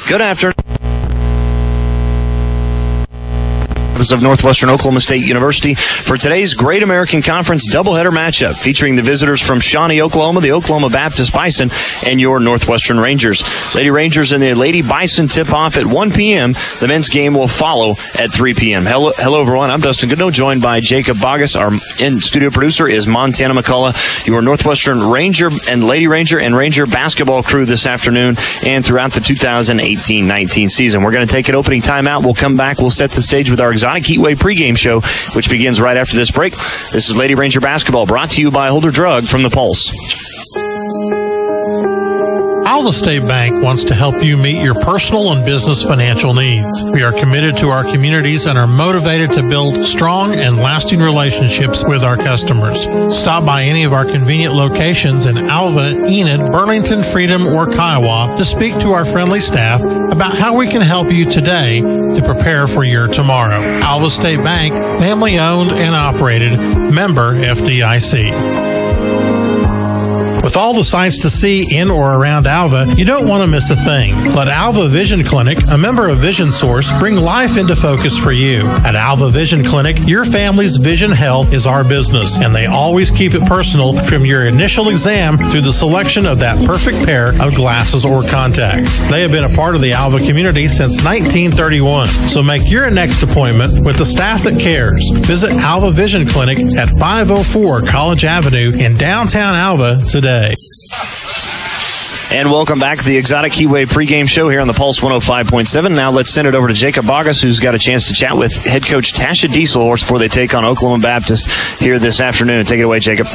Good afternoon. Of Northwestern Oklahoma State University for today's Great American Conference doubleheader matchup featuring the visitors from Shawnee, Oklahoma, the Oklahoma Baptist Bison, and your Northwestern Rangers. Lady Rangers and the Lady Bison tip off at 1 p.m. The men's game will follow at 3 p.m. Hello everyone. I'm Dustin Goodnow, joined by Jacob Bogus. Our in-studio producer is Montana McCullough. Your Northwestern Ranger and Lady Ranger and Ranger basketball crew this afternoon and throughout the 2018-19 season. We're going to take an opening timeout. We'll come back. We'll set the stage with our Exotic Heatwave pregame show, which begins right after this break. This is Lady Ranger basketball, brought to you by Holder Drug from The Pulse. Alva State Bank wants to help you meet your personal and business financial needs. We are committed to our communities and are motivated to build strong and lasting relationships with our customers. Stop by any of our convenient locations in Alva, Enid, Burlington, Freedom, or Kiowa to speak to our friendly staff about how we can help you today to prepare for your tomorrow. Alva State Bank, family owned and operated, member FDIC. With all the sights to see in or around Alva, you don't want to miss a thing. Let Alva Vision Clinic, a member of Vision Source, bring life into focus for you. At Alva Vision Clinic, your family's vision health is our business, and they always keep it personal from your initial exam to the selection of that perfect pair of glasses or contacts. They have been a part of the Alva community since 1931, so make your next appointment with the staff that cares. Visit Alva Vision Clinic at 504 College Avenue in downtown Alva today. And welcome back to the Exotic Heatwave pregame show here on the Pulse 105.7. Now let's send it over to Jacob Bogus, who's got a chance to chat with head coach Tasha Dieselhorst before they take on Oklahoma Baptist here this afternoon. Take it away, Jacob.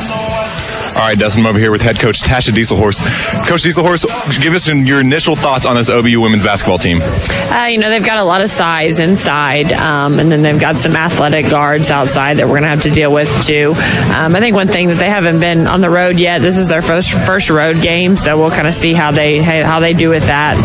All right, Dustin, I'm over here with head coach Tasha Dieselhorst. Coach Dieselhorst, give us your initial thoughts on this OBU women's basketball team. They've got a lot of size inside, and then they've got some athletic guards outside that we're going to have to deal with too. I think one thing that they haven't been on the road yet. This is their first road game, so we'll kind of see how they do with that.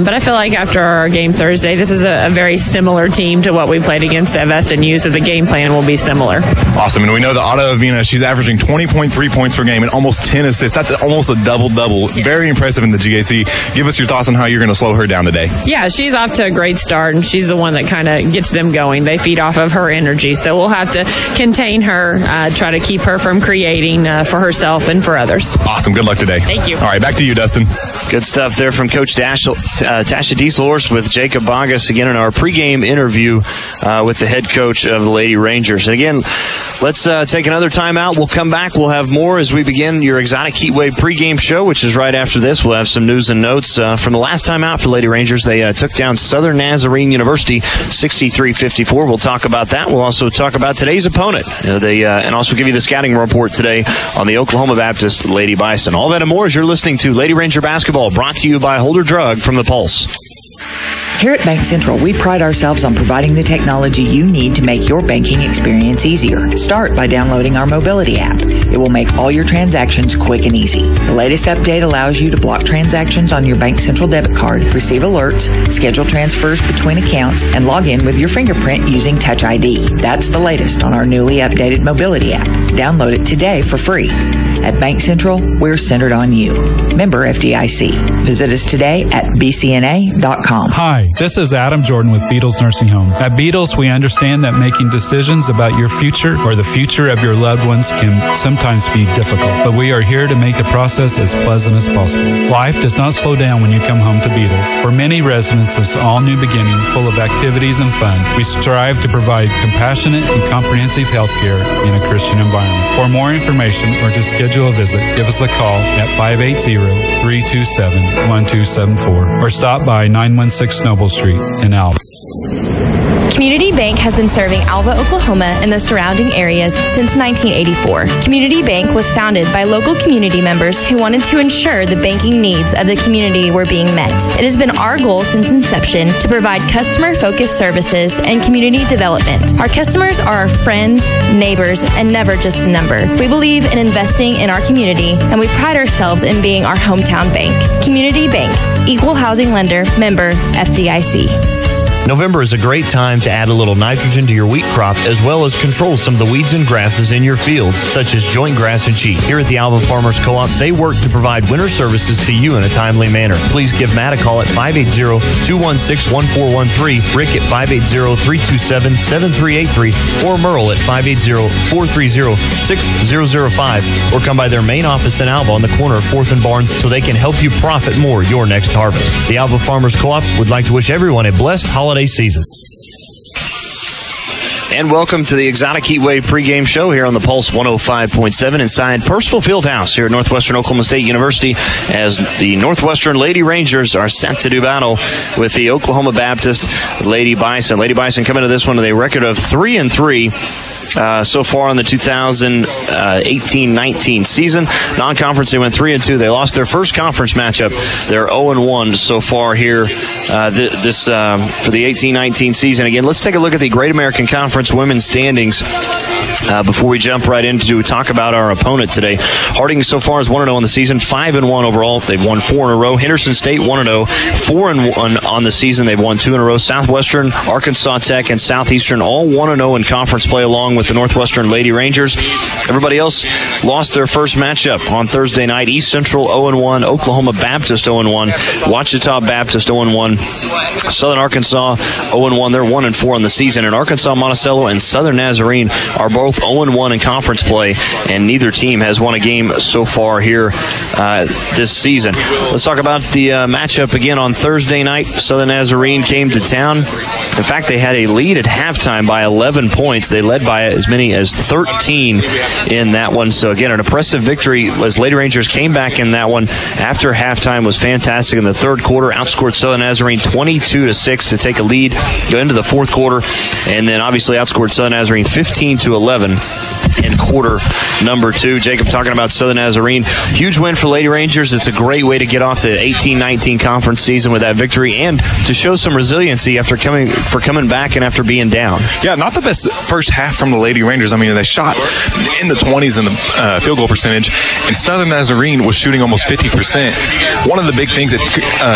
But I feel like after our game Thursday, this is a very similar team to what we played against at SNU, so the game plan will be similar. Awesome, and we know that Otto Avina, she's averaging 20.3 points per game and almost 10 assists. That's almost a double-double. Yeah. Very impressive in the GAC. Give us your thoughts on how you're going to slow her down today. Yeah, she's off to a great start, and she's the one that kind of gets them going. They feed off of her energy, so we'll have to contain her, try to keep her from creating for herself and for others. Awesome. Good luck today. Thank you. All right, back to you, Dustin. Good stuff there from Coach Tasha Dieselhorst with Jacob Bogus again in our pregame interview with the head coach of the Lady Rangers. And again, let's take another timeout. We'll come back. We'll have more as we begin your Exotic Heatwave pregame show, which is right after this. We'll have some news and notes from the last time out for Lady Rangers. They took down Southern Nazarene University 63-54. We'll talk about that. We'll also talk about today's opponent. And also give you the scouting report today on the Oklahoma Baptist Lady Bison. All that and more as you're listening to Lady Ranger basketball, brought to you by Holder Drug from The Pulse. Here at Bank Central, we pride ourselves on providing the technology you need to make your banking experience easier. Start by downloading our mobility app. It will make all your transactions quick and easy. The latest update allows you to block transactions on your Bank Central debit card, receive alerts, schedule transfers between accounts, and log in with your fingerprint using Touch ID. That's the latest on our newly updated mobility app. Download it today for free. At Bank Central, we're centered on you. Member FDIC. Visit us today at bcna.com. Hi, this is Adam Jordan with Beatles Nursing Home. At Beatles, we understand that making decisions about your future or the future of your loved ones can sometimes be difficult, but we are here to make the process as pleasant as possible. Life does not slow down when you come home to Beatles. For many residents, it's all new beginning, full of activities and fun. We strive to provide compassionate and comprehensive health care in a Christian environment. For more information or to schedule a visit, give us a call at 580-327-1274 or stop by 916 Noble Street in Alva. Community Bank has been serving Alva, Oklahoma and the surrounding areas since 1984. Community Bank was founded by local community members who wanted to ensure the banking needs of the community were being met. It has been our goal since inception to provide customer-focused services and community development. Our customers are our friends, neighbors, and never just a number. We believe in investing in our community, and we pride ourselves in being our hometown bank. Community Bank, Equal Housing Lender, member FDIC. November is a great time to add a little nitrogen to your wheat crop, as well as control some of the weeds and grasses in your fields, such as joint grass and sheet. Here at the Alva Farmers Co-op, they work to provide winter services to you in a timely manner. Please give Matt a call at 580-216-1413, Rick at 580-327-7383, or Merle at 580-430-6005, or come by their main office in Alva on the corner of 4th and Barnes so they can help you profit more your next harvest. The Alva Farmers Co-op would like to wish everyone a blessed holiday season. And welcome to the Exotic Heatwave pregame show here on the Pulse 105.7 inside Purcellville Fieldhouse here at Northwestern Oklahoma State University, as the Northwestern Lady Rangers are set to do battle with the Oklahoma Baptist Lady Bison. Lady Bison coming to this one with a record of 3-3. So far in the 2018-19 season. Non-conference, they went 3-2. They lost their first conference matchup. They're 0-1 so far here for the 18-19 season. Again, let's take a look at the Great American Conference women's standings before we jump right into talk about our opponent today. Harding so far is 1-0 on the season, 5-1 overall. They've won 4 in a row. Henderson State 1-0, 4-1 on the season. They've won 2 in a row. Southwestern, Arkansas Tech, and Southeastern all 1-0 in conference play, along with the Northwestern Lady Rangers. Everybody else lost their first matchup on Thursday night. East Central 0-1, Oklahoma Baptist 0-1, Ouachita Baptist 0-1, Southern Arkansas 0-1. They're 1-4 on the season. And Arkansas Monticello and Southern Nazarene are both 0-1 in conference play, and neither team has won a game so far here this season. Let's talk about the matchup again on Thursday night. Southern Nazarene came to town. In fact, they had a lead at halftime by 11 points. They led by as many as 13 in that one. So again, an impressive victory as Lady Rangers came back in that one after halftime. Was fantastic in the third quarter. Outscored Southern Nazarene 22-6 to take a lead, go into the fourth quarter, and then obviously outscored Southern Nazarene 15-11 in quarter number 2. Jacob talking about Southern Nazarene. Huge win for Lady Rangers. It's a great way to get off the 18-19 conference season with that victory, and to show some resiliency after coming back and after being down. Yeah, not the best first half from the Lady Rangers. I mean, they shot in the 20s in the field goal percentage, and Southern Nazarene was shooting almost 50%. One of the big things that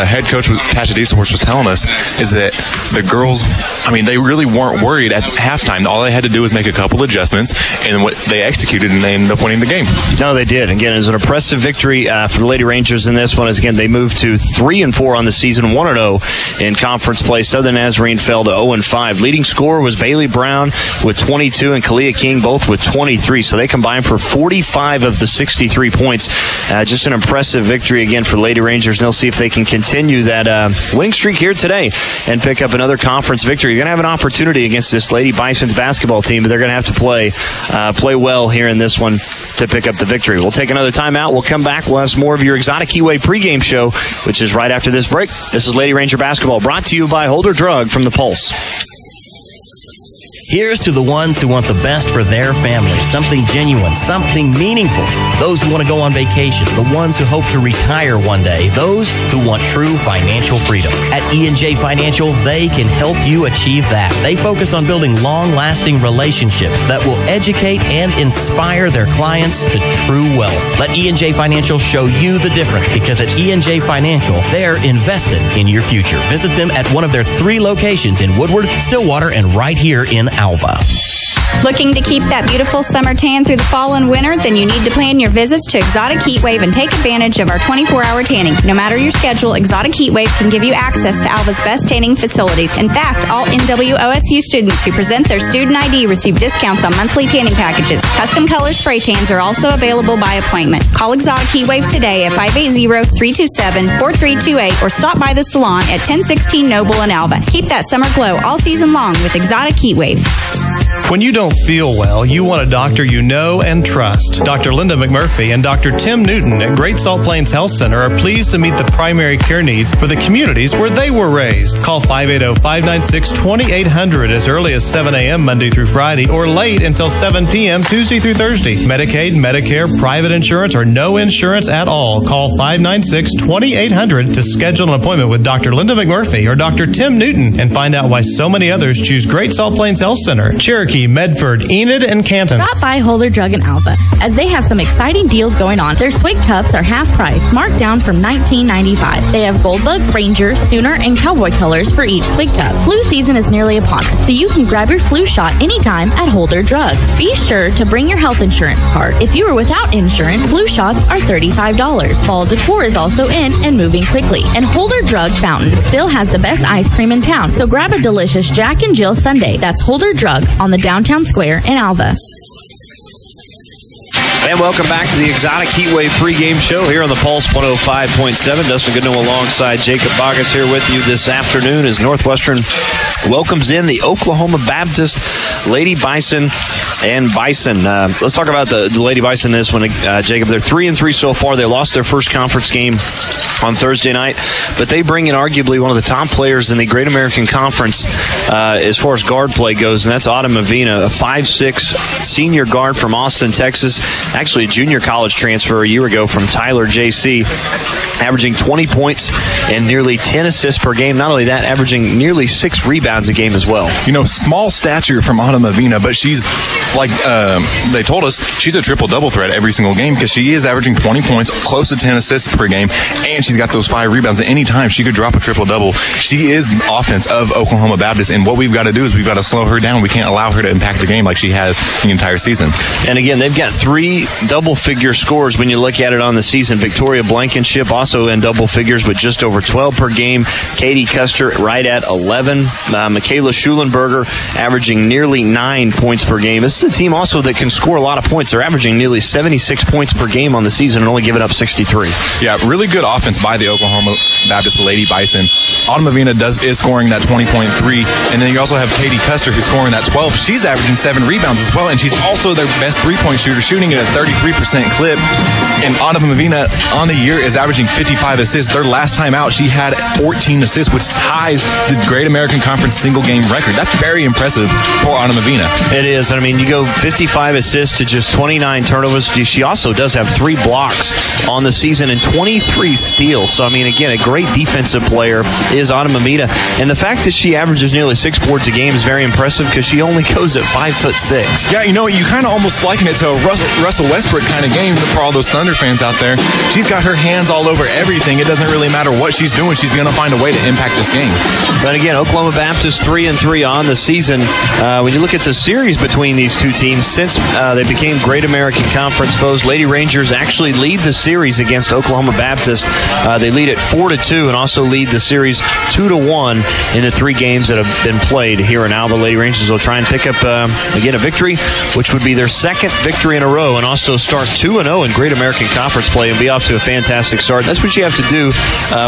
head coach Cachadisa was telling us is that the girls, I mean, they really weren't worried at halftime. All they had to do was make a couple adjustments, and they executed, and they ended up winning the game. No, they did. Again, it was an impressive victory for the Lady Rangers in this one. As again, they moved to 3-4 on the season, 1-0 in conference play. Southern Nazarene fell to 0-5. Leading scorer was Bailey Brown with 22 and Kalia King both with 23. So they combined for 45 of the 63 points. Just an impressive victory again for Lady Rangers. And they'll see if they can continue that winning streak here today and pick up another conference victory. You're going to have an opportunity against this Lady Bison's basketball team, but they're going to have to play well here in this one to pick up the victory. We'll take another timeout. We'll come back. We'll have some more of your Exotic Heatwave pregame show, which is right after this break. This is Lady Ranger Basketball, brought to you by Holder Drug from the Pulse. Here's to the ones who want the best for their family, something genuine, something meaningful. Those who want to go on vacation, the ones who hope to retire one day, those who want true financial freedom. At E&J Financial, they can help you achieve that. They focus on building long-lasting relationships that will educate and inspire their clients to true wealth. Let E&J Financial show you the difference, because at E&J Financial, they're invested in your future. Visit them at one of their 3 locations in Woodward, Stillwater, and right here in Alva. Looking to keep that beautiful summer tan through the fall and winter? Then you need to plan your visits to Exotic Heatwave and take advantage of our 24-hour tanning. No matter your schedule, Exotic Heatwave can give you access to Alva's best tanning facilities. In fact, all NWOSU students who present their student ID receive discounts on monthly tanning packages. Custom color spray tans are also available by appointment. Call Exotic Heatwave today at 580-327-4328 or stop by the salon at 1016 Noble in Alva. Keep that summer glow all season long with Exotic Heatwave. When you don't feel well, you want a doctor you know and trust. Dr. Linda McMurphy and Dr. Tim Newton at Great Salt Plains Health Center are pleased to meet the primary care needs for the communities where they were raised. Call 580-596-2800 as early as 7 a.m. Monday through Friday, or late until 7 p.m. Tuesday through Thursday. Medicaid, Medicare, private insurance, or no insurance at all. Call 596-2800 to schedule an appointment with Dr. Linda McMurphy or Dr. Tim Newton and find out why so many others choose Great Salt Plains Health Center, Cherokee, Cherokee, Medford, Enid, and Canton. Stop by Holder Drug in Alva, as they have some exciting deals going on. Their Swig cups are half price, marked down from $19.95. They have Goldbug, Ranger, Sooner, and Cowboy colors for each Swig cup. Flu season is nearly upon us, so you can grab your flu shot anytime at Holder Drug. Be sure to bring your health insurance card. If you are without insurance, flu shots are $35. Fall decor is also in and moving quickly. And Holder Drug Fountain still has the best ice cream in town, so grab a delicious Jack and Jill sundae. That's Holder Drug on the downtown square in Alva. And welcome back to the Exotic Heatwave pregame show here on the Pulse 105.7. Dustin Goodnow alongside Jacob Boggess here with you this afternoon as Northwestern welcomes in the Oklahoma Baptist Lady Bison and Bison. Let's talk about the Lady Bison this one, Jacob. They're 3-3 so far. They lost their first conference game on Thursday night, but they bring in arguably one of the top players in the Great American Conference as far as guard play goes, and that's Autumn Avina, a 5'6" senior guard from Austin, Texas. Actually a junior college transfer a year ago from Tyler JC, averaging 20 points and nearly 10 assists per game. Not only that, averaging nearly 6 rebounds a game as well. You know, small stature from Autumn Avina, but she's, like they told us, she's a triple-double threat every single game because she is averaging 20 points, close to 10 assists per game, and she's got those 5 rebounds. At any time, she could drop a triple-double. She is the offense of Oklahoma Baptist, and what we've got to do is we've got to slow her down. We can't allow her to impact the game like she has the entire season. And again, they've got 3 double-figure scores when you look at it on the season. Victoria Blankenship also in double figures with just over 12 per game. Katie Custer right at 11. Michaela Schulenberger averaging nearly 9 points per game. This is a team also that can score a lot of points. They're averaging nearly 76 points per game on the season and only giving up 63. Yeah, really good offense by the Oklahoma Baptist Lady Bison. Autumn Avina is scoring that 20.3, and then you also have Katie Custer who's scoring that 12. She's averaging 7 rebounds as well, and she's also their best three-point shooter, shooting at a 33% clip. And Autumn Avina on the year is averaging 55 assists. Their last time out, she had 14 assists, which ties the Great American Conference single-game record. That's very impressive for Autumn Avina. It is. I mean, you go 55 assists to just 29 turnovers. She also does have 3 blocks on the season and 23 steals. So, I mean, again, a great defensive player is Autumn Avina. And the fact that she averages nearly 6 boards a game is very impressive because she only goes at 5'6". Yeah, you know, you kind of almost liken it to a Russell Westbrook kind of game for all those Thunder fans out there. She's got her hands all over everything. It doesn't really matter what she's doing. She's going to find a way to impact this game. But again, Oklahoma Baptist 3-3 on the season. When you look at the series between these two teams, since they became Great American Conference foes, Lady Rangers actually lead the series against Oklahoma Baptist. They lead it 4-2 and also lead the series 2-1 in the 3 games that have been played here in Alva. Lady Rangers will try and pick up, again, a victory, which would be their 2nd victory in a row, and also start 2-0 in Great American Conference play and be off to a fantastic start. That's what you have to do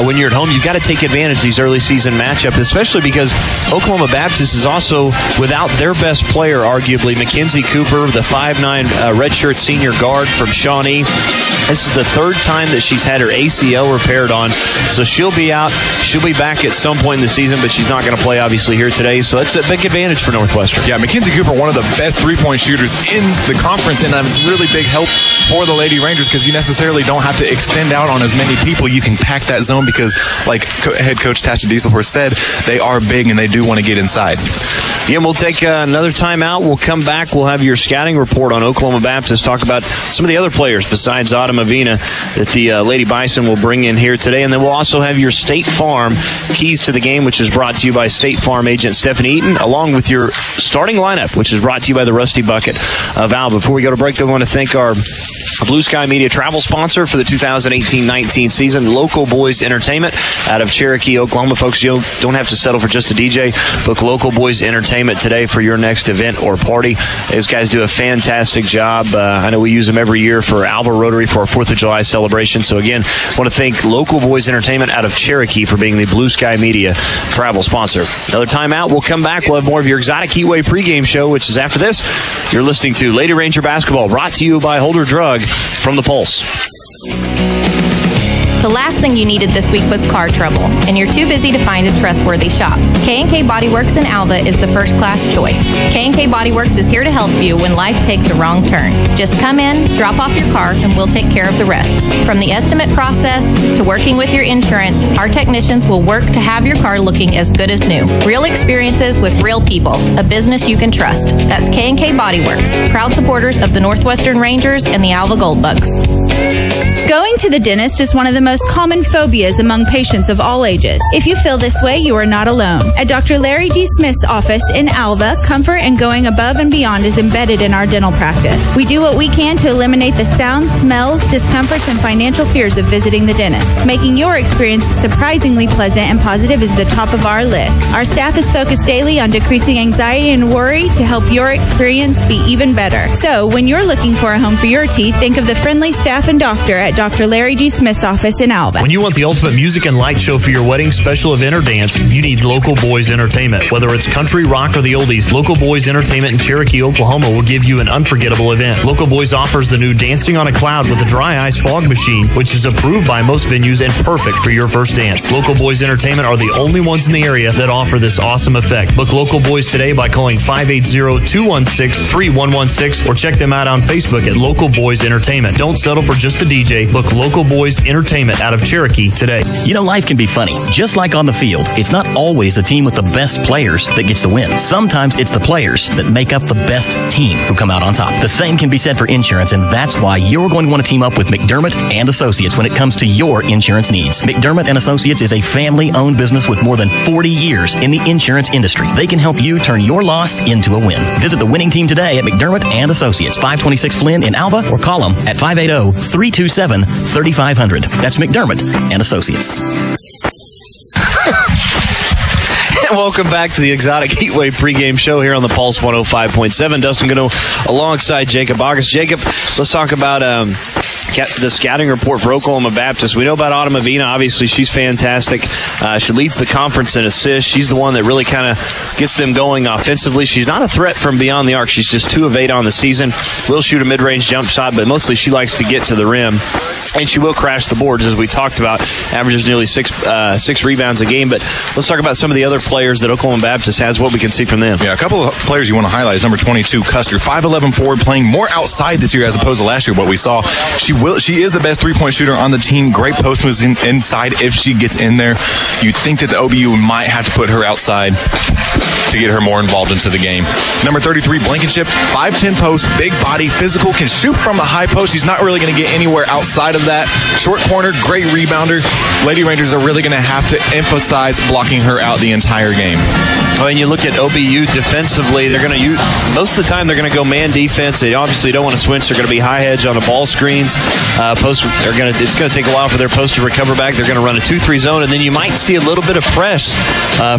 when you're at home. You've got to take advantage of these early season matchups, especially because Oklahoma Baptist is also without their best player, arguably, Mackenzie Cooper, the 5'9" redshirt senior guard from Shawnee. This is the 3rd time that she's had her ACL repaired on, so she'll be out. She'll be back at some point in the season, but she's not going to play, obviously, here today, so that's a big advantage for Northwestern. Yeah, Mackenzie Cooper, one of the best three-point shooters in the conference, and it's really big help for the Lady Rangers because you necessarily don't have to extend out on as many people. You can pack that zone because, like head coach Tasha Dieselhorst said, they are big and they do want to get inside. Again, we'll take another timeout. We'll come back. We'll have your scouting report on Oklahoma Baptist, talk about some of the other players besides Autumn Avina that the Lady Bison will bring in here today. And then we'll also have your State Farm keys to the game, which is brought to you by State Farm agent Stephanie Eaton, along with your starting lineup, which is brought to you by the Rusty Bucket of Alva. Before we go to break, though, I want to thank our Blue Sky Media travel sponsor for the 2018-19 season, Local Boys Entertainment out of Cherokee, Oklahoma. Folks, you don't have to settle for just a DJ. Book Local Boys Entertainment today for your next event or party. These guys do a fantastic job. I know we use them every year for Alva Rotary for our 4th of July celebration. So again, I want to thank Local Boys Entertainment out of Cherokee for being the Blue Sky Media travel sponsor. Another timeout. We'll come back. We'll have more of your Exotic Heatwave pregame show, which is after this. You're listening to Lady Ranger Basketball, brought to you by Holder Drug from the Pulse. The last thing you needed this week was car trouble, and you're too busy to find a trustworthy shop. K&K Body Works in Alva is the first-class choice. K&K Body Works is here to help you when life takes a wrong turn. Just come in, drop off your car, and we'll take care of the rest. From the estimate process to working with your insurance, our technicians will work to have your car looking as good as new. Real experiences with real people, a business you can trust. That's K&K Body Works, proud supporters of the Northwestern Rangers and the Alva Goldbugs. Going to the dentist is one of the most common phobias among patients of all ages. If you feel this way, you are not alone. At Dr. Larry G. Smith's office in Alva, comfort and going above and beyond is embedded in our dental practice. We do what we can to eliminate the sounds, smells, discomforts, and financial fears of visiting the dentist. Making your experience surprisingly pleasant and positive is the top of our list. Our staff is focused daily on decreasing anxiety and worry to help your experience be even better. So, when you're looking for a home for your teeth, think of the friendly staff and doctor at Dr. Larry G. Smith's office in Alva. When you want the ultimate music and light show for your wedding, special event, or dance, you need Local Boys Entertainment. Whether it's country, rock, or the oldies, Local Boys Entertainment in Cherokee, Oklahoma will give you an unforgettable event. Local Boys offers the new Dancing on a Cloud with a dry ice fog machine, which is approved by most venues and perfect for your first dance. Local Boys Entertainment are the only ones in the area that offer this awesome effect. Book Local Boys today by calling 580-216-3116 or check them out on Facebook at Local Boys Entertainment. Don't settle for just a DJ. Book Local Boys Entertainment out of Cherokee today. You know, life can be funny. Just like on the field, it's not always the team with the best players that gets the win. Sometimes it's the players that make up the best team who come out on top. The same can be said for insurance, and that's why you're going to want to team up with McDermott and Associates when it comes to your insurance needs. McDermott and Associates is a family-owned business with more than 40 years in the insurance industry. They can help you turn your loss into a win. Visit the winning team today at McDermott and Associates, 526 Flynn in Alva, or call them at 580-327-3500. That's McDermott and Associates. Welcome back to the Exotic Heatwave pregame show here on the Pulse 105.7. Dustin Gano alongside Jacob August. Jacob, let's talk about the scouting report for Oklahoma Baptist. We know about Autumn Avina. Obviously, she's fantastic. She leads the conference in assists. She's the one that really kind of gets them going offensively. She's not a threat from beyond the arc. She's just 2 of 8 on the season. Will shoot a mid-range jump shot, but mostly she likes to get to the rim. And she will crash the boards, as we talked about. Averages nearly six rebounds a game. But let's talk about some of the other players that Oklahoma Baptist has, what we can see from them. Yeah, a couple of players you want to highlight is number 22, Custer. 5'11" forward, playing more outside this year as opposed to last year, what we saw. She is the best three-point shooter on the team. Great post moves inside if she gets in there. You'd think that the OBU might have to put her outside to get her more involved into the game. Number 33, Blankenship, 5'10" post, big body, physical, can shoot from the high post. He's not really going to get anywhere outside of that. Short corner, great rebounder. Lady Rangers are really going to have to emphasize blocking her out the entire game. When you look at OBU defensively, they're going to use, most of the time they're going to go man defense. They obviously don't want to switch. They're going to be high hedge on the ball screens. It's going to take a while for their post to recover back. They're going to run a 2-3 zone, and then you might see a little bit of press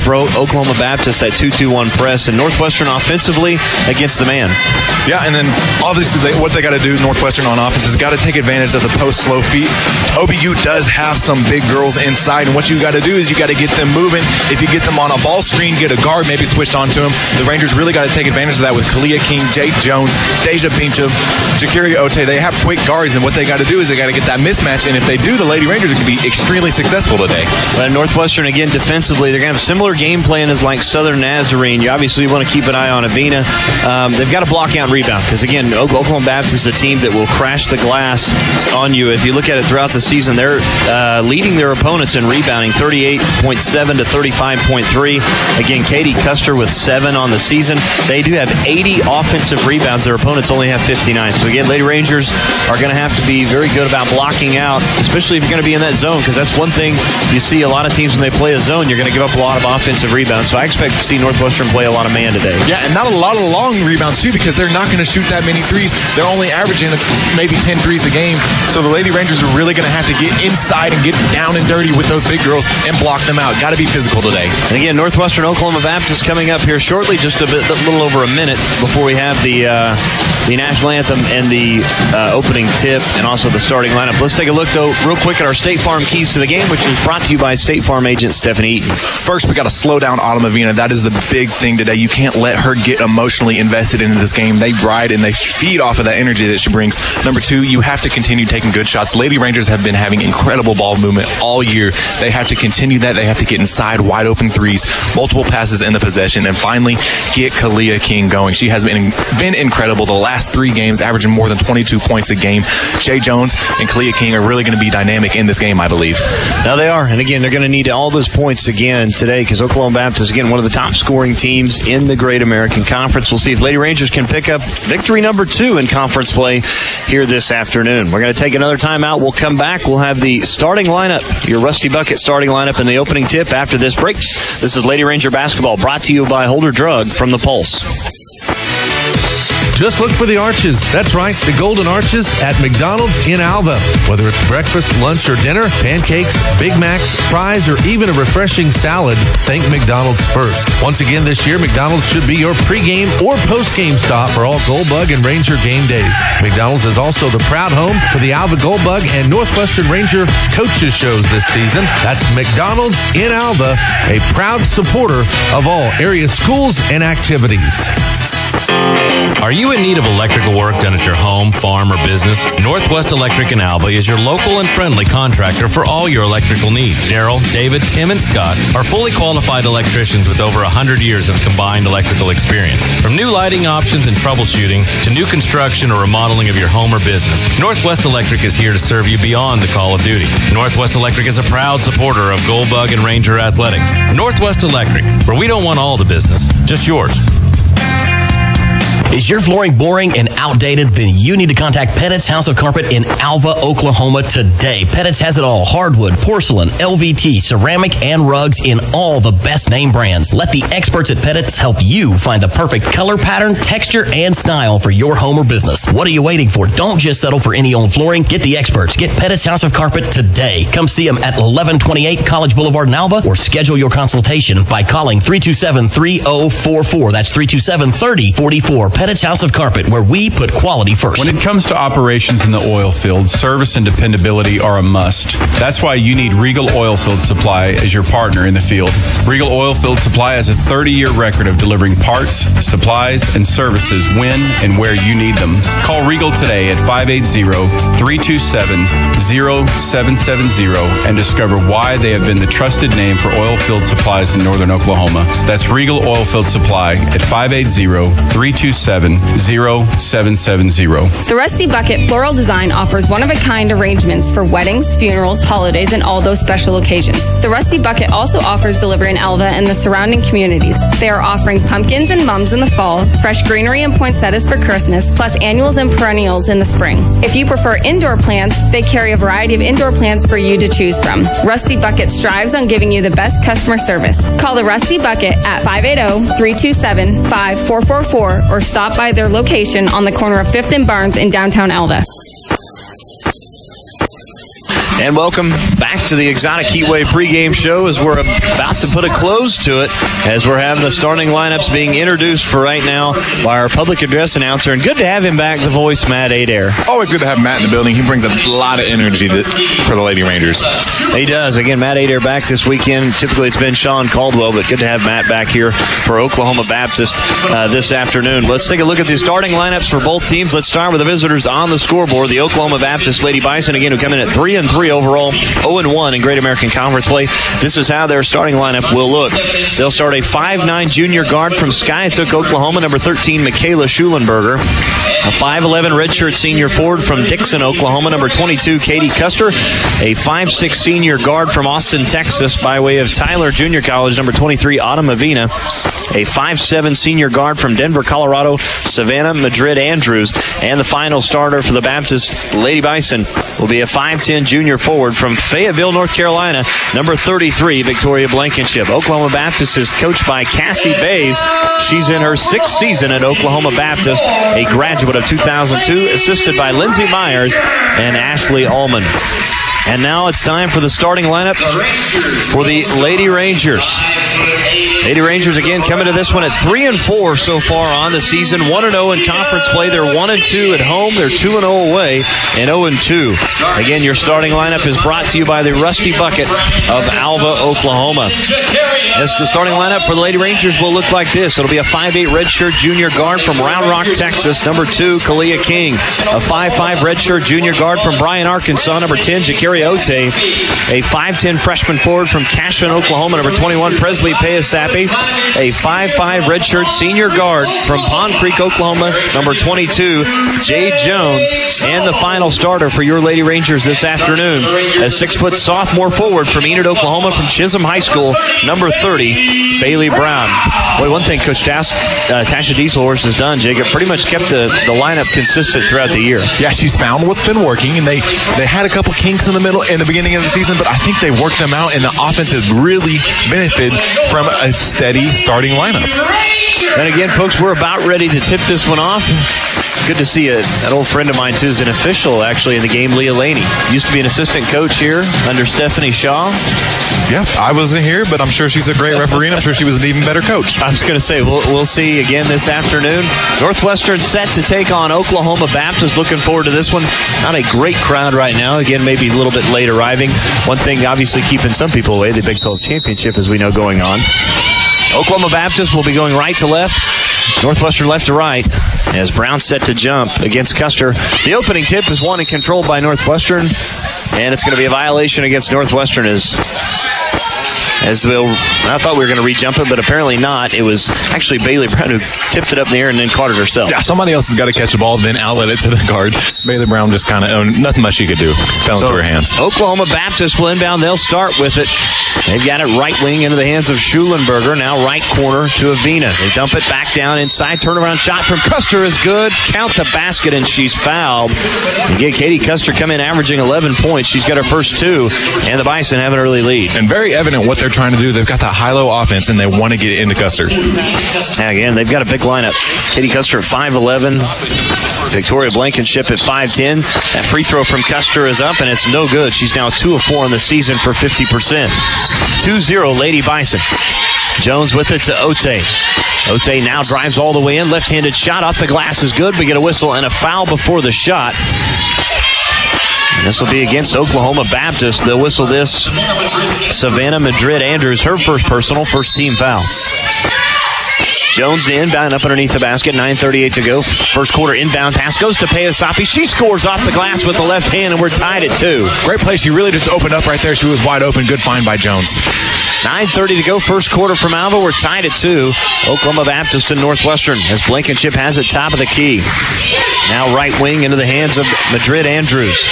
for Oklahoma Baptist, that 2-2-1 press. And Northwestern offensively against the man. Yeah, and then obviously what they got to do, Northwestern on offense, is got to take advantage of the post slow feet. OBU does have some big girls inside, and what you got to do is you got to get them moving. If you get them on a ball screen, get a guard maybe switched onto them. The Rangers really got to take advantage of that with Kalia King, Jade Jones, Deja Bincham, Jakiri Ote. They have quick guards, and what they got to do is they got to get that mismatch, and if they do, the Lady Rangers are going to be extremely successful today. But Northwestern, again, defensively, they're going to have a similar game plan as like Southern Nazarene. You obviously want to keep an eye on Avina. They've got to block out and rebound, because again, Oklahoma Baptist is a team that will crash the glass on you. If you look at it throughout the season, they're leading their opponents in rebounding, 38.7 to 35.3. Again, Katie Custer with 7 on the season. They do have 80 offensive rebounds. Their opponents only have 59. So again, Lady Rangers are going to have to be very good about blocking out, especially if you're going to be in that zone, because that's one thing you see a lot of teams when they play a zone, you're going to give up a lot of offensive rebounds. So I expect to see Northwestern play a lot of man today. Yeah, and not a lot of long rebounds too, because they're not going to shoot that many threes. They're only averaging maybe 10 threes a game. So the Lady Rangers are really going to have to get inside and get down and dirty with those big girls and block them out. Got to be physical today. And again, Northwestern Oklahoma Baptist coming up here shortly, just a little over a minute before we have the the national anthem and the opening tip, and also the starting lineup. Let's take a look, though, real quick at our State Farm keys to the game, which is brought to you by State Farm agent Stephanie Eaton. First, we got to slow down Autumn Avina. That is the big thing today. You can't let her get emotionally invested into this game. They ride and they feed off of that energy that she brings. Number two, you have to continue taking good shots. Lady Rangers have been having incredible ball movement all year. They have to continue that. They have to get inside wide open threes, multiple passes in the possession, and finally get Kalia King going. She has been incredible the last 3 games, averaging more than 22 points a game. Shay Jones and Kalia King are really going to be dynamic in this game, I believe. Now they are, and again, they're going to need all those points again today because Oklahoma Baptist, again, one of the top scoring teams in the Great American Conference. We'll see if Lady Rangers can pick up victory number 2 in conference play here this afternoon. We're going to take another timeout. We'll come back. We'll have the starting lineup, your Rusty Bucket starting lineup in the opening tip after this break. This is Lady Ranger basketball brought to you by Holder Drug from the Pulse. Just look for the arches. That's right, the Golden Arches at McDonald's in Alva. Whether it's breakfast, lunch, or dinner, pancakes, Big Macs, fries, or even a refreshing salad, think McDonald's first. Once again this year, McDonald's should be your pregame or postgame stop for all Goldbug and Ranger game days. McDonald's is also the proud home for the Alva Goldbug and Northwestern Ranger coaches shows this season. That's McDonald's in Alva, a proud supporter of all area schools and activities. Are you in need of electrical work done at your home, farm, or business? Northwest Electric in Alva is your local and friendly contractor for all your electrical needs. Daryl, David, Tim, and Scott are fully qualified electricians with over 100 years of combined electrical experience. From new lighting options and troubleshooting to new construction or remodeling of your home or business, Northwest Electric is here to serve you beyond the call of duty. Northwest Electric is a proud supporter of Goldbug and Ranger athletics. Northwest Electric, where we don't want all the business, just yours. Is your flooring boring and outdated? Then you need to contact Pettit's House of Carpet in Alva, Oklahoma today. Pettit's has it all. Hardwood, porcelain, LVT, ceramic, and rugs in all the best name brands. Let the experts at Pettit's help you find the perfect color, pattern, texture, and style for your home or business. What are you waiting for? Don't just settle for any old flooring. Get the experts. Get Pettit's House of Carpet today. Come see them at 1128 College Boulevard in Alva or schedule your consultation by calling 327-3044. That's 327-3044. Pettit's House of Carpet, where we put quality first. When it comes to operations in the oil field, service and dependability are a must. That's why you need Regal Oilfield Supply as your partner in the field. Regal Oilfield Supply has a 30-year record of delivering parts, supplies, and services when and where you need them. Call Regal today at 580-327-0770 and discover why they have been the trusted name for oil field supplies in northern Oklahoma. That's Regal Oilfield Supply at 580-327-0770. The Rusty Bucket Floral Design offers one-of-a-kind arrangements for weddings, funerals, holidays, and all those special occasions. The Rusty Bucket also offers delivery in Alva and the surrounding communities. They are offering pumpkins and mums in the fall, fresh greenery and poinsettias for Christmas, plus annuals and perennials in the spring. If you prefer indoor plants, they carry a variety of indoor plants for you to choose from. Rusty Bucket strives on giving you the best customer service. Call the Rusty Bucket at 580-327-5444 or stop by their location on the corner of 5th and Barnes in downtown Alva. And welcome back to the Exotic Heatwave pregame show as we're about to put a close to it as we're having the starting lineups being introduced for right now by our public address announcer. And good to have him back, the voice, Matt Adair. Always good to have Matt in the building. He brings a lot of energy for the Lady Rangers. He does. Again, Matt Adair back this weekend. Typically it's been Sean Caldwell, but good to have Matt back here for Oklahoma Baptist this afternoon. Let's take a look at the starting lineups for both teams. Let's start with the visitors on the scoreboard. The Oklahoma Baptist Lady Bison, again, who come in at 3-3 overall, 0-1 in Great American Conference play. This is how their starting lineup will look. They'll start a 5'9 junior guard from Skiatook, Oklahoma, number 13, Michaela Schulenberger. A 5'11 redshirt senior forward from Dixon, Oklahoma, number 22, Katie Custer. A 5'6 senior guard from Austin, Texas, by way of Tyler Junior College, number 23, Autumn Avina. A 5'7 senior guard from Denver, Colorado, Savannah Madrid Andrews. And the final starter for the Baptist Lady Bison will be a 5'10 junior forward from Fayetteville, North Carolina, number 33, Victoria Blankenship. Oklahoma Baptist is coached by Cassie Bays. She's in her 6th season at Oklahoma Baptist, a graduate of 2002, assisted by Lindsey Myers and Ashley Ullman. And now it's time for the starting lineup for the Lady Rangers. Lady Rangers again coming to this one at 3-4 so far on the season. 1-0 in conference play. They're 1-2 at home. They're 2-0 away and 0-2. Again, your starting lineup is brought to you by the Rusty Bucket of Alva, Oklahoma. As the starting lineup for the Lady Rangers will look like this. It'll be a 5'8 redshirt junior guard from Round Rock, Texas. Number 2, Kalia King. A 5'5 redshirt junior guard from Bryan, Arkansas. Number 10, Jakari Ote. A 5'10 freshman forward from Cashman, Oklahoma. Number 21, Presley Payasapi. A 5'5 redshirt senior guard from Pond Creek, Oklahoma. Number 22, Jay Jones. And the final starter for your Lady Rangers this afternoon. A 6-foot sophomore forward from Enid, Oklahoma, from Chisholm High School. Number 30, Bailey Brown. Boy, one thing Coach Tasha Dieselhorst has done, Jacob, pretty much kept the lineup consistent throughout the year. Yeah, she's found what's been working, and they had a couple kinks in the beginning of the season, but I think they worked them out, and the offense has really benefited from a steady starting lineup. And again, folks, we're about ready to tip this one off. It's good to see an old friend of mine, too, is an official, actually, in the game, Leah Laney. Used to be an assistant coach here under Stephanie Shaw. Yeah, I wasn't here, but I'm sure she's a great referee, and I'm sure she was an even better coach. I was going to say, we'll see again this afternoon. Northwestern set to take on Oklahoma Baptist. Looking forward to this one. Not a great crowd right now. Again, maybe a little bit late arriving. One thing obviously keeping some people away, the Big 12 Championship, as we know, going on. Oklahoma Baptist will be going right to left. Northwestern left to right as Brown set to jump against Custer. The opening tip is won and controlled by Northwestern, and it's going to be a violation against Northwestern as I thought we were going to re-jump it, but apparently not. It was actually Bailey Brown who tipped it up in the air and then caught it herself. Yeah, somebody else has got to catch the ball, then outlet it to the guard. Bailey Brown just kind of, nothing much she could do. Fell into her hands. Oklahoma Baptist will inbound. They'll start with it. They've got it right wing into the hands of Schulenberger. Now right corner to Avina. They dump it back down inside. Turnaround shot from Custer is good. Count the basket, and she's fouled. You get Katie Custer come in averaging 11 points. She's got her first 2, and the Bison have an early lead. And very evident what they're trying to do. They've got that high-low offense, and they want to get it into Custer. Again, they've got a big lineup. Katie Custer at 5'11". Victoria Blankenship at 5'10". That free throw from Custer is up, and it's no good. She's now 2 of 4 in the season for 50%. 2-0 Lady Bison. Jones with it to Ote. Ote now drives all the way in. Left-handed shot off the glass is good. We get a whistle and a foul before the shot. This will be against Oklahoma Baptist. They'll whistle this. Savannah Madrid Andrews, her first personal, first team foul. Jones to inbound up underneath the basket. 9:38 to go. First quarter inbound pass goes to Payasapi. She scores off the glass with the left hand, and we're tied at 2. Great play. She really just opened up right there. She was wide open. Good find by Jones. 9:30 to go. First quarter from Alva. We're tied at 2. Oklahoma Baptist and Northwestern as Blankenship has it top of the key. Now right wing into the hands of Madrid Andrews.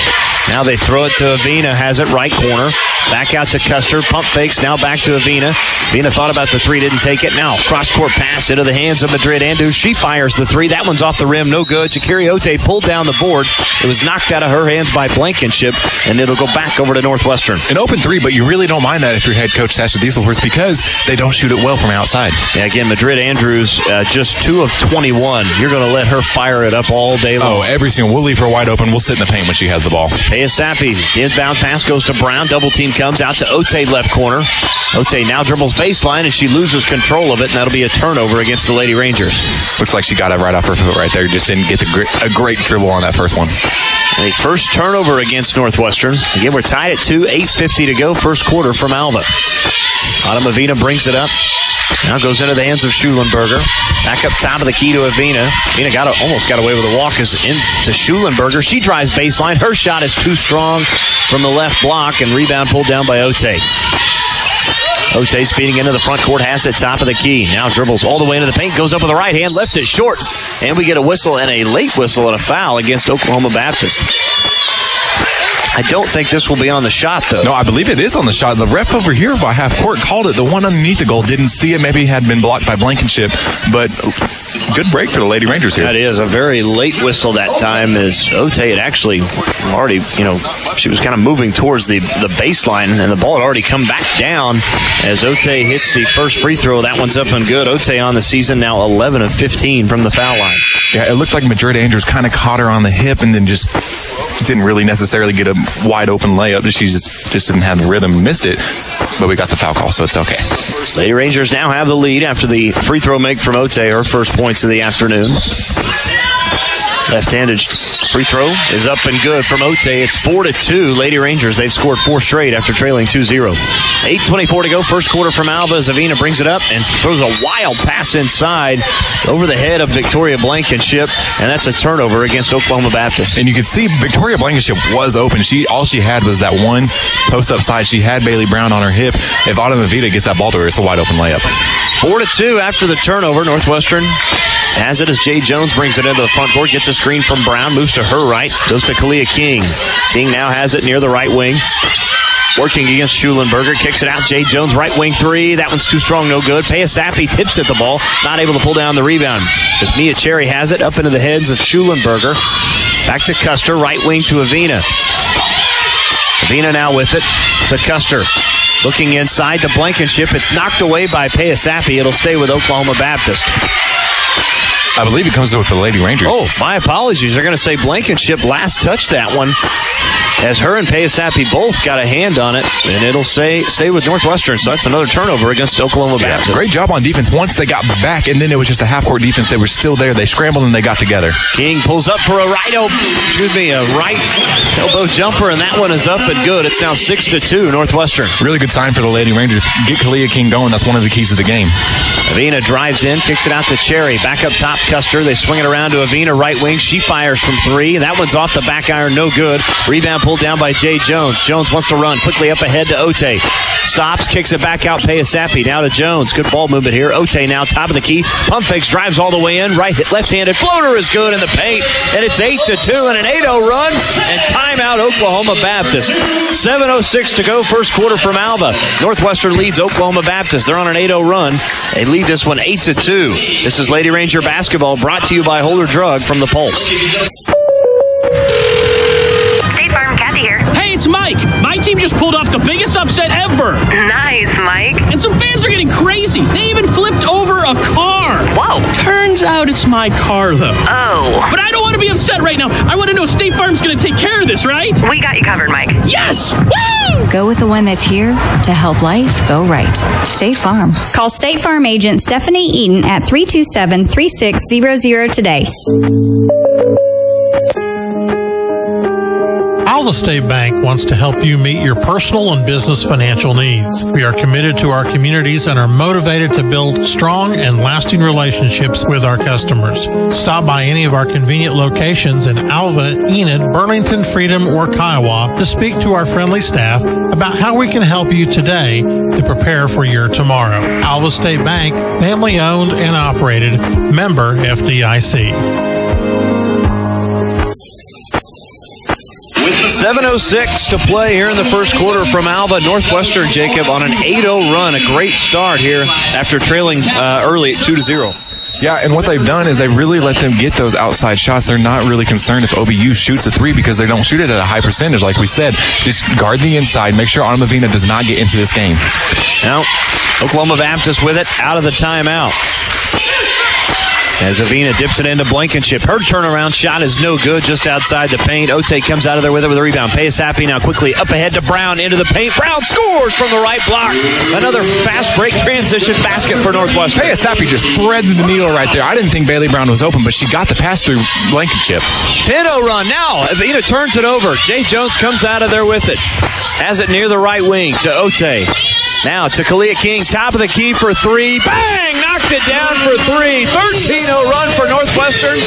Now they throw it to Avina, has it right corner. Back out to Custer. Pump fakes, now back to Avina. Avina thought about the 3, didn't take it. Now cross-court pass into the hands of Madrid Andrews. She fires the 3. That one's off the rim, no good. Jakari Ote pulled down the board. It was knocked out of her hands by Blankenship, and it'll go back over to Northwestern. An open 3, but you really don't mind that if you're head coach Tasha Dieselhorst, because they don't shoot it well from outside. Yeah, again, Madrid Andrews, just 2 of 21. You're going to let her fire it up all day long. Oh, every single. We'll leave her wide open. We'll sit in the paint when she has the ball. Payasapi, the inbound pass goes to Brown. Double team comes out to Ote left corner. Ote now dribbles baseline, and she loses control of it, and that'll be a turnover against the Lady Rangers. Looks like she got it right off her foot right there. Just didn't get a great dribble on that first one. A first turnover against Northwestern. Again, we're tied at 2. 8:50 to go. First quarter from Alva. Autumn Avina brings it up. Now goes into the hands of Schulenberger. Back up top of the key to Avina. Avina almost got away with a walk into Schulenberger. She drives baseline. Her shot is too strong from the left block, and rebound pulled down by Ote. Ote speeding into the front court, has it top of the key. Now dribbles all the way into the paint, goes up with the right hand, left it short. And we get a whistle, and a late whistle and a foul against Oklahoma Baptist. I don't think this will be on the shot, though. No, I believe it is on the shot. The ref over here by half court called it. The one underneath the goal didn't see it. Maybe it had been blocked by Blankenship. But good break for the Lady Rangers here. That is a very late whistle that time, as Otay had actually already, she was kind of moving towards the baseline, and the ball had already come back down as Otay hits the first free throw. That one's up and good. Otay on the season now 11 of 15 from the foul line. Yeah, it looked like Madrid Andrews kind of caught her on the hip and then just didn't really necessarily get a wide open layup. She just didn't have the rhythm and missed it. But we got the foul call, so it's okay. Lady Rangers now have the lead after the free throw make from Otay, her first points of the afternoon. Left-handed free throw is up and good from Otay. It's 4-2. Lady Rangers, they've scored 4 straight after trailing 2-0. 8:24 to go. First quarter from Alva. Zavina brings it up and throws a wild pass inside over the head of Victoria Blankenship, and that's a turnover against Oklahoma Baptist. And you can see Victoria Blankenship was open. All she had was that one post-up side. She had Bailey Brown on her hip. If Autumn Avita gets that ball to her, it's a wide open layup. 4-2 after the turnover. Northwestern has it as Jay Jones brings it into the front court, gets a screen from Brown, moves to her right, goes to Kalia King. King now has it near the right wing. Working against Schulenberger, kicks it out. Jay Jones, right wing three. That one's too strong, no good. Payasapi tips at the ball, not able to pull down the rebound. As Mia Cherry has it up into the heads of Schulenberger. Back to Custer, right wing to Avina. Avina now with it to Custer. Looking inside to Blankenship. It's knocked away by Payasapi. It'll stay with Oklahoma Baptist. I believe it comes with the Lady Rangers. Oh, my apologies. They're going to say Blankenship last touched that one, as her and Payasapi both got a hand on it, and it'll stay with Northwestern. So that's another turnover against Oklahoma Baptist. Great job on defense once they got back, and then it was just a half-court defense. They were still there. They scrambled, and they got together. King pulls up for a right elbow jumper, and that one is up and good. It's now 6-2 Northwestern. Really good sign for the Lady Rangers. Get Kalia King going. That's one of the keys to the game. Avina drives in, kicks it out to Cherry. Back up top, Custer. They swing it around to Avina, right wing. She fires from three. That one's off the back iron, no good. Rebound pulled down by Jay Jones. Jones wants to run quickly up ahead to Otay. Stops, kicks it back out. Payasapi now to Jones. Good ball movement here. Otay now top of the key. Pump fakes, drives all the way in. Right, left-handed floater is good in the paint. And it's 8-2 and an 8-0 run. And timeout Oklahoma Baptist. 7:06 to go. First quarter from Alva. Northwestern leads Oklahoma Baptist. They're on an 8-0 run. They lead this one 8-2. This is Lady Ranger basketball, brought to you by Holder Drug from the Pulse. State Farm, Kathy here. Hey, it's Mike. My team just pulled off the biggest upset ever. Nice, Mike. And some fans are getting crazy. They even flipped over a car. Whoa. Turns out it's my car, though. Oh. But I don't want to be upset right now. I want to know State Farm's going to take care of this, right? We got you covered, Mike. Yes! Woo! Go with the one that's here to help life go right. State Farm. Call State Farm agent Stephanie Eaton at 327-3600 today. Alva State Bank wants to help you meet your personal and business financial needs. We are committed to our communities and are motivated to build strong and lasting relationships with our customers. Stop by any of our convenient locations in Alva, Enid, Burlington, Freedom, or Kiowa to speak to our friendly staff about how we can help you today to prepare for your tomorrow. Alva State Bank, family owned and operated, member FDIC. 7:06 to play here in the first quarter from Alva. Northwestern, Jacob, on an 8-0 run. A great start here after trailing early at 2-0. Yeah, and what they've done is they've really let them get those outside shots. They're not really concerned if OBU shoots a three because they don't shoot it at a high percentage, like we said. Just guard the inside. Make sure Autumn Avina does not get into this game. Now, Oklahoma Baptist with it out of the timeout. As Avina dips it into Blankenship. Her turnaround shot is no good, just outside the paint. Otay comes out of there with it with a rebound. Payasapi now quickly up ahead to Brown into the paint. Brown scores from the right block. Another fast break transition basket for Northwestern. Payasapi just threaded the needle right there. I didn't think Bailey Brown was open, but she got the pass through Blankenship. 10-0 run. Now Avina turns it over. Jay Jones comes out of there with it. Has it near the right wing to Otay. Now to Kalia King, top of the key for three. Bang! Knocked it down for three. 13-0 run for Northwestern.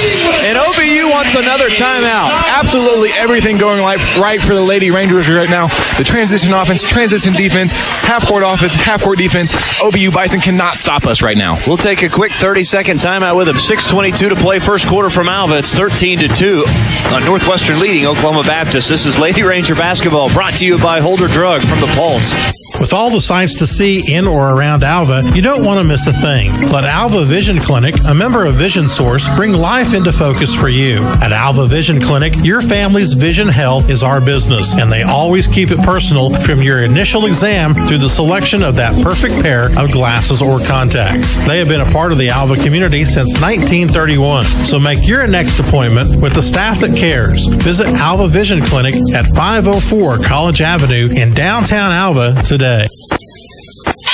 And OBU wants another timeout. Absolutely everything going right for the Lady Rangers right now. The transition offense, transition defense, half-court offense, half-court defense. OBU Bison cannot stop us right now. We'll take a quick 30-second timeout with them. 6:22 to play first quarter from Alva. It's 13-2 on Northwestern leading Oklahoma Baptist. This is Lady Ranger basketball brought to you by Holder Drug from the Pulse. With all the sights to see in or around Alva, you don't want to miss a thing. Let Alva Vision Clinic, a member of Vision Source, bring life into focus for you. At Alva Vision Clinic, your family's vision health is our business, and they always keep it personal from your initial exam through the selection of that perfect pair of glasses or contacts. They have been a part of the Alva community since 1931, so make your next appointment with the staff that cares. Visit Alva Vision Clinic at 504 College Avenue in downtown Alva today.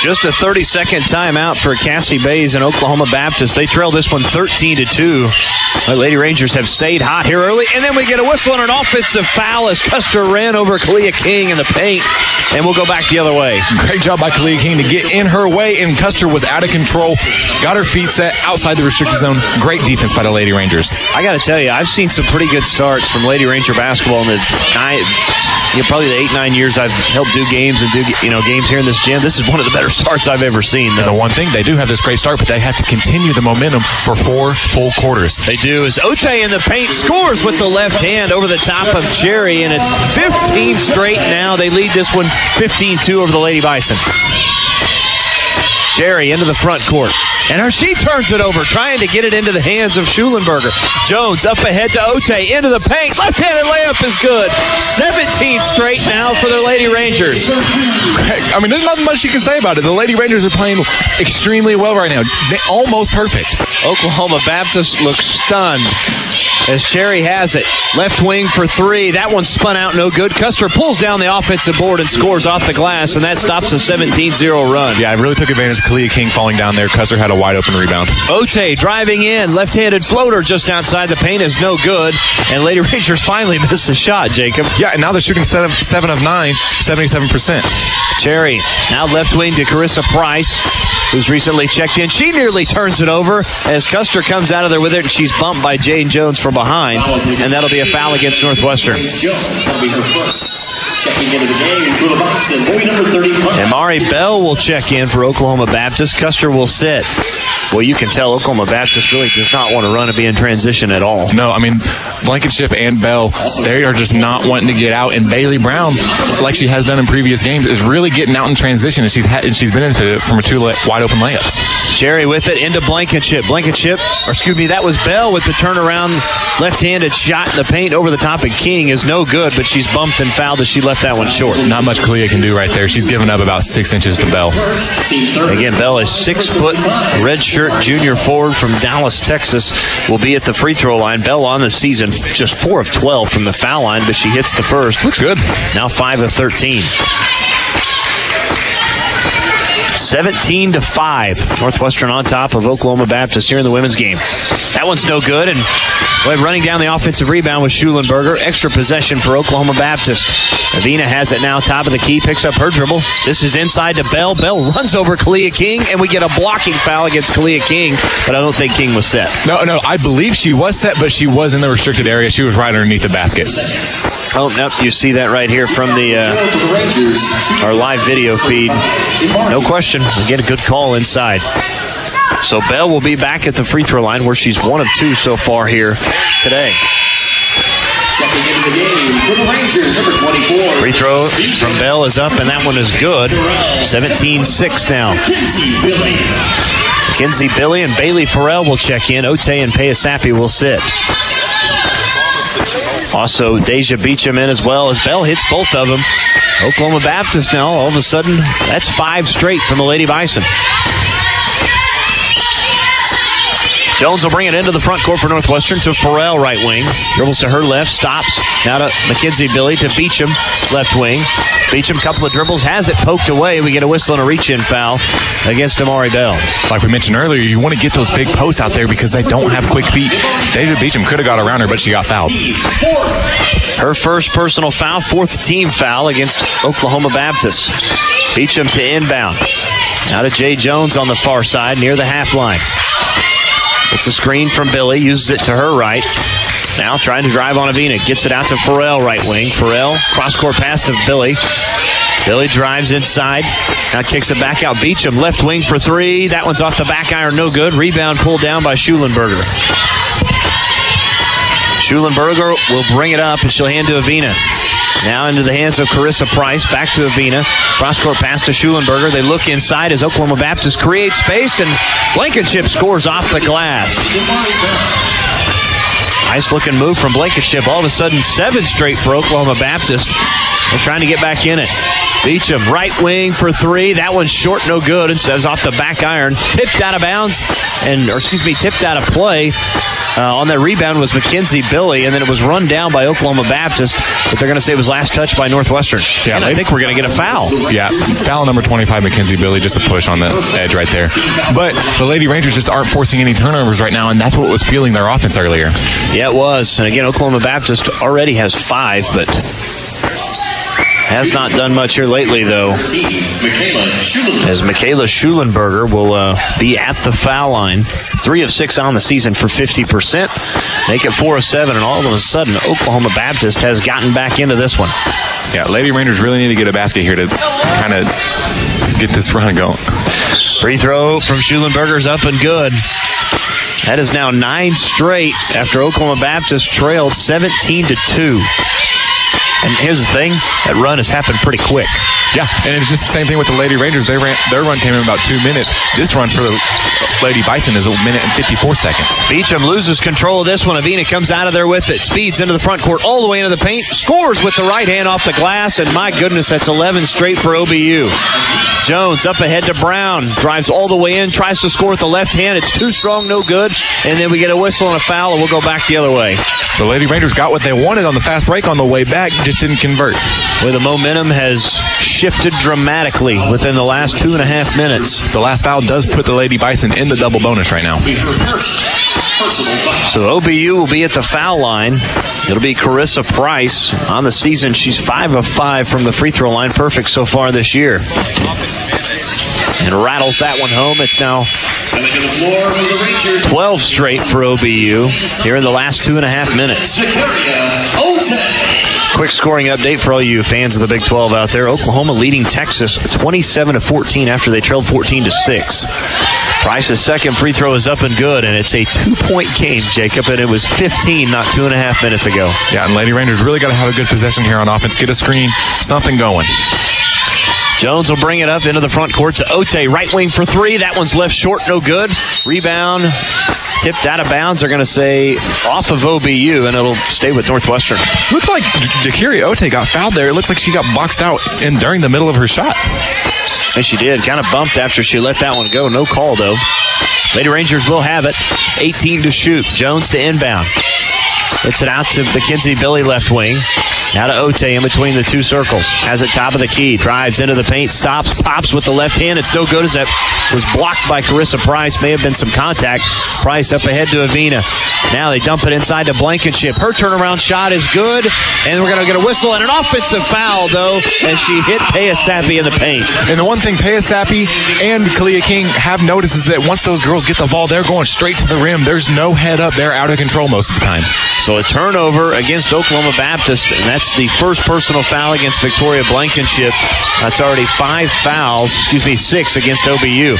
Just a 30-second timeout for Cassie Bays and Oklahoma Baptist. They trail this one 13-2. The Lady Rangers have stayed hot here early, and then we get a whistle and an offensive foul as Custer ran over Kalia King in the paint, and we'll go back the other way. Great job by Kalia King to get in her way, and Custer was out of control. Got her feet set outside the restricted zone. Great defense by the Lady Rangers. I got to tell you, I've seen some pretty good starts from Lady Ranger basketball in the probably the 8-9 years I've helped do games and do games here in this gym. This is one of the better starts I've ever seen. And the one thing, they do have this great start, but they have to continue the momentum for 4 full quarters. They do. As Ote in the paint scores with the left hand over the top of Jerry, and it's 15 straight now. They lead this one 15-2 over the Lady Bison. Jerry into the front court. And she turns it over, trying to get it into the hands of Schulenberger. Jones up ahead to Ote, into the paint. Left-handed layup is good. 17 straight now for the Lady Rangers. I mean, there's nothing much you can say about it. The Lady Rangers are playing extremely well right now. Almost perfect. Oklahoma Baptist looks stunned as Cherry has it. Left wing for 3. That one spun out, no good. Custer pulls down the offensive board and scores off the glass, and that stops a 17-0 run. Yeah, I really took advantage of Kalia King falling down there. Custer had a wide open rebound. Ote driving in. Left-handed floater just outside the paint is no good. And Lady Rangers finally missed a shot, Jacob. Yeah, and now they're shooting 7 of 9, 77%. Cherry now left wing to Carissa Price, who's recently checked in. She nearly turns it over as Custer comes out of there with it, and she's bumped by Jane Jones from behind, and that'll be a foul against Northwestern. Checking into the game for the Bison, boy number 35. Amari Bell will check in for Oklahoma Baptist. Custer will sit. Well, you can tell Oklahoma Baptist really does not want to run and be in transition at all. No, I mean, Blankenship and Bell, they are just not wanting to get out. And Bailey Brown, like she has done in previous games, is really getting out in transition, and she's been into it from 2 wide open layups. Cherry with it into Blankenship. That was Bell with the turnaround left-handed shot in the paint over the top of King is no good, but she's bumped and fouled as she left that one short. Not much Kalia can do right there. She's given up about 6 inches to Bell. Again, Bell is 6 foot, redshirt junior forward from Dallas, Texas, will be at the free throw line. Bell on the season just 4 of 12 from the foul line, but she hits the first. Looks good. Now 5 of 13. 17-5. Northwestern on top of Oklahoma Baptist here in the women's game. That one's no good, and running down the offensive rebound with Schulenberger. Extra possession for Oklahoma Baptist. Avina has it now, top of the key, picks up her dribble. This is inside to Bell. Bell runs over Kalia King, and we get a blocking foul against Kalia King, but I don't think King was set. No, I believe she was set, but she was in the restricted area. She was right underneath the basket. Oh, no, you see that right here from the our live video feed. No question. We get a good call inside. So Bell will be back at the free throw line where she's 1 of 2 so far here today. Checking into the game for the Rangers, number 24. Free throw from Bell is up, and that one is good. 17-6 now. Kinsey Billy and Bailey Farrell will check in. Ote and Payasapi will sit. Also, Deja Beecham in as well as Bell hits both of them. Oklahoma Baptist now, all of a sudden, that's 5 straight from the Lady Bison. Jones will bring it into the front court for Northwestern to Farrell, right wing. Dribbles to her left, stops. Now to Mackenzie Billy to Beecham, left wing. Beecham, couple of dribbles, has it poked away. We get a whistle and a reach-in foul against Amari Bell. Like we mentioned earlier, you want to get those big posts out there because they don't have quick feet. Deja Beecham could have got around her, but she got fouled. Her first personal foul, 4th team foul against Oklahoma Baptist. Beecham to inbound. Now to Jay Jones on the far side near the half line. It's a screen from Billy, uses it to her right. Now trying to drive on Avina. Gets it out to Farrell, right wing. Farrell, cross-court pass to Billy. Billy drives inside. Now kicks it back out. Beecham, left wing for 3. That one's off the back iron, no good. Rebound pulled down by Schulenberger. Schulenberger will bring it up, and she'll hand to Avina. Now into the hands of Carissa Price. Back to Avina. Cross-court pass to Schulenberger. They look inside as Oklahoma Baptist creates space, and Blankenship scores off the glass. Nice looking move from Blankenship. All of a sudden, 7 straight for Oklahoma Baptist. They're trying to get back in it. Beecham, right wing for 3. That one's short, no good. It says off the back iron. Tipped out of bounds, tipped out of play. On that rebound was Mackenzie Billy, and then it was run down by Oklahoma Baptist, but they're going to say it was last touched by Northwestern. Yeah, and I think we're going to get a foul. Yeah, foul number 25, Mackenzie Billy, just a push on the edge right there. But the Lady Rangers just aren't forcing any turnovers right now, and that's what was fueling their offense earlier. Yeah, it was. And again, Oklahoma Baptist already has 5, but has not done much here lately, though, as Michaela Schulenberger will be at the foul line. 3 of 6 on the season for 50%. Make it 4 of 7, and all of a sudden, Oklahoma Baptist has gotten back into this one. Yeah, Lady Rangers really need to get a basket here to kind of get this run going. Free throw from Schulenberger's up and good. That is now 9 straight after Oklahoma Baptist trailed 17-2. And here's the thing, that run has happened pretty quick. Yeah, and it's just the same thing with the Lady Rangers. Their run came in about 2 minutes. This run for the Lady Bison is 1 minute and 54 seconds. Beecham loses control of this one. Avina comes out of there with it. Speeds into the front court, all the way into the paint. Scores with the right hand off the glass, and my goodness, that's 11 straight for OBU. Jones up ahead to Brown. Drives all the way in, tries to score with the left hand. It's too strong, no good. And then we get a whistle and a foul, and we'll go back the other way. The Lady Rangers got what they wanted on the fast break on the way back, just didn't convert. Well, the momentum has shifted dramatically within the last 2.5 minutes. The last foul does put the Lady Bison in the double bonus right now. So OBU will be at the foul line. It'll be Carissa Price. On the season, she's 5 of 5 from the free throw line. Perfect so far this year. And rattles that one home. It's now 12 straight for OBU here in the last 2.5 minutes. Quick scoring update for all you fans of the Big 12 out there. Oklahoma leading Texas 27-14 after they trailed 14-6. Price's second free throw is up and good, and it's a 2-point game, Jacob, and it was 15 not 2.5 minutes ago. Yeah, and Lady Rangers really got to have a good possession here on offense. Get a screen, something going. Jones will bring it up into the front court to Ote. Right wing for 3. That one's left short, no good. Rebound tipped out of bounds. They're going to say off of OBU, and it'll stay with Northwestern. Looked like Jakiri Ote got fouled there. It looks like she got boxed out during the middle of her shot. And she did. Kind of bumped after she let that one go. No call, though. Lady Rangers will have it. 18 to shoot. Jones to inbound. Hits it out to Mackenzie Billy, left wing. Now to Ote in between the 2 circles. Has it top of the key. Drives into the paint. Stops. Pops with the left hand. It's no good as that was blocked by Carissa Price. May have been some contact. Price up ahead to Avina. Now they dump it inside to Blankenship. Her turnaround shot is good. And we're going to get a whistle and an offensive foul, though, as she hit Payasapi in the paint. And the one thing Payasapi and Kalia King have noticed is that once those girls get the ball, they're going straight to the rim. There's no head up. They're out of control most of the time. So a turnover against Oklahoma Baptist, and that's the first personal foul against Victoria Blankenship. That's already 6 against OBU.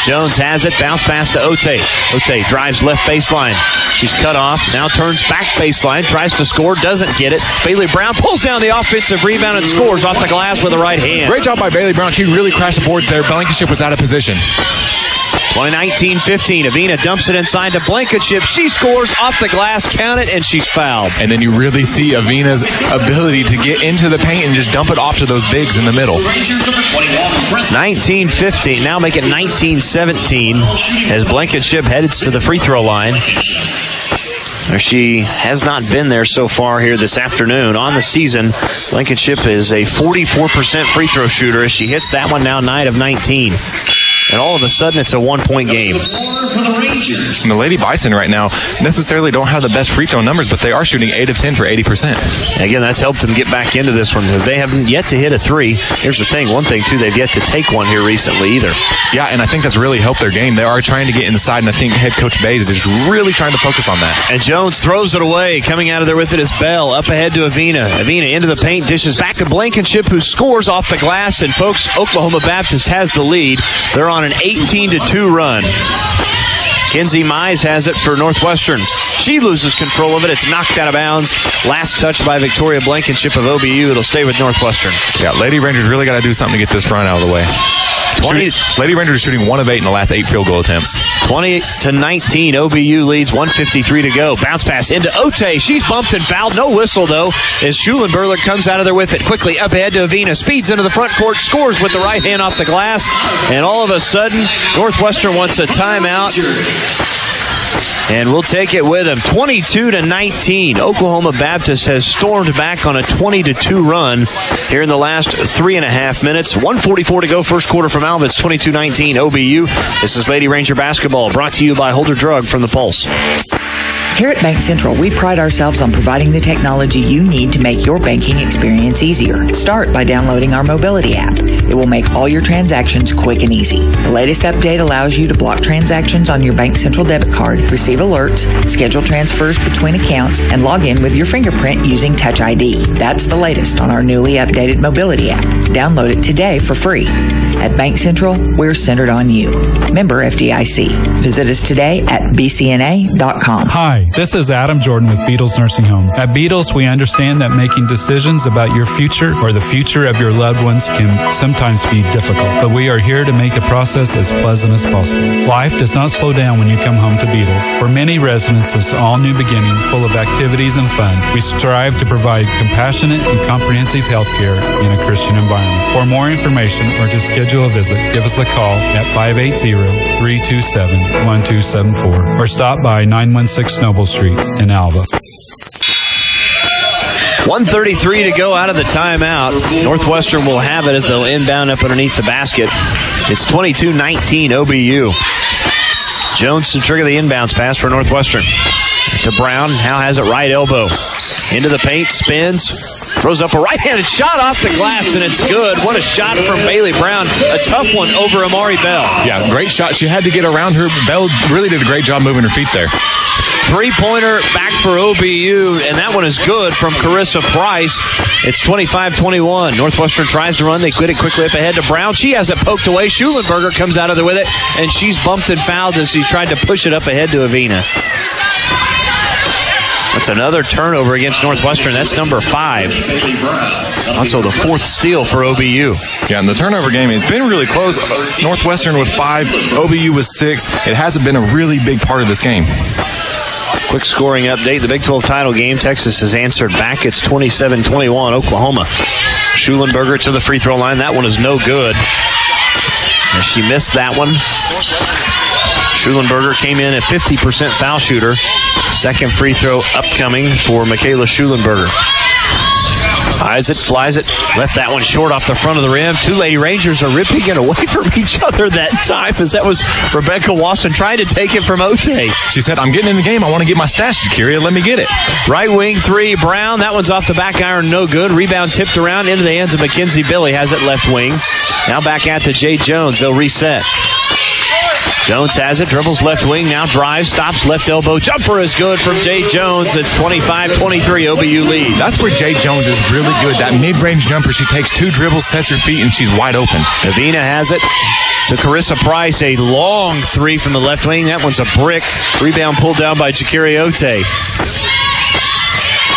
Jones has it, bounce pass to Ote. Ote drives left baseline. She's cut off, now turns back baseline, tries to score, doesn't get it. Bailey Brown pulls down the offensive rebound and scores off the glass with the right hand. Great job by Bailey Brown. She really crashed the boards there. Blankenship was out of position. 19-15. Avina dumps it inside to Blankenship. She scores off the glass, count it, and she's fouled. And then you really see Avina's ability to get into the paint and just dump it off to those bigs in the middle. 19-15. Now make it 19-17 as Blankenship heads to the free throw line. She has not been there so far here this afternoon. On the season, Blankenship is a 44% free throw shooter as she hits that one now 9 of 19. And all of a sudden, it's a 1-point game. And the Lady Bison right now necessarily don't have the best free throw numbers, but they are shooting 8 of 10 for 80%. Again, that's helped them get back into this one because they haven't yet to hit a 3. Here's the thing. One thing, too, they've yet to take one here recently either. Yeah, and I think that's really helped their game. They are trying to get inside, and I think head coach Bays is really trying to focus on that. And Jones throws it away. Coming out of there with it is Bell. Up ahead to Avina. Avina into the paint, dishes back to Blankenship, who scores off the glass. And, folks, Oklahoma Baptist has the lead. They're on an 18-2 run. Kenzie Mize has it for Northwestern. She loses control of it. It's knocked out of bounds. Last touch by Victoria Blankenship of OBU. It'll stay with Northwestern. Yeah, Lady Rangers really got to do something to get this run out of the way. Lady Rangers are shooting 1 of 8 in the last 8 field goal attempts. 20-19. OBU leads, 1:53 to go. Bounce pass into Ote. She's bumped and fouled. No whistle, though, as Schulenberger comes out of there with it. Quickly up ahead to Avina. Speeds into the front court. Scores with the right hand off the glass. And all of a sudden, Northwestern wants a timeout. And we'll take it with them. 22-19. Oklahoma Baptist has stormed back on a 20-2 run here in the last 3.5 minutes. 1:44 to go, first quarter from Alva. It's 22-19 OBU. This is Lady Ranger basketball, brought to you by Holder Drug from the Pulse. Here at Bank Central, we pride ourselves on providing the technology you need to make your banking experience easier. Start by downloading our mobility app. It will make all your transactions quick and easy. The latest update allows you to block transactions on your Bank Central debit card, receive alerts, schedule transfers between accounts, and log in with your fingerprint using Touch ID. That's the latest on our newly updated mobility app. Download it today for free. At Bank Central, we're centered on you. Member FDIC. Visit us today at bcna.com. Hi, this is Adam Jordan with Beatles Nursing Home. At Beatles, we understand that making decisions about your future or the future of your loved ones can sometimes be difficult, but we are here to make the process as pleasant as possible. Life does not slow down when you come home to Beatles. For many residents, it's all new beginning, full of activities and fun. We strive to provide compassionate and comprehensive health care in a Christian environment. For more information or to schedule a visit, give us a call at 580-327-1274 or stop by 916 Noble Street in Alva. 1:33 to go out of the timeout. Northwestern will have it as they'll inbound up underneath the basket. It's 22-19 OBU. Jones to trigger the inbounds pass for Northwestern. To Brown, now has it right elbow. Into the paint, spins, throws up a right-handed shot off the glass, and it's good. What a shot from Bailey Brown. A tough one over Amari Bell. Yeah, great shot. She had to get around her. Bell really did a great job moving her feet there. Three-pointer back for OBU, and that one is good from Carissa Price. It's 25-21. Northwestern tries to run. They quit it quickly up ahead to Brown. She has it poked away. Schulenberger comes out of there with it, and she's bumped and fouled as she tried to push it up ahead to Avina. That's another turnover against Northwestern. That's number 5. Also the 4th steal for OBU. Yeah, in the turnover game, it's been really close. Northwestern with 5, OBU with 6. It hasn't been a really big part of this game. Quick scoring update. The Big 12 title game, Texas has answered back. It's 27-21 Oklahoma. Schulenberger to the free throw line. That one is no good. And she missed that one. Schulenberger came in at 50% foul shooter. Second free throw upcoming for Michaela Schulenberger. Eyes it, flies it, left that one short off the front of the rim. Two Lady Rangers are ripping it away from each other that time, as that was Rebecca Wasson trying to take it from Ote. She said, I'm getting in the game. I want to get my stash, Kyria. Let me get it. Right wing three, Brown. That one's off the back iron, no good. Rebound tipped around into the hands of Mackenzie Billy. Has it left wing. Now back out to Jay Jones. They'll reset. Jones has it, dribbles left wing, now drives, stops, left elbow. Jumper is good from Jay Jones. It's 25-23 OBU lead. That's where Jay Jones is really good. That mid-range jumper, she takes 2 dribbles, sets her feet, and she's wide open. Avina has it to Carissa Price. A long 3 from the left wing. That one's a brick. Rebound pulled down by Jakiri Ote.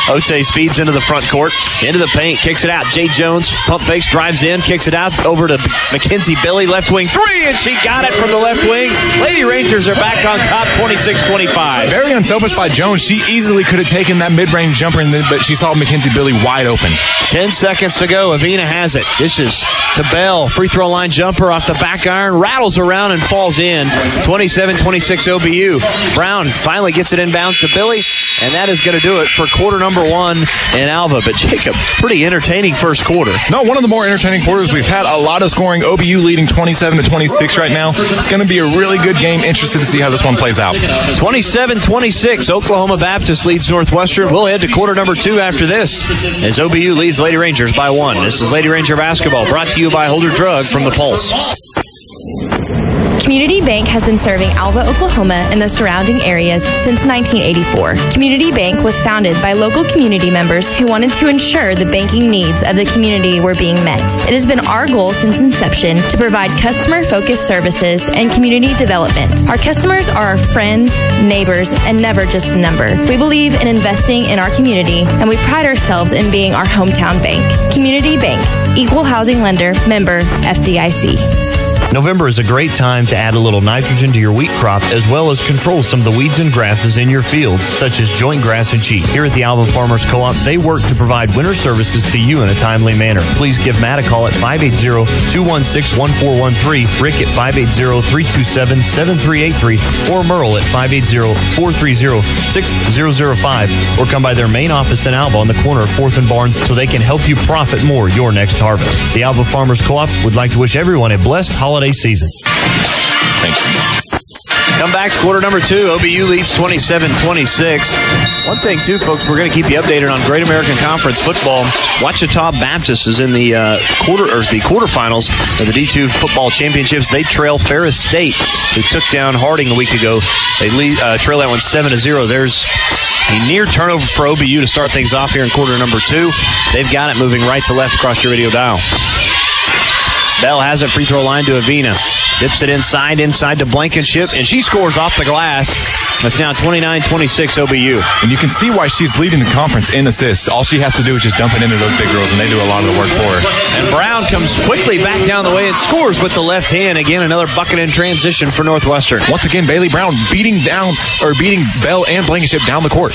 Ote speeds into the front court, into the paint, kicks it out. Jay Jones, pump fakes, drives in, kicks it out over to Mackenzie Billy, left wing 3, and she got it from the left wing. Lady Rangers are back on top, 26-25. Very unselfish by Jones. She easily could have taken that mid-range jumper, but she saw Mackenzie Billy wide open. 10 seconds to go. Avina has it. This is to Bell. Free throw line jumper off the back iron, rattles around and falls in. 27-26 OBU. Brown finally gets it inbounds to Billy, and that is going to do it for quarter number 1 in Alva. But Jacob, pretty entertaining first quarter. No, one of the more entertaining quarters. We've had a lot of scoring. OBU leading 27-26 right now. It's going to be a really good game. Interested to see how this one plays out. 27-26. Oklahoma Baptist leads Northwestern. We'll head to quarter number 2 after this, as OBU leads Lady Rangers by 1. This is Lady Ranger basketball, brought to you by Holder Drug from the Pulse. Community Bank has been serving Alva, Oklahoma and the surrounding areas since 1984. Community Bank was founded by local community members who wanted to ensure the banking needs of the community were being met. It has been our goal since inception to provide customer-focused services and community development. Our customers are our friends, neighbors, and never just a number. We believe in investing in our community, and we pride ourselves in being our hometown bank. Community Bank, Equal Housing Lender, member FDIC. November is a great time to add a little nitrogen to your wheat crop, as well as control some of the weeds and grasses in your fields, such as joint grass and sheep. Here at the Alva Farmers Co-op, they work to provide winter services to you in a timely manner. Please give Matt a call at 580-216-1413, Rick at 580-327-7383, or Merle at 580-430-6005, or come by their main office in Alva on the corner of 4th and Barnes so they can help you profit more your next harvest. The Alva Farmers Co-op would like to wish everyone a blessed holiday season. Thank you. Come back to quarter number 2. OBU leads 27-26. One thing, too, folks, we're going to keep you updated on Great American Conference football. Wichita Baptist is in the quarterfinals of the D2 football championships. They trail Ferris State, who took down Harding a week ago. They trail that one 7-0. There's a near turnover for OBU to start things off here in quarter number 2. They've got it moving right to left across your radio dial. Bell has it, free throw line to Avina. Dips it inside to Blankenship, and she scores off the glass. It's now 29-26 OBU. And you can see why she's leading the conference in assists. All she has to do is just dump it into those big girls, and they do a lot of the work for her. And Brown comes quickly back down the way and scores with the left hand. Again, another bucket in transition for Northwestern. Once again, Bailey Brown beating Bell and Blankenship down the court.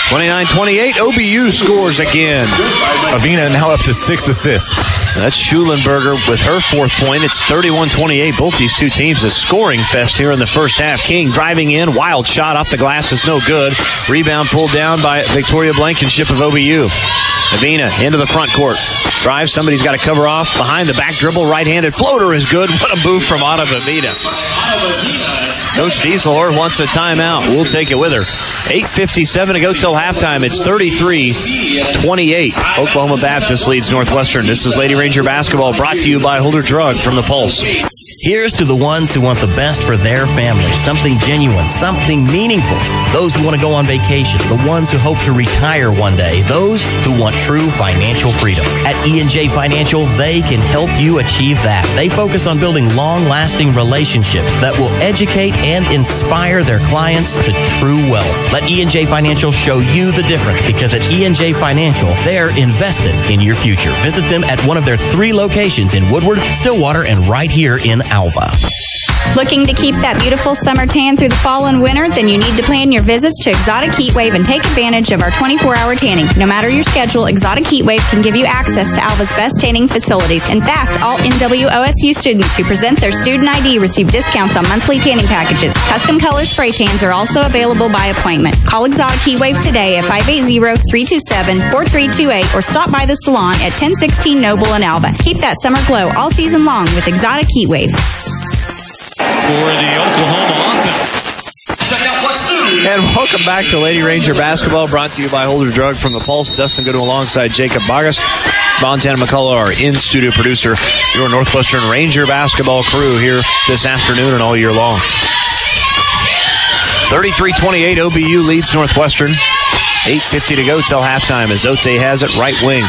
29-28, OBU scores again. Avina now up to 6 assists. That's Schulenberger with her 4th point. It's 31-28. Both these two teams a scoring fest here in the first half. King driving in, wild shot off the glass is no good. Rebound pulled down by Victoria Blankenship of OBU. Avina into the front court. Drive, somebody's got to cover off. Behind the back dribble, right-handed floater is good. What a move from Anna Avina. Coach Dieselor wants a timeout. We'll take it with her. 8:57 to go till halftime. It's 33-28. Oklahoma Baptist leads Northwestern. This is Lady Ranger basketball, brought to you by Holder Drug from the Pulse. Here's to the ones who want the best for their family, something genuine, something meaningful. Those who want to go on vacation, the ones who hope to retire one day, those who want true financial freedom. At E&J Financial, they can help you achieve that. They focus on building long-lasting relationships that will educate and inspire their clients to true wealth. Let E&J Financial show you the difference, because at E&J Financial, they're invested in your future. Visit them at one of their 3 locations in Woodward, Stillwater, and right here in Alva. Looking to keep that beautiful summer tan through the fall and winter? Then you need to plan your visits to Exotic Heatwave and take advantage of our 24-hour tanning. No matter your schedule, Exotic Heatwave can give you access to Alva's best tanning facilities. In fact, all NWOSU students who present their student ID receive discounts on monthly tanning packages. Custom color spray tans are also available by appointment. Call Exotic Heatwave today at 580-327-4328 or stop by the salon at 1016 Noble in Alva. Keep that summer glow all season long with Exotic Heatwave. For the Oklahoma offense. And welcome back to Lady Ranger basketball, brought to you by Holder Drug from the Pulse. Dustin Goodwin alongside Jacob Bogus. Montana McCullough, our in-studio producer, your Northwestern Ranger basketball crew here this afternoon and all year long. 33-28, OBU leads Northwestern. 8:50 to go till halftime as Ote has it right wing.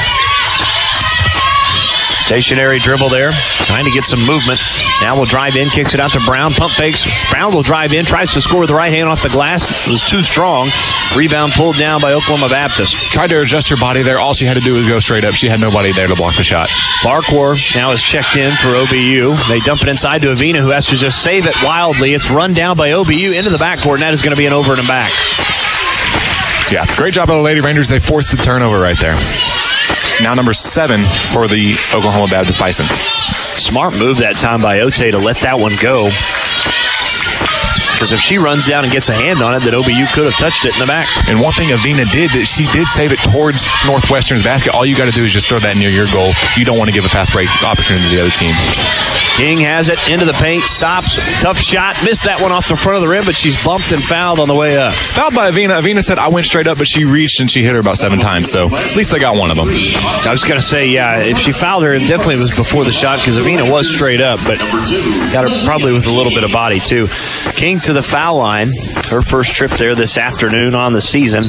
Stationary dribble there, trying to get some movement. Now will drive in, kicks it out to Brown, pump fakes. Brown will drive in, tries to score with the right hand off the glass. It was too strong. Rebound pulled down by Oklahoma Baptist. Tried to adjust her body there. All she had to do was go straight up. She had nobody there to block the shot. Farquhar now is checked in for OBU. They dump it inside to Avina, who has to just save it wildly. It's run down by OBU into the backcourt, and that is going to be an over and a back. Yeah, great job by the Lady Rangers. They forced the turnover right there. Now number 7 for the Oklahoma Baptist Bison. Smart move that time by Ote to let that one go. Because if she runs down and gets a hand on it, then OBU could have touched it in the back. And one thing Avina did, that she did save it towards Northwestern's basket. All you got to do is just throw that near your goal. You don't want to give a fast break opportunity to the other team. King has it into the paint, stops, tough shot, missed that one off the front of the rim, but she's bumped and fouled on the way up. Fouled by Avina. Avina said, I went straight up, but she reached and she hit her about 7 times, so at least they got one of them. I was going to say, yeah, if she fouled her, it definitely was before the shot because Avina was straight up, but got her probably with a little bit of body, too. King to the foul line. Her first trip there this afternoon on the season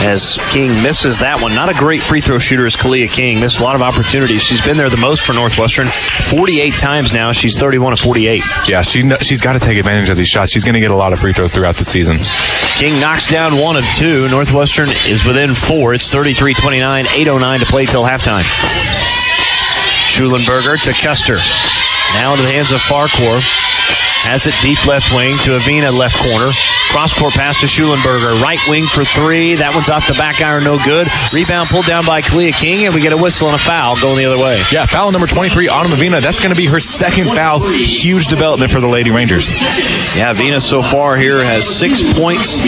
as King misses that one. Not a great free throw shooter as Kalia King. Missed a lot of opportunities. She's been there the most for Northwestern. 48 times now. She's 31 of 48. Yeah, she's got to take advantage of these shots. She's going to get a lot of free throws throughout the season. King knocks down 1 of 2. Northwestern is within 4. It's 33-29, 8:09 to play till halftime. Schulenberger to Custer. Now into the hands of Farquhar. Has it deep left wing to Avina left corner. Cross-court pass to Schulenberger. Right wing for 3. That one's off the back iron, no good. Rebound pulled down by Kalia King, and we get a whistle and a foul going the other way. Yeah, foul number 23, Autumn Avina. That's going to be her second foul. Huge development for the Lady Rangers. Yeah, Avina so far here has 6 points,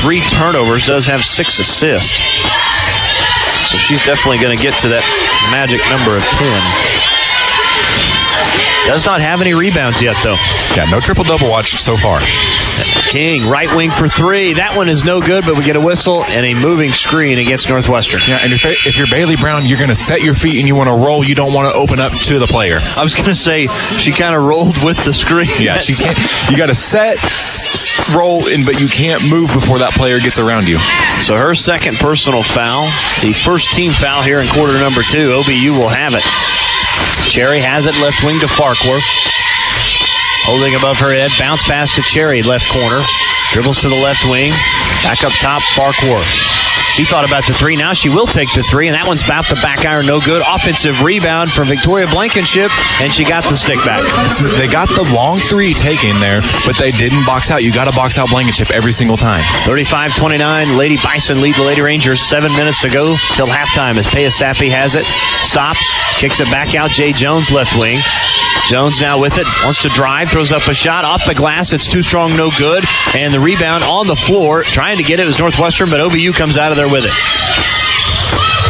3 turnovers, does have 6 assists. So she's definitely going to get to that magic number of 10. Does not have any rebounds yet, though. Yeah, no triple-double watch so far. King, right wing for 3. That one is no good, but we get a whistle and a moving screen against Northwestern. Yeah, and if you're Bailey Brown, you're going to set your feet and you want to roll. You don't want to open up to the player. I was going to say, she kind of rolled with the screen. Yeah, she can't. You got to set, roll, but you can't move before that player gets around you. So her second personal foul, the first team foul here in quarter number 2. OBU will have it. Cherry has it left wing to Farquhar. Holding above her head. Bounce pass to Cherry, left corner. Dribbles to the left wing. Back up top, Farquhar. She thought about the 3. Now she will take the 3, and that one's about the back iron, no good. Offensive rebound for Victoria Blankenship, and she got the stick back. They got the long 3 taken there, but they didn't box out. You got to box out Blankenship every single time. 35-29, Lady Bison lead the Lady Rangers. 7 minutes to go till halftime as Pea Sappy has it. Stops, kicks it back out. Jay Jones left wing. Jones now with it, wants to drive, throws up a shot off the glass. It's too strong, no good. And the rebound on the floor, trying to get it was Northwestern, but OBU comes out of there with it.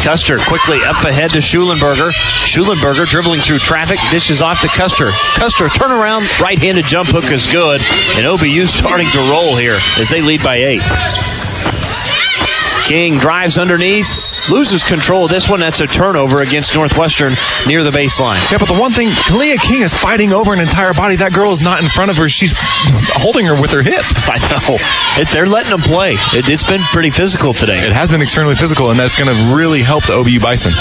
Custer quickly up ahead to Schulenberger. Schulenberger dribbling through traffic, dishes off to Custer. Custer, turn around, right-handed jump hook is good. And OBU starting to roll here as they lead by 8. King drives underneath, loses control of this one. That's a turnover against Northwestern near the baseline. Yeah, but the one thing, Kalia King is fighting over an entire body. That girl is not in front of her. She's holding her with her hip. I know. They're letting them play. It's been pretty physical today. It has been extremely physical, and that's going to really help the OBU Bison.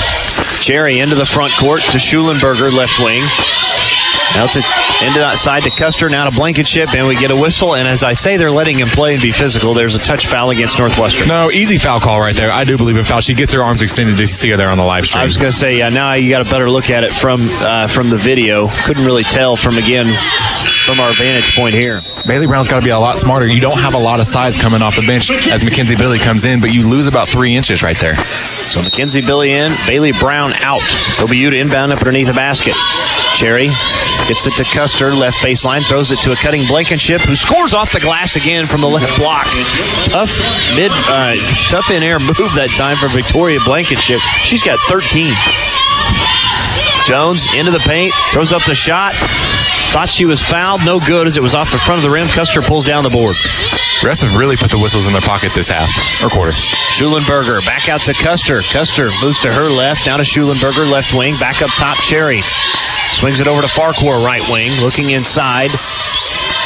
Cherry into the front court to Schulenberger, left wing. Now to into that side to Custer, now to Blankenship, and we get a whistle. And as I say, they're letting him play and be physical. There's a touch foul against Northwestern. No, easy foul call right there. I do believe a foul. She gets her arms extended to see her there on the live stream. I was going to say, yeah, now you got a better look at it from the video. Couldn't really tell from our vantage point here. Bailey Brown's got to be a lot smarter. You don't have a lot of size coming off the bench as Mackenzie Billy comes in, but you lose about 3 inches right there. So Mackenzie Billy in, Bailey Brown out. OBU to inbound up underneath the basket. Cherry gets it to Custer, left baseline, throws it to a cutting Blankenship, who scores off the glass again from the left block. Tough in-air move that time for Victoria Blankenship. She's got 13. Jones into the paint, throws up the shot. Thought she was fouled, no good as it was off the front of the rim. Custer pulls down the board. Refs have really put the whistles in their pocket this half, or quarter. Schulenberger back out to Custer. Custer moves to her left, now to Schulenberger, left wing, back up top, Cherry. Swings it over to Farquhar, right wing, looking inside.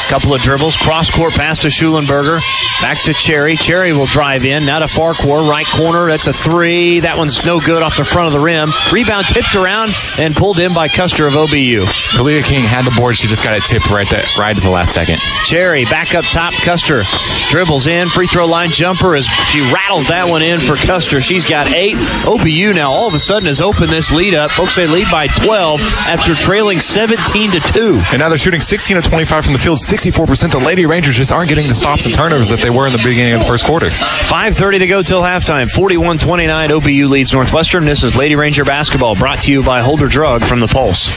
Couple of dribbles, cross-court pass to Schulenberger. Back to Cherry. Cherry will drive in. Now to Farquhar, right corner. That's a 3. That one's no good off the front of the rim. Rebound tipped around and pulled in by Custer of OBU. Kalia King had the board. She just got it tipped right at the last second. Cherry back up top. Custer dribbles in. Free throw line jumper as she rattles that one in for Custer. She's got 8. OBU now all of a sudden has opened this lead up. Folks, they lead by 12 after trailing 17-2. And now they're shooting 16 of 25 from the field. 64%. The Lady Rangers just aren't getting the stops and turnovers that they were in the beginning of the first quarter. 5:30 to go till halftime. 41-29. OBU leads Northwestern. This is Lady Ranger basketball, brought to you by Holder Drug from the Pulse.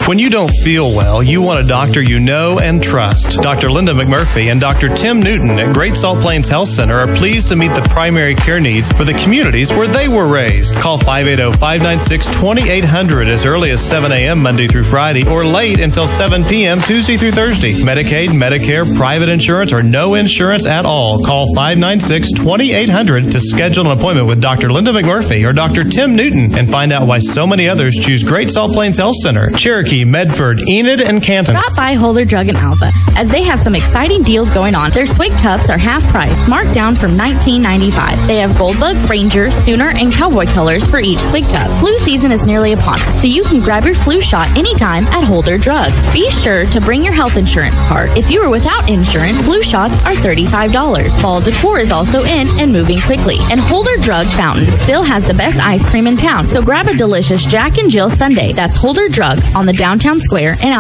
When you don't feel well, you want a doctor you know and trust. Dr. Linda McMurphy and Dr. Tim Newton at Great Salt Plains Health Center are pleased to meet the primary care needs for the communities where they were raised. Call 580-596-2800 as early as 7 a.m. Monday through Friday or late until 7 p.m. Tuesday through Thursday. Medicaid, Medicare, private insurance, or no insurance at all. Call 596-2800 to schedule an appointment with Dr. Linda McMurphy or Dr. Tim Newton and find out why so many others choose Great Salt Plains Health Center, Cherokee, Medford, Enid, and Canton. Stop by Holder Drug in Alva, as they have some exciting deals going on. Their Swig cups are half price, marked down from $19.95. They have Goldbug, Ranger, Sooner, and Cowboy colors for each Swig cup. Flu season is nearly upon us, so you can grab your flu shot anytime at Holder Drug. Be sure to bring your health insurance card. If you are without insurance, flu shots are $35. Fall decor is also in and moving quickly. And Holder Drug Fountain still has the best ice cream in town, so grab a delicious Jack and Jill sundae. That's Holder Drug on the downtown square in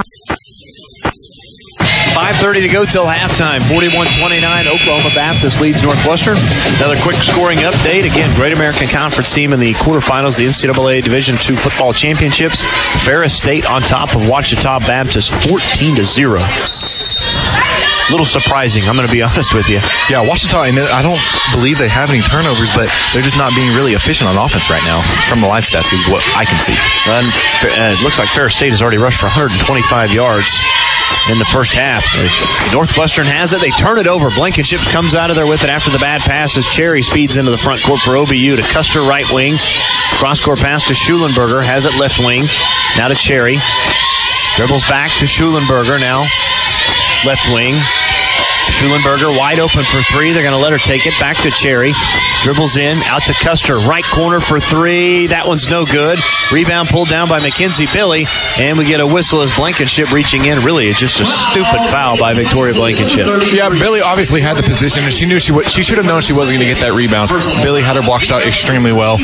5:30 to go till halftime. 41-29, Oklahoma Baptist leads Northwestern. Another quick scoring update. Again, Great American Conference team in the quarterfinals, the NCAA Division II football championships. Ferris State on top of Ouachita Baptist, 14-0. A little surprising, I'm going to be honest with you. Yeah, Ouachita, and I don't believe they have any turnovers, but they're just not being really efficient on offense right now from the live stats is what I can see. And it looks like Ferris State has already rushed for 125 yards in the first half. Northwestern has it. They turn it over. Blankenship comes out of there with it after the bad pass as Cherry speeds into the front court for OBU to Custer right wing. Cross-court pass to Schulenberger. Has it left wing. Now to Cherry. Dribbles back to Schulenberger now. Left wing. Schulenberger wide open for three. They're going to let her take it. Back to Cherry. Dribbles in. Out to Custer. Right corner for three. That one's no good. Rebound pulled down by Mackenzie Billy. And we get a whistle as Blankenship reaching in. Really, it's just a stupid foul by Victoria Blankenship. Yeah, Billy obviously had the position, and she knew she should have known she wasn't going to get that rebound. Billy had her block shot extremely well.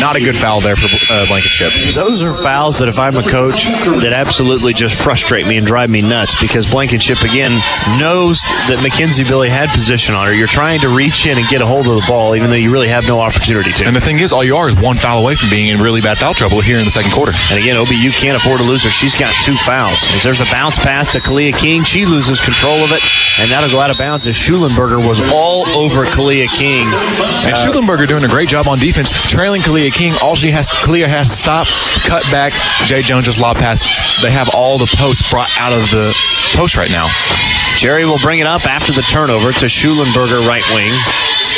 Not a good foul there for Blankenship. Those are fouls that if I'm a coach, that absolutely just frustrate me and drive me nuts, because Blankenship, again, knows that Mackenzie Billy had position on her. You're trying to reach in and get a hold of the ball, even though you really have no opportunity to. And the thing is, all you are is one foul away from being in really bad foul trouble here in the second quarter. And again, OBU can't afford to lose her. She's got 2 fouls. As there's a bounce pass to Kalia King. She loses control of it, and that'll go out of bounds as Schulenberger was all over Kalia King. And Schulenberger doing a great job on defense, trailing Kalia King. Kalia has to stop, cut back. Jay Jones just lob pass. They have all the posts brought out of the post right now. Cherry will bring it up after the turnover to Schulenberger right wing.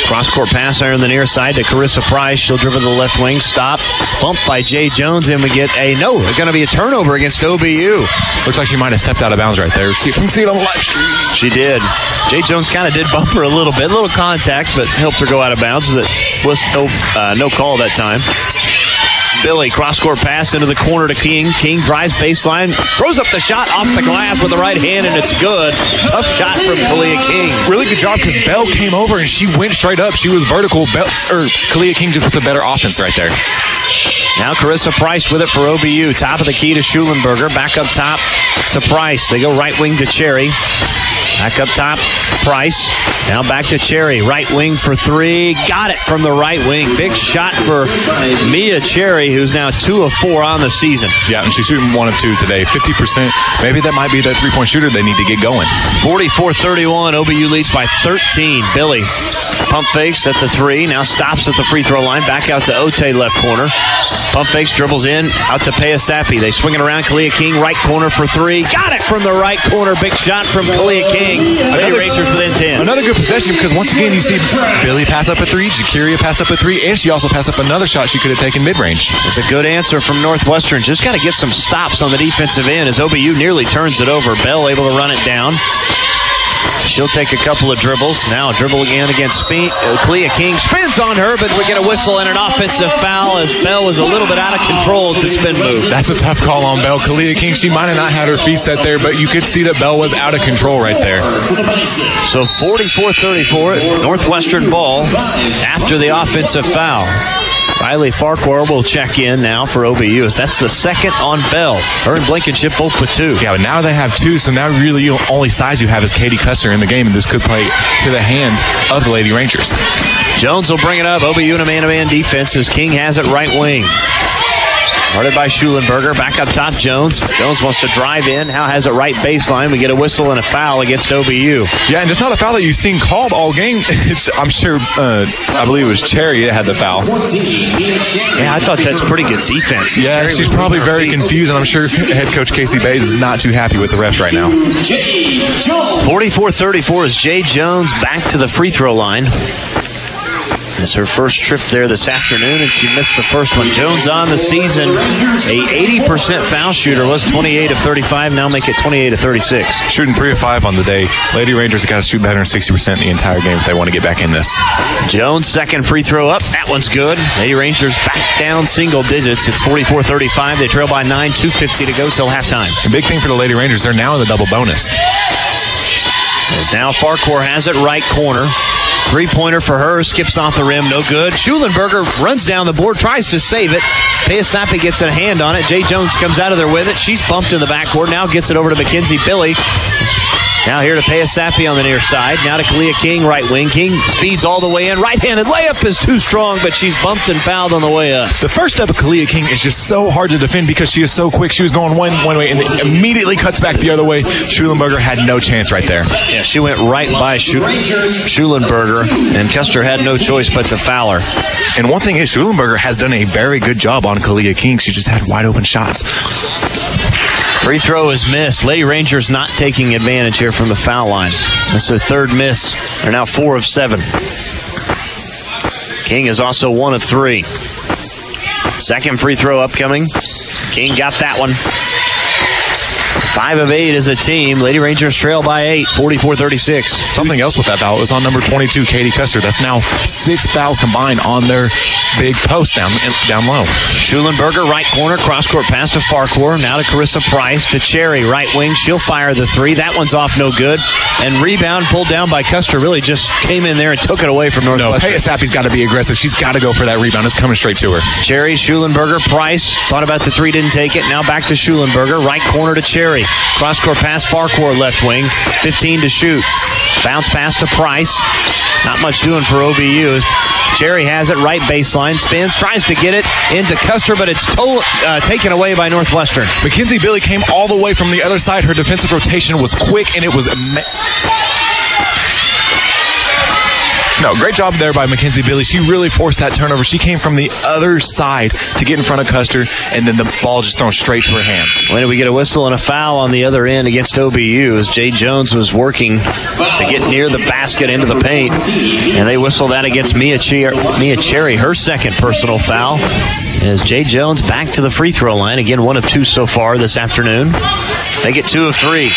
Cross-court pass there on the near side to Carissa Price. She'll dribble to the left wing. Stop. Bumped by Jay Jones, and we get it's going to be a turnover against OBU. Looks like she might have stepped out of bounds right there. See it on the live stream. She did. Jay Jones kind of did bump her a little bit. A little contact, but helped her go out of bounds. But it was no call that time. Billy, cross-court pass into the corner to King. King drives baseline, throws up the shot off the glass with the right hand, and it's good. Tough shot from Kalia King. Really good job, because Bell came over and she went straight up. She was vertical. Kalia King just with a better offense right there. Now Carissa Price with it for OBU. Top of the key to Schulenberger. Back up top to Price. They go right wing to Cherry. Back up top, Price. Now back to Cherry. Right wing for three. Got it from the right wing. Big shot for Mia Cherry, who's now 2 of 4 on the season. Yeah, and she's shooting 1 of 2 today. 50%. Maybe that might be that three-point shooter they need to get going. 44-31. OBU leads by 13. Billy pump fakes at the 3. Now stops at the free throw line. Back out to Ote left corner. Pump fakes, dribbles in. Out to Payasapi. They swing it around. Kalia King right corner for 3. Got it from the right corner. Big shot from Kalia King. Lady Rangers within 10. Another good possession, because once again you see Billy pass up a 3, Jakiria pass up a 3, and she also passed up another shot she could have taken mid-range. It's a good answer from Northwestern. Just got to get some stops on the defensive end as OBU nearly turns it over. Bell able to run it down. She'll take a couple of dribbles. Now a dribble again against Kalia King. Spins on her, but we get a whistle and an offensive foul as Bell was a little bit out of control with the spin move. That's a tough call on Bell. Kalia King, she might have not had her feet set there, but you could see that Bell was out of control right there. So 44-34, Northwestern ball after the offensive foul. Riley Farquhar will check in now for OBU. That's the second on Bell. Her and Blankenship both with 2. Yeah, but now they have 2, so now really the only size you have is Katie Custer in the game, and this could play to the hand of the Lady Rangers. Jones will bring it up. OBU in a man-to-man defense as King has it right wing. Guarded by Schulenberger. Back up top, Jones. Jones wants to drive in. Now has it right baseline. We get a whistle and a foul against OBU. Yeah, and just not a foul that you've seen called all game. I'm sure, I believe it was Cherry that had the foul. Yeah, I thought that's pretty good defense. Yeah, Cherry she's probably very confused, and I'm sure head coach Casey Bays is not too happy with the refs right now. 44-34 is Jay Jones back to the free throw line. It's her first trip there this afternoon, and she missed the first one. Jones on the season, a 80% foul shooter, was 28 of 35, now make it 28 of 36. Shooting 3 of 5 on the day. Lady Rangers have got to shoot better than 60% the entire game if they want to get back in this. Jones, second free throw up. That one's good. Lady Rangers back down single digits. It's 44-35. They trail by 9, 2:50 to go till halftime. A big thing for the Lady Rangers, they're now in the double bonus. As now Farquhar has it right corner. Three-pointer for her, skips off the rim, no good. Schulenberger runs down the board, tries to save it. Payasapi gets a hand on it. Jay Jones comes out of there with it. She's bumped in the backcourt, now gets it over to Mackenzie Billy. Now here to Payasapi on the near side. Now to Kalia King, right wing. King speeds all the way in. Right-handed layup is too strong, but she's bumped and fouled on the way up. The first step of Kalia King is just so hard to defend because she is so quick. She was going one way and immediately cuts back the other way. Schulenberger had no chance right there. Yeah, she went right by Schulenberger, and Custer had no choice but to foul her. And one thing is, Schulenberger has done a very good job on Kalia King. She just had wide open shots. Free throw is missed. Lady Rangers not taking advantage here from the foul line. That's their third miss. They're now 4 of 7. King is also 1 of 3. Second free throw upcoming. King got that one. 5 of 8 as a team. Lady Rangers trail by 8, 44-36. Something else with that foul is on number 22, Katie Custer. That's now 6 fouls combined on their big post down low. Schulenberger, right corner, cross-court pass to Farquhar. Now to Carissa Price, to Cherry, right wing. She'll fire the 3. That one's off, no good. And rebound pulled down by Custer. Really just came in there and took it away from Northwestern. No, Payasapi's got to be aggressive. She's got to go for that rebound. It's coming straight to her. Cherry, Schulenberger, Price. Thought about the 3, didn't take it. Now back to Schulenberger, right corner to Cherry. Cross-court pass, Farquhar left wing. 15 to shoot. Bounce pass to Price. Not much doing for OBU. Cherry has it, right baseline. Spins, tries to get it into Custer, but it's taken away by Northwestern. Mackenzie Billy came all the way from the other side. Her defensive rotation was quick, and it was... No, great job there by Mackenzie Billy. She really forced that turnover. She came from the other side to get in front of Custer, and then the ball just thrown straight to her hands. When did we get a whistle and a foul on the other end against OBU as Jay Jones was working to get near the basket into the paint, and they whistle that against Mia Cherry, her second personal foul, as Jay Jones back to the free throw line. Again, 1 of 2 so far this afternoon. Make it 2 of 3.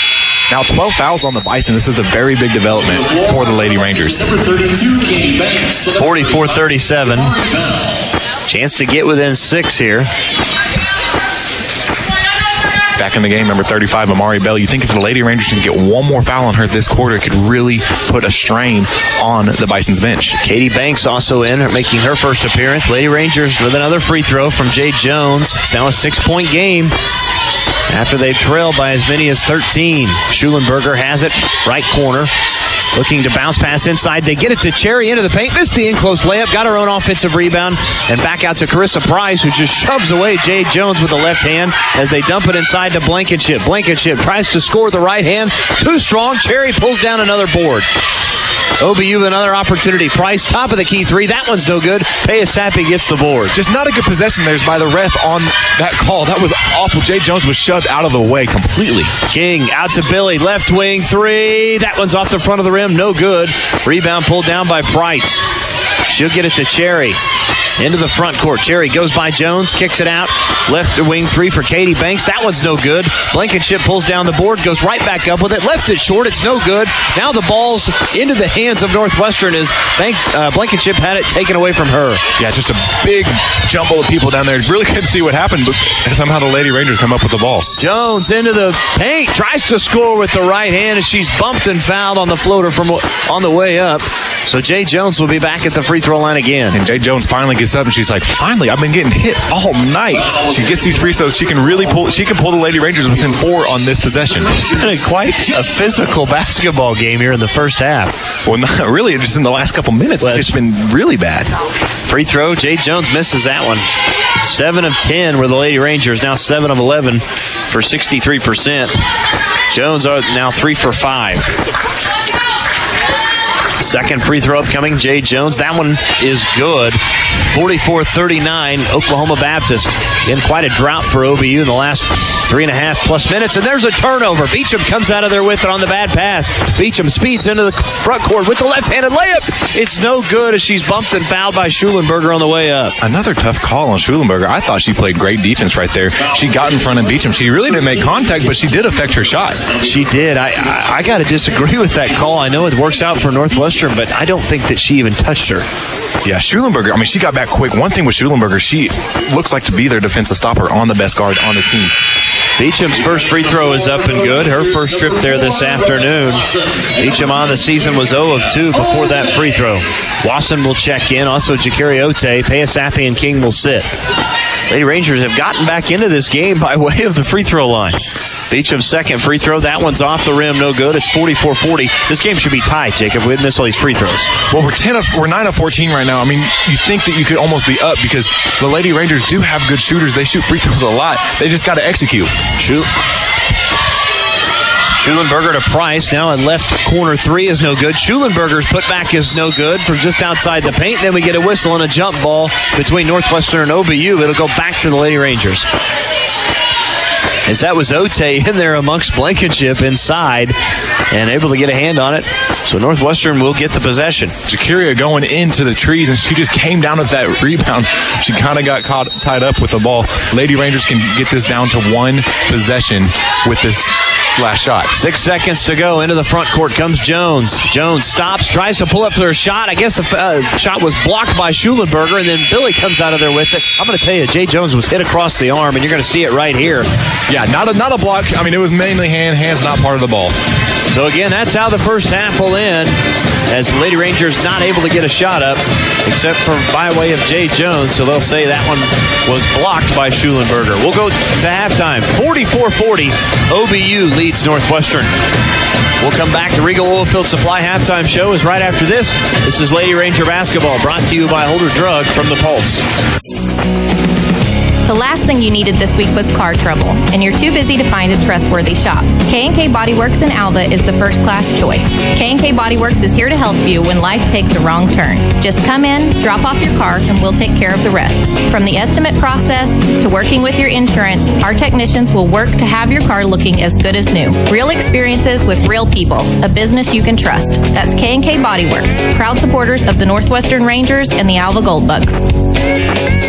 Now 12 fouls on the Bison. This is a very big development for the Lady Rangers. 44-37. Chance to get within 6 here. Back in the game, number 35, Amari Bell. You think if the Lady Rangers can get one more foul on her this quarter, it could really put a strain on the Bison's bench. Katie Banks also in, making her first appearance. Lady Rangers with another free throw from Jay Jones. It's now a 6-point game after they've trailed by as many as 13. Schulenberger has it, right corner. Looking to bounce pass inside. They get it to Cherry into the paint. Missed the in-close layup. Got her own offensive rebound. And back out to Carissa Price, who just shoves away Jay Jones with the left hand as they dump it inside to Blankenship. Blankenship tries to score the right hand. Too strong. Cherry pulls down another board. OBU with another opportunity. Price, top of the key 3. That one's no good. Payasapi gets the board. Just not a good possession there by the ref on that call. That was awful. Jay Jones was shoved out of the way completely. King out to Billy. Left wing 3. That one's off the front of the rim. No good. Rebound pulled down by Price. She'll get it to Cherry. Into the front court. Cherry goes by Jones, kicks it out. Left wing 3 for Katie Banks. That one's no good. Blankenship pulls down the board, goes right back up with it. Left it short. It's no good. Now the ball's into the hands of Northwestern as Blankenship had it taken away from her. Yeah, just a big jumble of people down there. Really couldn't see what happened, but somehow the Lady Rangers come up with the ball. Jones into the paint. Tries to score with the right hand, and she's bumped and fouled on the floater from on the way up. So Jay Jones will be back at the free throw line again. And Jay Jones finally gets gets up and she's like, finally, I've been getting hit all night. She gets these free throws. She can pull the Lady Rangers within 4 on this possession. It's been quite a physical basketball game here in the first half. Well, not really. Just in the last couple minutes, it's just been really bad. Free throw. Jay Jones misses that one. 7 of 10 were the Lady Rangers. Now 7 of 11 for 63%. Jones are now 3 for 5. Second free throw upcoming, Jay Jones. That one is good. 44-39, Oklahoma Baptist. In quite a drought for OBU in the last 3.5+ minutes. And there's a turnover. Beecham comes out of there with it on the bad pass. Beecham speeds into the front court with the left-handed layup. It's no good as she's bumped and fouled by Schulenberger on the way up. Another tough call on Schulenberger. I thought she played great defense right there. She got in front of Beecham. She really didn't make contact, but she did affect her shot. She did. I got to disagree with that call. I know it works out for Northwestern, but I don't think that she even touched her. Yeah, Schulenberger, she got back quick. One thing with Schulenberger, she looks like to be their defensive stopper on the best guard on the team. Beecham's first free throw is up and good. Her first trip there this afternoon. Beecham on the season was 0 of 2 before that free throw. Wasson will check in. Also, Jakari Ote, Payasafi, and King will sit. Lady Rangers have gotten back into this game by way of the free throw line. Beecham's second free throw. That one's off the rim. No good. It's 44-40. This game should be tied, Jacob. We didn't miss all these free throws. Well, we're 9 of 14 right now. You think that you could almost be up because the Lady Rangers do have good shooters. They shoot free throws a lot. They just got to execute. Schulenberger to Price. Now in left corner 3 is no good. Schulenberger's putback is no good from just outside the paint. Then we get a whistle and a jump ball between Northwestern and OBU. It'll go back to the Lady Rangers. As that was Ote in there amongst Blankenship inside and able to get a hand on it. So Northwestern will get the possession. Jakaria going into the trees, and she just came down with that rebound. She kind of got tied up with the ball. Lady Rangers can get this down to 1 possession with this last shot. 6 seconds to go. Into the front court comes Jones. Jones stops, tries to pull up to her shot. I guess the shot was blocked by Schulenberger, and then Billy comes out of there with it. I'm going to tell you, Jay Jones was hit across the arm, and you're going to see it right here. Yeah, not a block. It was mainly hands not part of the ball. So again, that's how the first half will end, as the Lady Rangers not able to get a shot up, except for by way of Jay Jones. So they'll say that one was blocked by Schulenberger. We'll go to halftime. 44-40, OBU leads Northwestern. We'll come back. The Regal Oilfield Supply halftime show is right after this. This is Lady Ranger basketball, brought to you by Holder Drug from The Pulse. The last thing you needed this week was car trouble, and you're too busy to find a trustworthy shop. K&K Body Works in Alva is the first-class choice. K&K Body Works is here to help you when life takes a wrong turn. Just come in, drop off your car, and we'll take care of the rest. From the estimate process to working with your insurance, our technicians will work to have your car looking as good as new. Real experiences with real people, a business you can trust. That's K&K Body Works, proud supporters of the Northwestern Rangers and the Alva Gold Bugs.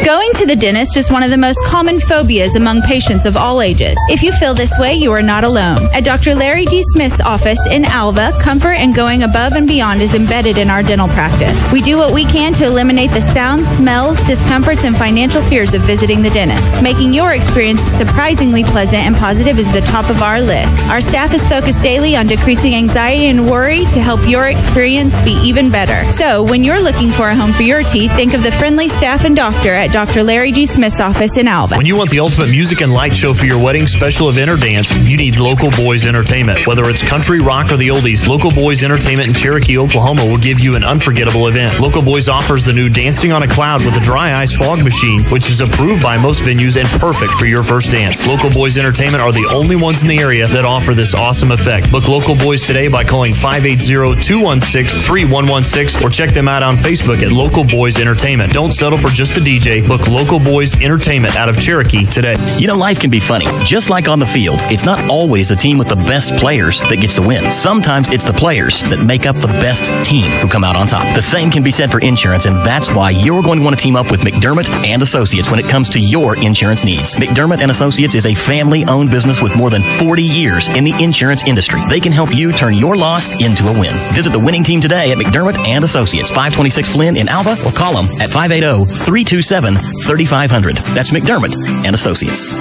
Going to the dentist is one of the most common phobias among patients of all ages. If you feel this way, you are not alone. At Dr. Larry G. Smith's office in Alva, comfort and going above and beyond is embedded in our dental practice. We do what we can to eliminate the sounds, smells, discomforts, and financial fears of visiting the dentist. Making your experience surprisingly pleasant and positive is the top of our list. Our staff is focused daily on decreasing anxiety and worry to help your experience be even better. So, when you're looking for a home for your teeth, think of the friendly staff and doctor at Dr. Larry G. Smith's office in Alva. When you want the ultimate music and light show for your wedding, special event, or dance, you need Local Boys Entertainment. Whether it's country, rock, or the oldies, Local Boys Entertainment in Cherokee, Oklahoma will give you an unforgettable event. Local Boys offers the new Dancing on a Cloud with a dry ice fog machine, which is approved by most venues and perfect for your first dance. Local Boys Entertainment are the only ones in the area that offer this awesome effect. Book Local Boys today by calling 580-216-3116 or check them out on Facebook at Local Boys Entertainment. Don't settle for just a DJ. Book Local Boys Entertainment out of Cherokee today. You know, life can be funny. Just like on the field, it's not always the team with the best players that gets the win. Sometimes it's the players that make up the best team who come out on top. The same can be said for insurance, and that's why you're going to want to team up with McDermott and Associates when it comes to your insurance needs. McDermott and Associates is a family-owned business with more than 40 years in the insurance industry. They can help you turn your loss into a win. Visit the winning team today at McDermott and Associates, 526 Flynn in Alva, or call them at 580-327-3500. That's McDermott and Associates.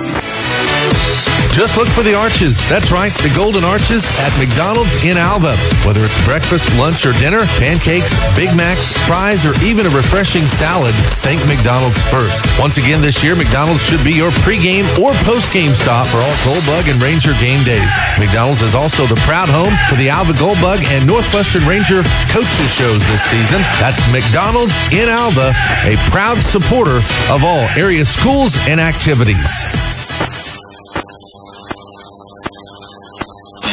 Just look for the Arches. That's right, the Golden Arches at McDonald's in Alva. Whether it's breakfast, lunch, or dinner, pancakes, Big Macs, fries, or even a refreshing salad, think McDonald's first. Once again this year, McDonald's should be your pregame or postgame stop for all Goldbug and Ranger game days. McDonald's is also the proud home for the Alva Goldbug and Northwestern Ranger coaches shows this season. That's McDonald's in Alva, a proud supporter of all area schools and activities.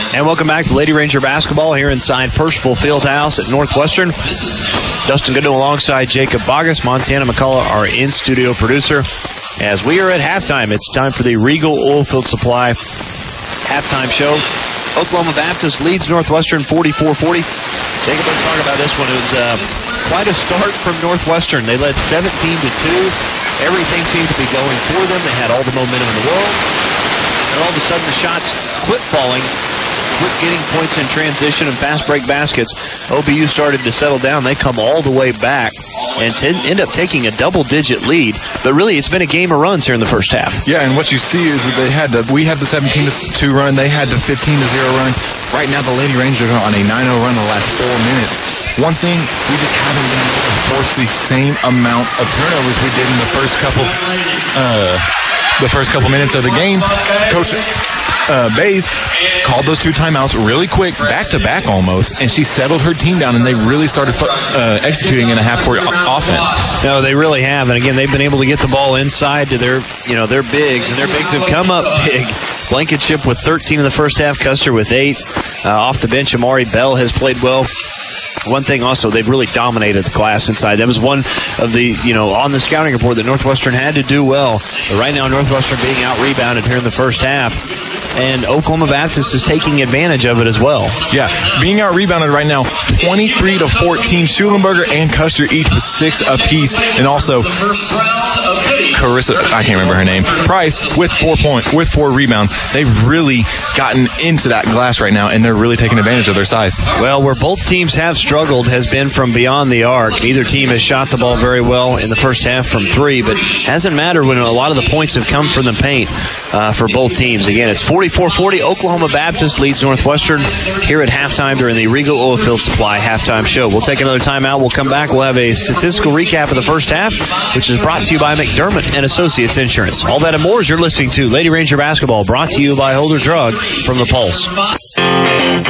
And welcome back to Lady Ranger basketball here inside Percival Fieldhouse at Northwestern. Justin Goodwin alongside Jacob Bogus, Montana McCullough, our in-studio producer. As we are at halftime, it's time for the Regal Oilfield Supply halftime show. Oklahoma Baptist leads Northwestern 44-40. Jacob, let's talk about this one. It was quite a start from Northwestern. They led 17-2. Everything seemed to be going for them. They had all the momentum in the world. And all of a sudden, the shots quit falling, quit getting points in transition and fast break baskets. OBU started to settle down. They come all the way back and end up taking a double-digit lead. But really, it's been a game of runs here in the first half. Yeah, and what you see is that we had the 17-2 run. They had the 15-0 run. Right now, the Lady Rangers are on a 9-0 run in the last 4 minutes. One thing, we just haven't been able to force the same amount of turnovers we did in the first couple minutes of the game. Coach Bays called those 2 timeouts really quick, back-to-back almost, and she settled her team down, and they really started executing in a half-court offense. No, they really have, and again, they've been able to get the ball inside to their bigs, and their bigs have come up big. Blankenship with 13 in the first half, Custer with 8. Off the bench, Amari Bell has played well. One thing also, they've really dominated the glass inside. That was one of the, on the scouting report that Northwestern had to do well. But right now, Northwestern being out-rebounded here in the first half. And Oklahoma Baptist is taking advantage of it as well. Yeah, being out-rebounded right now, 23-14. Schulenberger and Custer each with 6 apiece. And also, Carissa, I can't remember her name, Price with 4 rebounds. They've really gotten into that glass right now, and they're really taking advantage of their size. Well, where both teams have struggled has been from beyond the arc. Neither team has shot the ball very well in the first half from 3, but hasn't mattered when a lot of the points have come from the paint for both teams. Again, it's 44-40. Oklahoma Baptist leads Northwestern here at halftime during the Regal Oilfield Supply halftime show. We'll take another timeout. We'll come back. We'll have a statistical recap of the first half, which is brought to you by McDermott and Associates Insurance. All that and more as you're listening to Lady Ranger Basketball, brought to you by Holder Drug from The Pulse.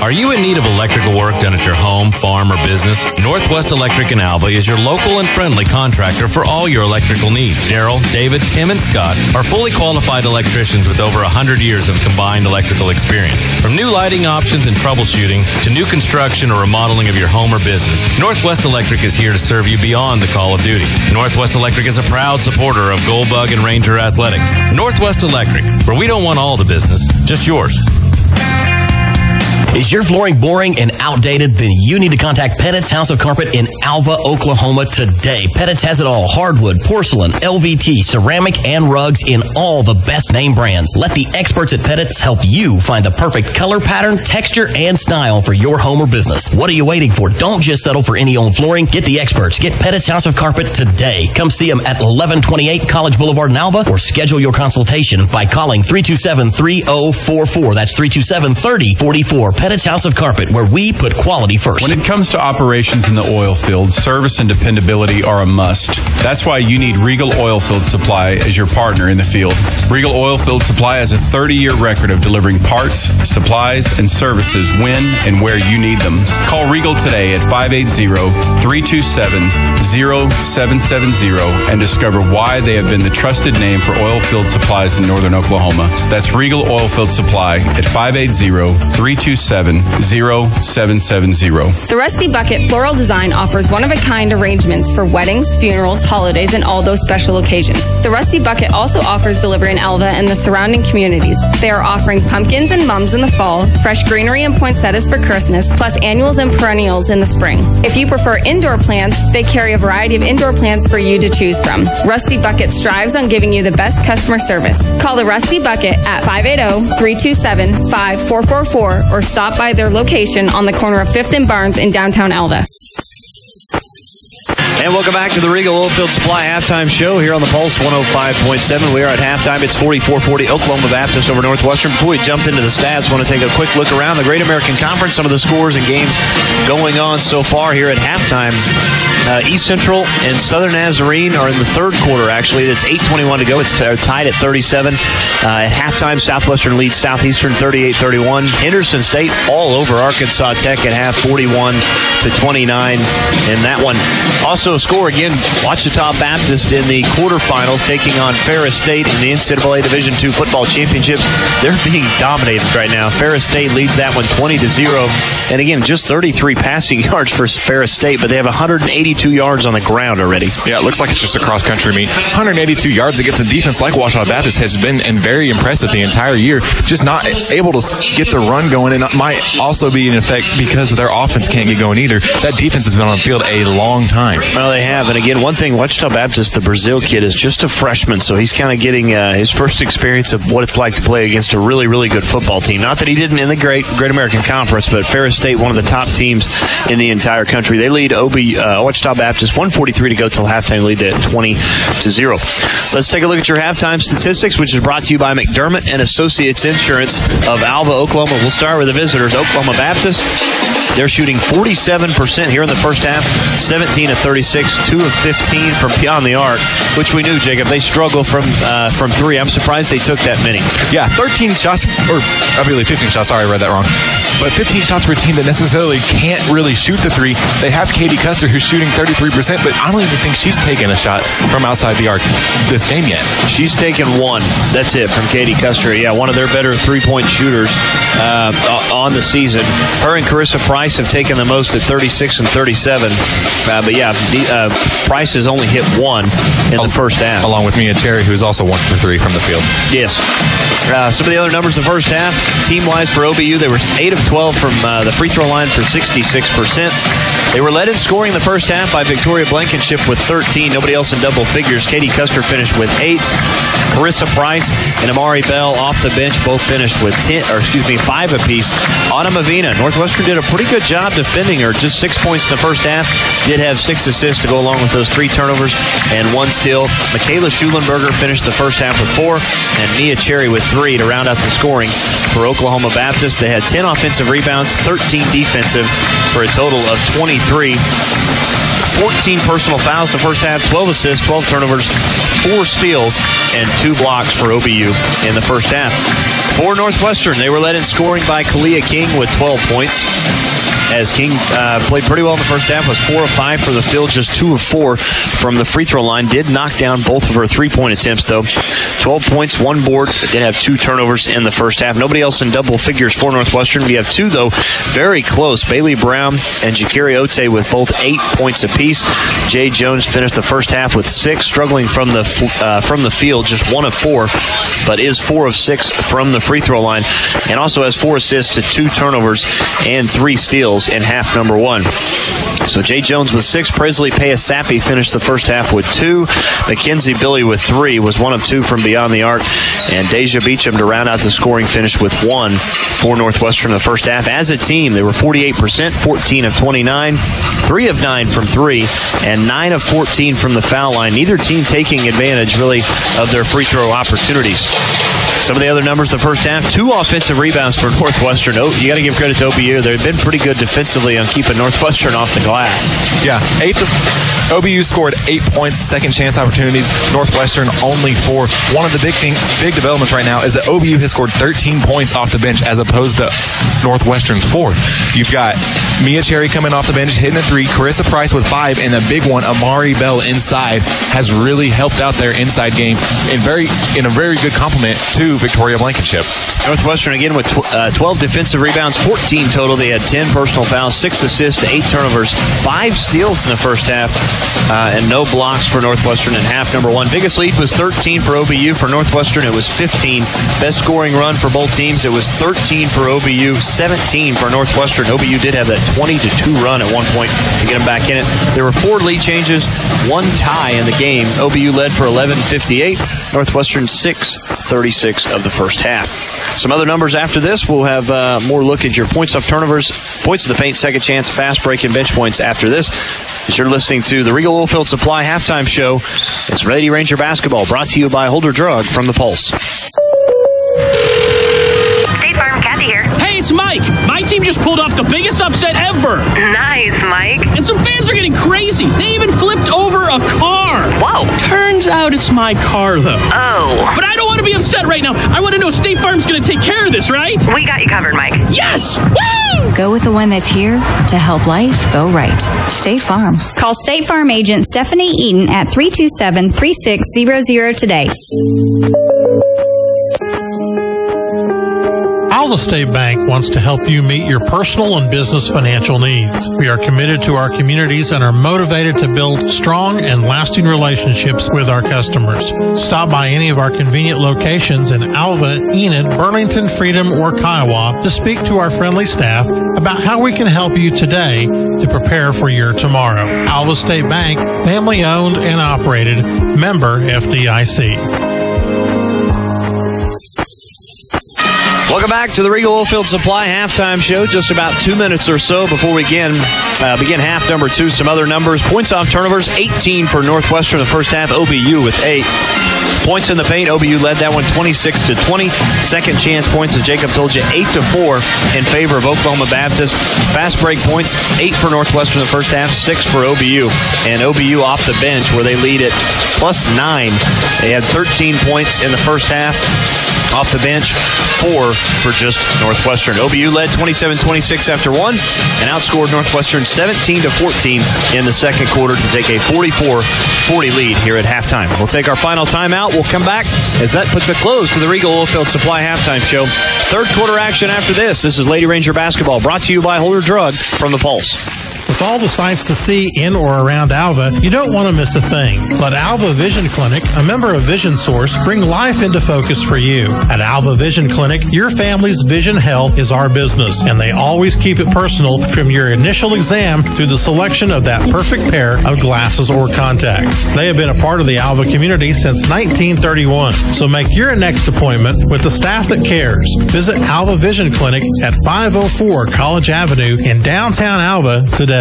Are you in need of electrical work done at your home, farm, or business? Northwest Electric in Alva is your local and friendly contractor for all your electrical needs. Daryl, David, Tim, and Scott are fully qualified electricians with over 100 years of combined electrical experience. From new lighting options and troubleshooting to new construction or remodeling of your home or business, Northwest Electric is here to serve you beyond the call of duty. Northwest Electric is a proud supporter of Goldbug and Ranger athletics. Northwest Electric, where we don't want all the business, just yours. Is your flooring boring and outdated? Then you need to contact Pettit's House of Carpet in Alva, Oklahoma today. Pettit's has it all. Hardwood, porcelain, LVT, ceramic, and rugs in all the best name brands. Let the experts at Pettit's help you find the perfect color pattern, texture, and style for your home or business. What are you waiting for? Don't just settle for any old flooring. Get the experts. Get Pettit's House of Carpet today. Come see them at 1128 College Boulevard in Alva, or schedule your consultation by calling 327-3044. That's 327-3044. Pettit's House of Carpet, where we put quality first. When it comes to operations in the oil field, service and dependability are a must. That's why you need Regal Oilfield Supply as your partner in the field. Regal Oilfield Supply has a 30-year record of delivering parts, supplies, and services when and where you need them. Call Regal today at 580-327-0770 and discover why they have been the trusted name for oil field supplies in northern Oklahoma. That's Regal Oilfield Supply at 580-327-0770. The Rusty Bucket Floral Design offers one-of-a-kind arrangements for weddings, funerals, holidays, and all those special occasions. The Rusty Bucket also offers delivery in Alva and the surrounding communities. They are offering pumpkins and mums in the fall, fresh greenery and poinsettias for Christmas, plus annuals and perennials in the spring. If you prefer indoor plants, they carry a variety of indoor plants for you to choose from. Rusty Bucket strives on giving you the best customer service. Call the Rusty Bucket at 580-327-5444 or stop by their location on the corner of 5th and Barnes in downtown Alva. And welcome back to the Regal Oilfield Supply halftime show here on the Pulse 105.7. We are at halftime. It's 44-40 Oklahoma Baptist over Northwestern. Before we jump into the stats, want to take a quick look around the Great American Conference, some of the scores and games going on so far here at halftime. East Central and Southern Nazarene are in the third quarter, actually. It's 8:21 to go. It's tied at 37. At halftime, Southwestern leads Southeastern 38-31. Henderson State all over Arkansas Tech at half, 41-29 in that one. Also a score again, Ouachita Baptist in the quarterfinals taking on Ferris State in the NCAA Division II football championship. They're being dominated right now. Ferris State leads that one 20-0. And again, just 33 passing yards for Ferris State, but they have 182 yards on the ground already. Yeah, it looks like it's just a cross-country meet. 182 yards against a defense like Ouachita Baptist has been and very impressive the entire year. Just not able to get the run going, and it might also be in effect because their offense can't get going either. That defense has been on the field a long time. Well, they have. And again, one thing, Ouachita Baptist, the Brazil kid, is just a freshman, so he's kind of getting his first experience of what it's like to play against a really, really good football team. Not that he didn't in the Great American Conference, but Ferris State, one of the top teams in the entire country. They lead Ouachita Baptist 1:43 to go till halftime, lead at 20-0. Let's take a look at your halftime statistics, which is brought to you by McDermott and Associates Insurance of Alva, Oklahoma. We'll start with the visitors, Oklahoma Baptist. They're shooting 47% here in the first half, 17 of 36, 2 of 15 from beyond the arc, which we knew, Jacob. They struggle from three. I'm surprised they took that many. Yeah, 13 shots, or I believe 15 shots. Sorry, I read that wrong. But 15 shots for a team that necessarily can't really shoot the three. They have Katie Custer, who's shooting 33%, but I don't even think she's taken a shot from outside the arc this game yet. She's taken one. That's it from Katie Custer. Yeah, one of their better three-point shooters on the season. Her and Carissa Price have taken the most at 36 and 37. But yeah, Price has only hit one in the first half. Along with Mia Cherry, who is also 1 for 3 from the field. Yes. Some of the other numbers in the first half, team-wise for OBU, they were 8 of 12 from the free throw line for 66%. They were led in scoring in the first half by Victoria Blankenship with 13. Nobody else in double figures. Katie Custer finished with 8. Carissa Price and Amari Bell off the bench both finished with 5 apiece. Autumn Avina, Northwestern did a pretty good job defending her. Just 6 points in the first half. Did have 6 assists to go along with those 3 turnovers and 1 steal. Michaela Schulenberger finished the first half with 4, and Mia Cherry with 3 to round out the scoring for Oklahoma Baptist. They had 10 offensive rebounds, 13 defensive, for a total of 23. 14 personal fouls in the first half, 12 assists, 12 turnovers, 4 steals, and 2 blocks for OBU in the first half. For Northwestern, they were led in scoring by Kalia King with 12 points. As King played pretty well in the first half, was 4 of 5 for the field, just 2 of 4 from the free throw line. Did knock down both of her 3-point attempts, though. 12 points, 1 board, did have 2 turnovers in the first half. Nobody else in double figures for Northwestern. We have 2, though, very close. Bailey Brown and Jakiri Ote with both 8 points apiece. Jay Jones finished the first half with 6, struggling from the field, just 1 of 4, but is 4 of 6 from the free throw line, and also has 4 assists to 2 turnovers and 3 steals in half number 1. So Jay Jones with 6. Presley Payasapi finished the first half with 2. Mackenzie Billy with 3, was 1 of 2 from beyond the arc. And Deja Beecham to round out the scoring finished with 1 for Northwestern in the first half. As a team, they were 48%, 14 of 29, 3 of 9 from 3, and 9 of 14 from the foul line. Neither team taking advantage, really, of their free throw opportunities. Some of the other numbers the first half, 2 offensive rebounds for Northwestern. Oh, you got to give credit to OBU. They've been pretty good defensively on keeping Northwestern off the glass. Yeah, OBU scored 8 points, second chance opportunities. Northwestern only 4. One of the big developments right now is that OBU has scored 13 points off the bench as opposed to Northwestern's 4. You've got Mia Cherry coming off the bench, hitting a 3, Carissa Price with 5, and the big one, Amari Bell inside, has really helped out their inside game in a very good compliment to Victoria Blankenship. Northwestern again with 12 defensive rebounds, 14 total. They had 10 personal fouls, 6 assists, 8 turnovers, 5 steals in the first half, and no blocks for Northwestern in half number 1. Biggest lead was 13 for OBU. For Northwestern, it was 15. Best scoring run for both teams, it was 13 for OBU, 17 for Northwestern. OBU did have that 20-2 run at one point to get them back in it. There were 4 lead changes, 1 tie in the game. OBU led for 11:58. Northwestern 6:36 of the first half. Some other numbers after this. We'll have more look at your points off turnovers, points to the paint, second chance, fast break, and bench points after this. As you're listening to the Regal Oilfield Supply halftime show, it's Lady Ranger basketball brought to you by Holder Drug from the Pulse. State Farm, Kathy here. Hey, it's Mike. My team just pulled off the biggest upset ever. Nice, Mike. And some fans are getting crazy. They even flipped over a car. Whoa. Turns out it's my car, though. Oh. But I don't want to be upset right now. I want to know State Farm's going to take care of this, right? We got you covered, Mike. Yes! Woo! Go with the one that's here to help life go right. State Farm. Call State Farm agent Stephanie Eaton at 327-3600 today. Alva State Bank wants to help you meet your personal and business financial needs. We are committed to our communities and are motivated to build strong and lasting relationships with our customers. Stop by any of our convenient locations in Alva, Enid, Burlington, Freedom, or Kiowa to speak to our friendly staff about how we can help you today to prepare for your tomorrow. Alva State Bank, family owned and operated, member FDIC. Welcome back to the Regal Oilfield Supply halftime show. Just about 2 minutes or so before we begin half number 2. Some other numbers. Points off turnovers, 18 for Northwestern in the first half. OBU with 8. Points in the paint, OBU led that one 26-20. Second chance points, as Jacob told you, 8-4 in favor of Oklahoma Baptist. Fast break points, 8 for Northwestern in the first half, 6 for OBU. And OBU off the bench where they lead it +9. They had 13 points in the first half. Off the bench, 4 for just Northwestern. OBU led 27-26 after one and outscored Northwestern 17-14 in the second quarter to take a 44-40 lead here at halftime. We'll take our final timeout. We'll come back as that puts a close to the Regal Oilfield Supply halftime show. Third quarter action after this. This is Lady Ranger basketball brought to you by Holder Drug from the Pulse. With all the sights to see in or around Alva, you don't want to miss a thing. Let Alva Vision Clinic, a member of Vision Source, bring life into focus for you. At Alva Vision Clinic, your family's vision health is our business, and they always keep it personal from your initial exam to the selection of that perfect pair of glasses or contacts. They have been a part of the Alva community since 1931, so make your next appointment with the staff that cares. Visit Alva Vision Clinic at 504 College Avenue in downtown Alva today.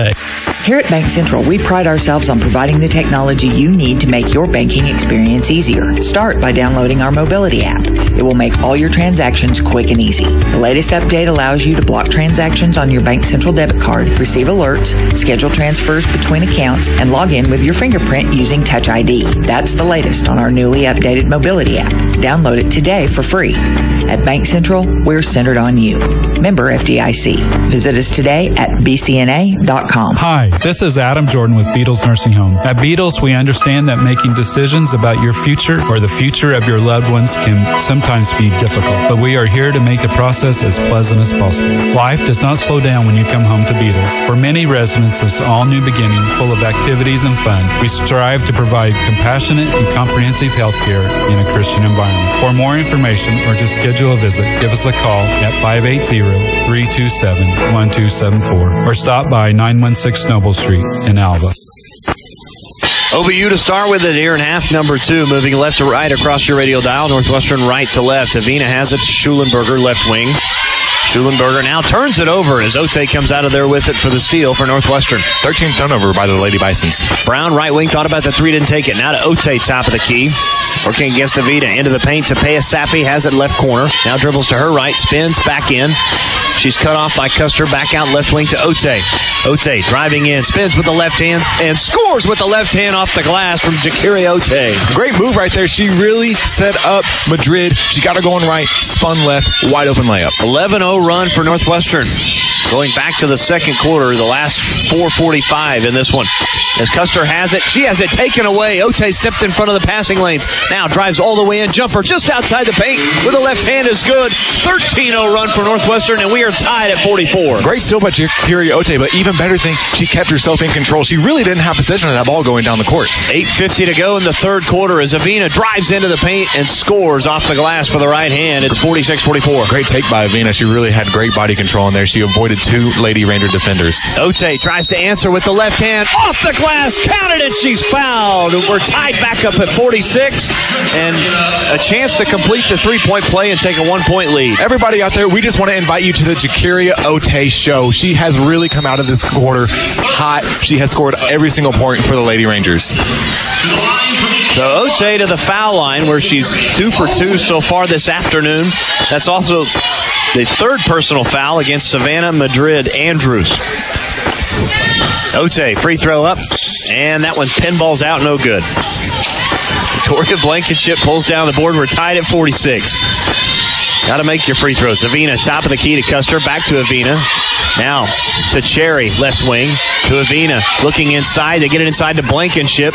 Here at Bank Central, we pride ourselves on providing the technology you need to make your banking experience easier. Start by downloading our mobility app. It will make all your transactions quick and easy. The latest update allows you to block transactions on your Bank Central debit card, receive alerts, schedule transfers between accounts, and log in with your fingerprint using Touch ID. That's the latest on our newly updated mobility app. Download it today for free. At Bank Central, we're centered on you. Member FDIC. Visit us today at bcna.com. Hi, this is Adam Jordan with Beatles Nursing Home. At Beatles, we understand that making decisions about your future or the future of your loved ones can sometimes be difficult, but we are here to make the process as pleasant as possible. Life does not slow down when you come home to Beatles. For many residents, it's all new beginning, full of activities and fun. We strive to provide compassionate and comprehensive health care in a Christian environment. For more information or to schedule a visit, give us a call at 580-327-1274 or stop by 916 Noble Street in Alva. OBU to start with it here in half number 2, moving left to right across your radio dial. Northwestern right to left. Avina has it to Schulenberger, left wing. Schulenberger now turns it over as Ote comes out of there with it for the steal for Northwestern. 13th turnover by the Lady Bisons. Brown, right wing, thought about the three, didn't take it. Now to Ote, top of the key. Working against Avita, into the paint to Payasapi, has it left corner. Now dribbles to her right, spins, back in. She's cut off by Custer, back out left wing to Ote. Ote driving in, spins with the left hand, and scores with the left hand off the glass from Jakiri Ote. Great move right there. She really set up Madrid. She got her going right, spun left, wide open layup. 11-0 run for Northwestern. Going back to the second quarter, the last 4:45 in this one. As Custer has it, she has it taken away. Ote stepped in front of the passing lanes. Now drives all the way in, jumper just outside the paint with the left hand is good. 13-0 run for Northwestern, and we are tied at 44. Great steal by Jakiri Ote, but even better thing, she kept herself in control. She really didn't have possession of that ball going down the court. 8:50 to go in the third quarter as Avina drives into the paint and scores off the glass for the right hand. It's 46-44. Great take by Avina. She really really had great body control in there. She avoided 2 Lady Ranger defenders. Ote tries to answer with the left hand. Off the glass. Counted it. She's fouled. We're tied back up at 46. And a chance to complete the 3-point play and take a 1-point lead. Everybody out there, we just want to invite you to the Jakiria Ote show. She has really come out of this quarter hot. She has scored every single point for the Lady Rangers. So Ote to the foul line where she's 2 for 2 so far this afternoon. That's also the 3rd personal foul against Savannah Madrid Andrews. Ote, free throw up, and that one pinballs out, no good. Victoria Blankenship pulls down the board. We're tied at 46. Got to make your free throws. Avina, top of the key to Custer. Back to Avina. Now to Cherry, left wing. To Avina, looking inside. They get it inside to Blankenship.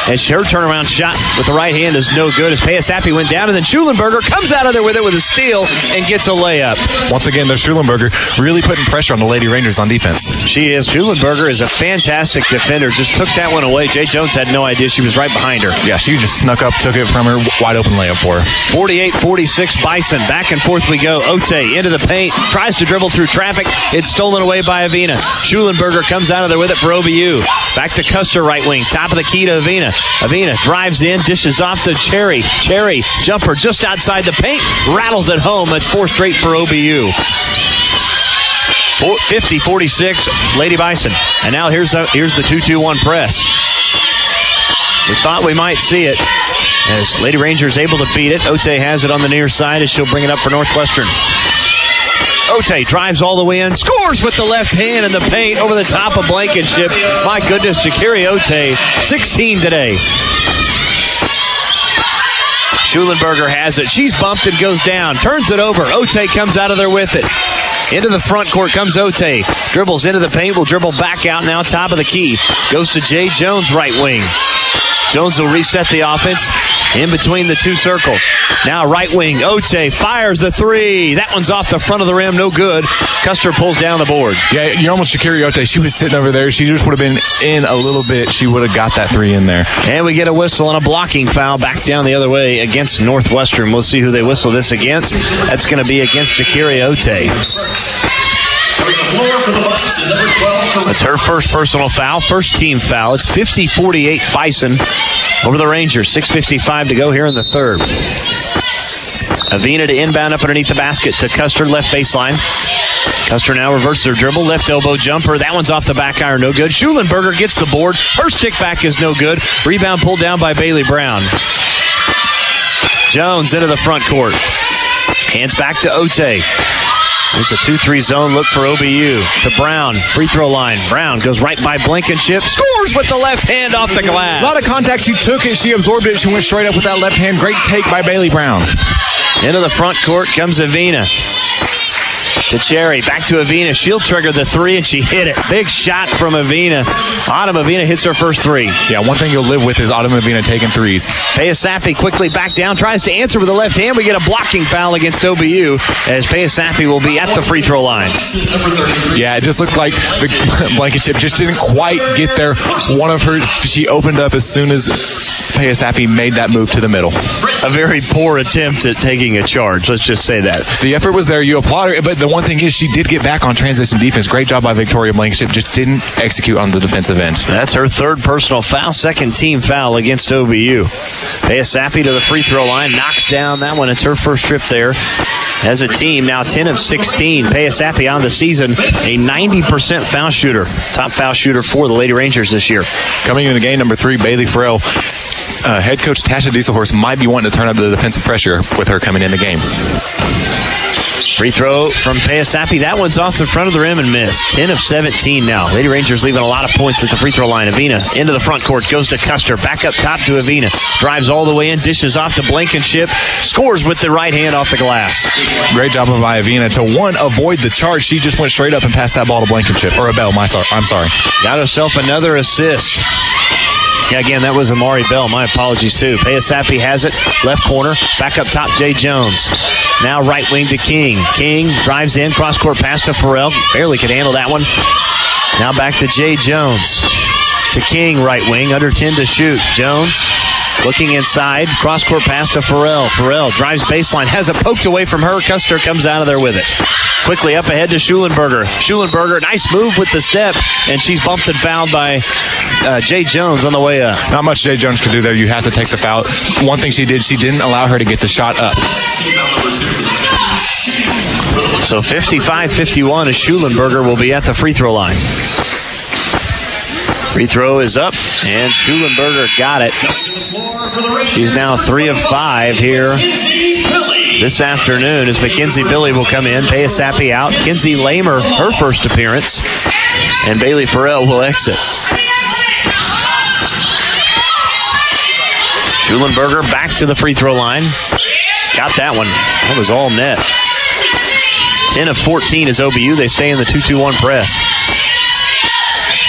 And her turnaround shot with the right hand is no good as Payasapi went down. And then Schulenberger comes out of there with it with a steal and gets a layup. Once again, there's Schulenberger really putting pressure on the Lady Rangers on defense. She is. Schulenberger is a fantastic defender. Just took that one away. Jay Jones had no idea she was right behind her. Yeah, she just snuck up, took it from her, wide open layup for her. 48-46 Bison. Back and forth we go. Ote into the paint. Tries to dribble through traffic. It's stolen away by Avina. Schulenberger comes out of there with it for OBU. Back to Custer, right wing. Top of the key to Avina. Avina drives in, dishes off to Cherry. Cherry, jumper just outside the paint. Rattles it home. That's 4 straight for OBU. 50-46 Lady Bison. And now here's the 2-2-1 press. We thought we might see it as Lady Rangers able to beat it. Ote has it on the near side as she'll bring it up for Northwestern. Ote drives all the way in, scores with the left hand in the paint over the top of Blankenship. My goodness, Jakiri Ote, 16 today. Schulenberger has it. She's bumped and goes down. Turns it over. Ote comes out of there with it. Into the front court comes Ote. Dribbles into the paint. Will dribble back out now. Top of the key. Goes to Jay Jones, right wing. Jones will reset the offense in between the 2 circles. Now right wing. Ote fires the 3. That one's off the front of the rim. No good. Custer pulls down the board. Yeah, you're almost Shakiri Ote. She was sitting over there. She just would have been in a little bit. She would have got that 3 in there. And we get a whistle and a blocking foul back down the other way against Northwestern. We'll see who they whistle this against. That's going to be against Jakiri Ote. That's her first personal foul, first team foul. It's 50-48 Bison over the Rangers. 6:55 to go here in the third. Avina to inbound up underneath the basket to Custer, left baseline. Custer now reverses her dribble, left elbow jumper. That one's off the back iron, no good. Schulenberger gets the board. Her stick back is no good. Rebound pulled down by Bailey Brown. Jones into the front court. Hands back to Ote. There's a 2-3 zone look for OBU. To Brown, free throw line. Brown goes right by Blankenship. Scores with the left hand off the glass. A lot of contact. She took it. She absorbed it. She went straight up with that left hand. Great take by Bailey Brown. Into the front court comes Avina. To Cherry, back to Avina. She'll trigger the 3, and she hit it. Big shot from Avina. Autumn Avina hits her first 3. Yeah, one thing you'll live with is Autumn Avina taking 3s. Payasapi quickly back down, tries to answer with the left hand. We get a blocking foul against OBU as Payasapi will be at the free throw line. Yeah, it just looked like the Blankenship just didn't quite get there. One of her, she opened up as soon as Payasapi made that move to the middle. A very poor attempt at taking a charge. Let's just say that. The effort was there. You applaud her, but the one thing is she did get back on transition defense. Great job by Victoria Blankenship. Just didn't execute on the defensive end. That's her third personal foul, second team foul against OBU. Payasapi to the free throw line, knocks down that one. It's her first trip there. As a team, now 10 of 16. Payasapi on the season, a 90% foul shooter. Top foul shooter for the Lady Rangers this year. Coming into game number 3, Bailey Farrell. Head coach Tasha Dieselhorst might be wanting to turn up the defensive pressure with her coming in the game. Free throw from Payasapi. That one's off the front of the rim and missed. 10 of 17 now. Lady Rangers leaving a lot of points at the free throw line. Avina into the front court. Goes to Custer. Back up top to Avina. Drives all the way in. Dishes off to Blankenship. Scores with the right hand off the glass. Great job of Avina to avoid the charge. She just went straight up and passed that ball to Blankenship. Or Bell, I'm sorry. Got herself another assist. Yeah, again, that was Amari Bell. My apologies, too. Payasapi has it. Left corner. Back up top, Jay Jones. Now right wing to King. King drives in. Cross-court pass to Farrell. Barely could handle that one. Now back to Jay Jones. To King, right wing. Under 10 to shoot. Jones Looking inside, cross-court pass to Farrell. Farrell drives baseline, has it poked away from her. Custer comes out of there with it. Quickly up ahead to Schulenberger. Schulenberger, nice move with the step, and she's bumped and fouled by Jay Jones on the way up. Not much Jay Jones could do there. You have to take the foul. One thing she did, she didn't allow her to get the shot up. So 55-51 as Schulenberger will be at the free throw line. Free throw is up, and Schulenberger got it. She's now 3 of 5 here this afternoon as Mackenzie Billy will come in. Paya Sappy out. Kinsey Lamer, her first appearance. And Bailey Farrell will exit. Schulenberger back to the free throw line. Got that one. That was all net. 10 of 14 is OBU. They stay in the 2-2-1 press.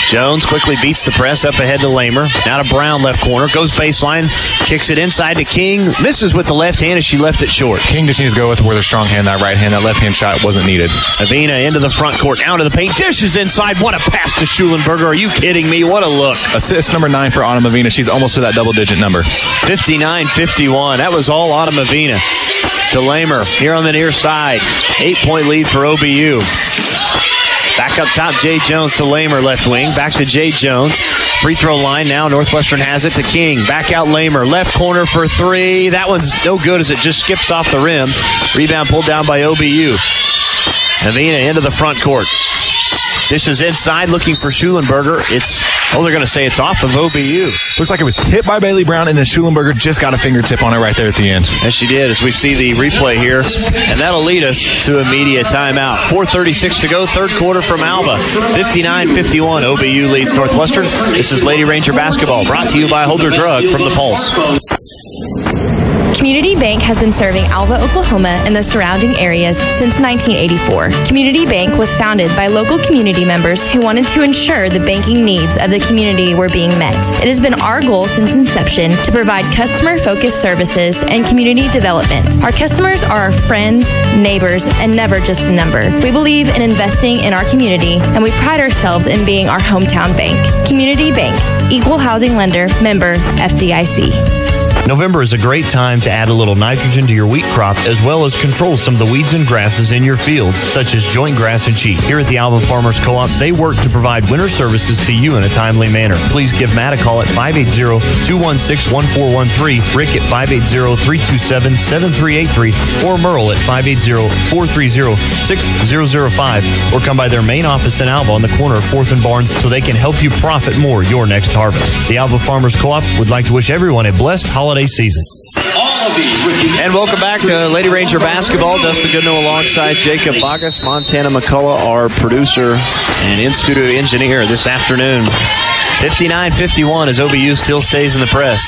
Jones quickly beats the press up ahead to Lamer. Now to Brown, left corner. Goes baseline. Kicks it inside to King. Misses with the left hand as she left it short. King just needs to go with their strong hand, that right hand. That left hand shot wasn't needed. Avina into the front court. Down to the paint. Dishes inside. What a pass to Schulenberger. Are you kidding me? What a look. Assist number 9 for Autumn Avina. She's almost to that double-digit number. 59-51. That was all Autumn Avina. To Lamer here on the near side. 8-point lead for OBU. Back up top, Jay Jones to Lamer, left wing. Back to Jay Jones. Free throw line now. Northwestern has it to King. Back out Lamer. Left corner for 3. That one's no good as it just skips off the rim. Rebound pulled down by OBU. Avina into the front court. Dishes inside looking for Schulenberger. They're going to say it's off of OBU. Looks like it was tipped by Bailey Brown, and then Schulenberger just got a fingertip on it right there at the end. Yes, she did, as we see the replay here. And that'll lead us to immediate timeout. 4:36 to go, third quarter from Alva. 59-51, OBU leads Northwestern. This is Lady Ranger basketball, brought to you by Holder Drug from the Pulse. Community Bank has been serving Alva, Oklahoma and the surrounding areas since 1984. Community Bank was founded by local community members who wanted to ensure the banking needs of the community were being met. It has been our goal since inception to provide customer-focused services and community development. Our customers are our friends, neighbors, and never just a number. We believe in investing in our community, and we pride ourselves in being our hometown bank. Community Bank, Equal Housing Lender, member FDIC. November is a great time to add a little nitrogen to your wheat crop, as well as control some of the weeds and grasses in your field, such as joint grass and sheep. Here at the Alva Farmers Co-op, they work to provide winter services to you in a timely manner. Please give Matt a call at 580-216-1413, Rick at 580-327-7383, or Merle at 580-430-6005, or come by their main office in Alva on the corner of 4th and Barnes so they can help you profit more your next harvest. The Alva Farmers Co-op would like to wish everyone a blessed holiday season. And welcome back to Lady Ranger basketball. Dustin Goodnow alongside Jacob Bogus, Montana McCullough, our producer and in-studio engineer this afternoon. 59-51 as OBU still stays in the press.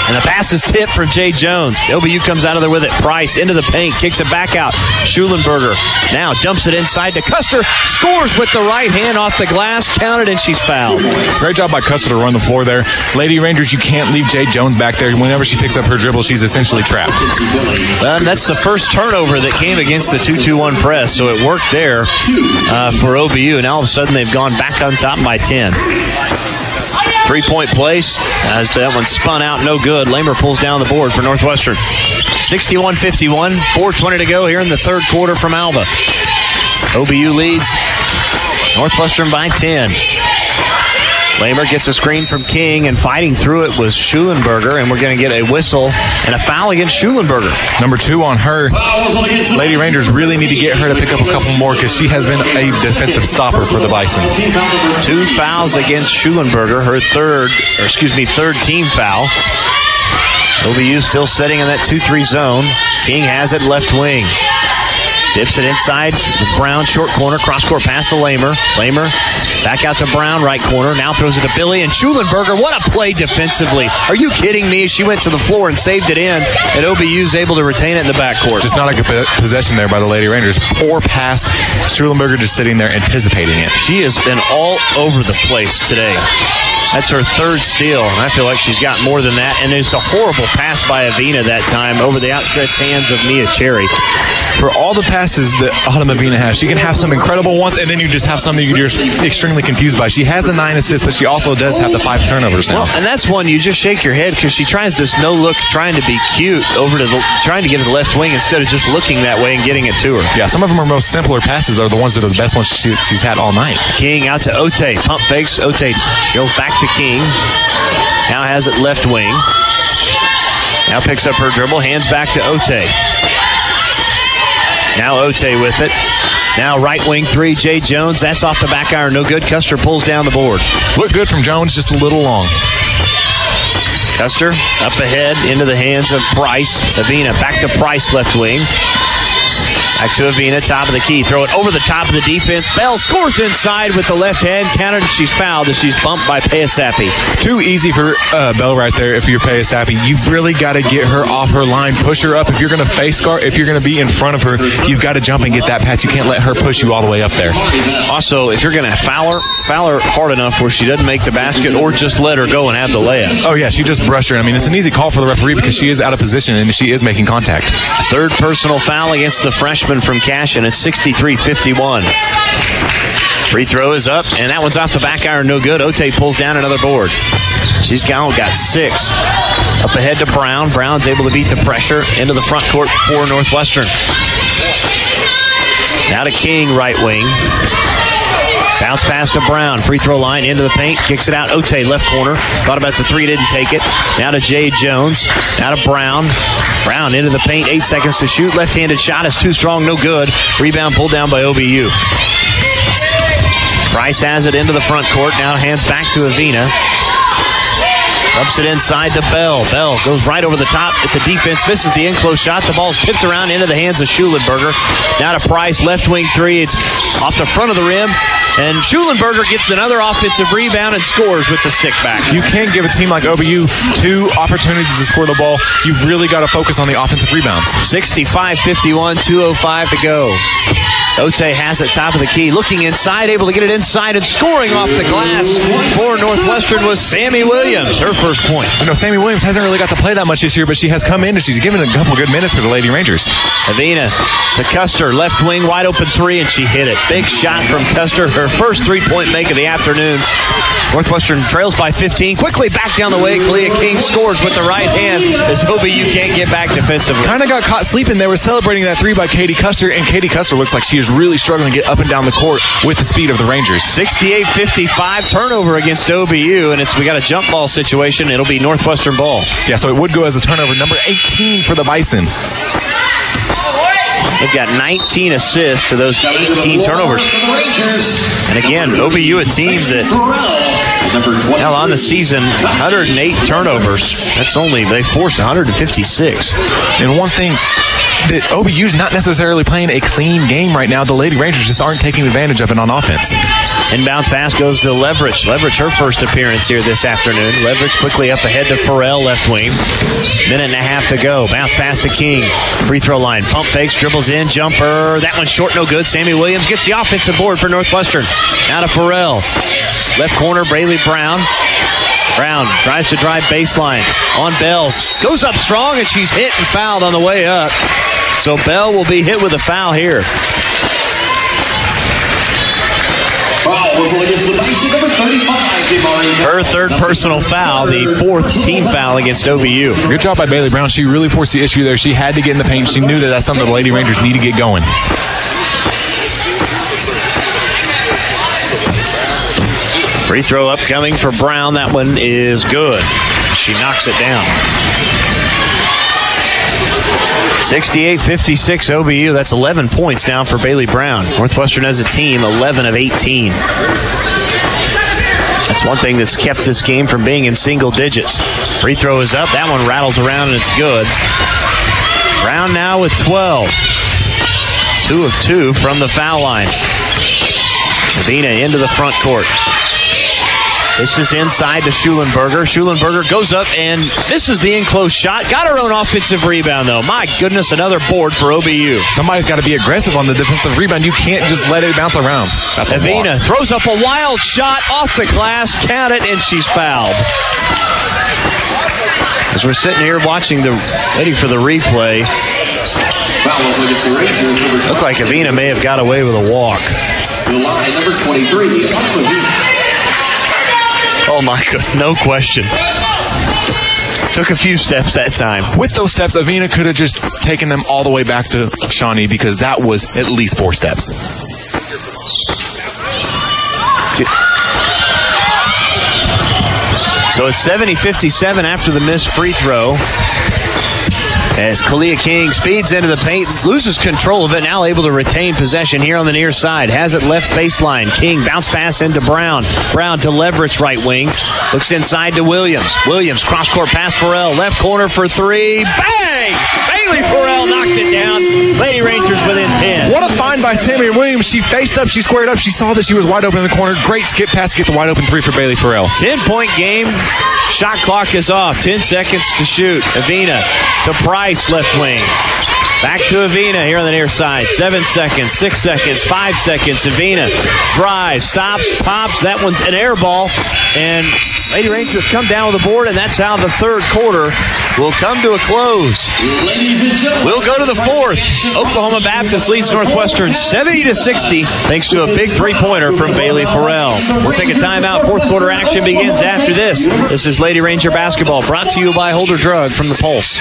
And the pass is tipped for Jay Jones. OBU comes out of there with it. Price into the paint, kicks it back out. Schulenberger now dumps it inside to Custer. Scores with the right hand off the glass. Counted, and she's fouled. Great job by Custer to run the floor there. Lady Rangers, you can't leave Jay Jones back there. Whenever she picks up her dribble, she's essentially trapped. And that's the first turnover that came against the 2-2-1 press, so it worked there for OBU. And all of a sudden, they've gone back on top by 10. 3-point place as that one spun out, no good. Lamer pulls down the board for Northwestern. 61-51, 4:20 to go here in the third quarter from Alva. OBU leads Northwestern by 10. Lamer gets a screen from King, and fighting through it was Schulenberger, and we're going to get a whistle and a foul against Schulenberger. Number 2 on her. Lady Rangers really need to get her to pick up a couple more because she has been a defensive stopper for the Bison. 2 fouls against Schulenberger, her third team foul. OBU still sitting in that 2-3 zone. King has it left wing. Dips it inside to Brown, short corner, cross-court pass to Lamer. Lamer back out to Brown, right corner. Now throws it to Billy, and Schulenberger, what a play defensively. Are you kidding me? She went to the floor and saved it in, and OBU's able to retain it in the backcourt. Just not a good possession there by the Lady Rangers. Poor pass. Schulenberger just sitting there anticipating it. She has been all over the place today. That's her third steal, and I feel like she's got more than that. And there's the horrible pass by Avina that time over the outstretched hands of Mia Cherry. For all the passes that Autumn Avina has, she can have some incredible ones, and then you just have something you're extremely confused by. She has the 9 assists, but she also does have the 5 turnovers now. Well, and that's one you just shake your head because she tries this no-look, trying to be cute, trying to get to the left wing instead of just looking that way and getting it to her. Yeah, some of her most simpler passes are the ones that are the best ones she's had all night. King out to Ote. Pump fakes. Ote goes back to King. Now has it left wing. Now picks up her dribble. Hands back to Ote. Now Ote with it. Now right wing 3, Jay Jones. That's off the back iron. No good. Custer pulls down the board. Look good from Jones, just a little long. Custer up ahead into the hands of Price. Avina back to Price left wing. Back to Avina, top of the key. Throw it over the top of the defense. Bell scores inside with the left hand. Counted. She's fouled as she's bumped by Payasapi. Too easy for Bell right there if you're Payasapi. You've really got to get her off her line, push her up. If you're going to face guard, if you're going to be in front of her, you've got to jump and get that pass. You can't let her push you all the way up there. Also, if you're going to foul her hard enough where she doesn't make the basket, or just let her go and have the layup. Oh, yeah, she just brushed her. I mean, it's an easy call for the referee because she is out of position and she is making contact. Third personal foul against the freshman from Cashin. It's 63-51. Free throw is up, and that one's off the back iron. No good. Ote pulls down another board. She's got 6. Up ahead to Brown. Brown's able to beat the pressure into the front court for Northwestern. Now to King, right wing. Bounce pass to Brown. Free throw line into the paint. Kicks it out. Ote, left corner. Thought about the 3, didn't take it. Now to Jay Jones. Now to Brown. Brown into the paint. 8 seconds to shoot. Left-handed shot is too strong. No good. Rebound pulled down by OBU. Price has it into the front court. Now hands back to Avina. Ups it inside to Bell. Bell goes right over the top at the defense. Misses the in-close shot. The ball's tipped around into the hands of Schulenberger. Now to Price. Left wing 3. It's off the front of the rim. And Schulenberger gets another offensive rebound and scores with the stick back. You can't give a team like OBU 2 opportunities to score the ball. You've really got to focus on the offensive rebounds. 65-51, 2:05 to go. Ote has it top of the key. Looking inside, able to get it inside and scoring off the glass for Northwestern was Sammy Williams. Her first point. You know, Sammy Williams hasn't really got to play that much this year, but she has come in and she's given a couple good minutes for the Lady Rangers. Avina to Custer. Left wing, wide open 3, and she hit it. Big shot from Custer. Her first 3-point make of the afternoon. Northwestern trails by 15. Quickly back down the way. Clea King scores with the right hand as OBU can't get back defensively. Kind of got caught sleeping. They were celebrating that 3 by Katie Custer, and Katie Custer looks like she is really struggling to get up and down the court with the speed of the Rangers. 68-55 turnover against OBU, and we got a jump ball situation. It'll be Northwestern ball. Yeah, so it would go as a turnover. Number 18 for the Bison. They've got 19 assists to those 18 turnovers. And again, OBU, a team that now on the season, 108 turnovers. They forced 156. And one thing that OBU's not necessarily playing a clean game right now. The Lady Rangers just aren't taking advantage of it on offense. Inbounds pass goes to Leverage. Leverage, her first appearance here this afternoon. Leverage quickly up ahead to Farrell, left wing. 1.5 to go. Bounce pass to King. Free throw line. Pump fakes, dribbles in, jumper. That one's short, no good. Sammy Williams gets the offensive board for Northwestern. Now to Farrell. Left corner, Braylee Brown. Brown tries to drive baseline on Bell. Goes up strong, and she's hit and fouled on the way up. So Bell will be hit with a foul here. Foul whistle against the Bison, number 35. Her third personal foul, the 4th team foul against OBU. Good job by Bailey Brown. She really forced the issue there. She had to get in the paint. She knew that that's something the Lady Rangers need to get going. Free throw upcoming for Brown. That one is good. She knocks it down. 68-56 OBU. That's 11 points now for Bailey Brown. Northwestern as a team, 11 of 18. That's one thing that's kept this game from being in single digits. Free throw is up. That one rattles around and it's good. Brown now with 12. 2 of 2 from the foul line. Avina into the front court. This is inside to Schulenberger. Schulenberger goes up and misses the in-close shot. Got her own offensive rebound, though. My goodness, another board for OBU. Somebody's got to be aggressive on the defensive rebound. You can't just let it bounce around. Avina throws up a wild shot off the glass. Count it, and she's fouled. As we're sitting here waiting for the replay, looked like Avina may have got away with a walk. The line, number 23, oh my God, no question. Took a few steps that time. With those steps, Avina could have just taken them all the way back to Shawnee because that was at least 4 steps. So it's 70-57 after the missed free throw. As Kalia King speeds into the paint, loses control of it, now able to retain possession here on the near side. Has it left baseline. King bounce pass into Brown. Brown to Leverett's right wing. Looks inside to Williams. Williams cross-court pass Farrell. Left corner for 3. Bang! Bailey Farrell knocked it down. Lady Rangers within 10. What a find by Sammy Williams. She faced up. She squared up. She saw that she was wide open in the corner. Great skip pass to get the wide open 3 for Bailey Farrell. 10-point game. Shot clock is off. 10 seconds to shoot. Avina to Price, left wing. Back to Avina here on the near side. 7 seconds, 6 seconds, 5 seconds. Avina drives, stops, pops. That one's an air ball. And Lady Rangers come down with the board, and that's how the third quarter will come to a close. We'll go to the fourth. Oklahoma Baptist leads Northwestern 70-60 thanks to a big three-pointer from Bailey Farrell. We'll take a timeout. Fourth quarter action begins after this. This is Lady Ranger basketball brought to you by Holder Drug from the Pulse.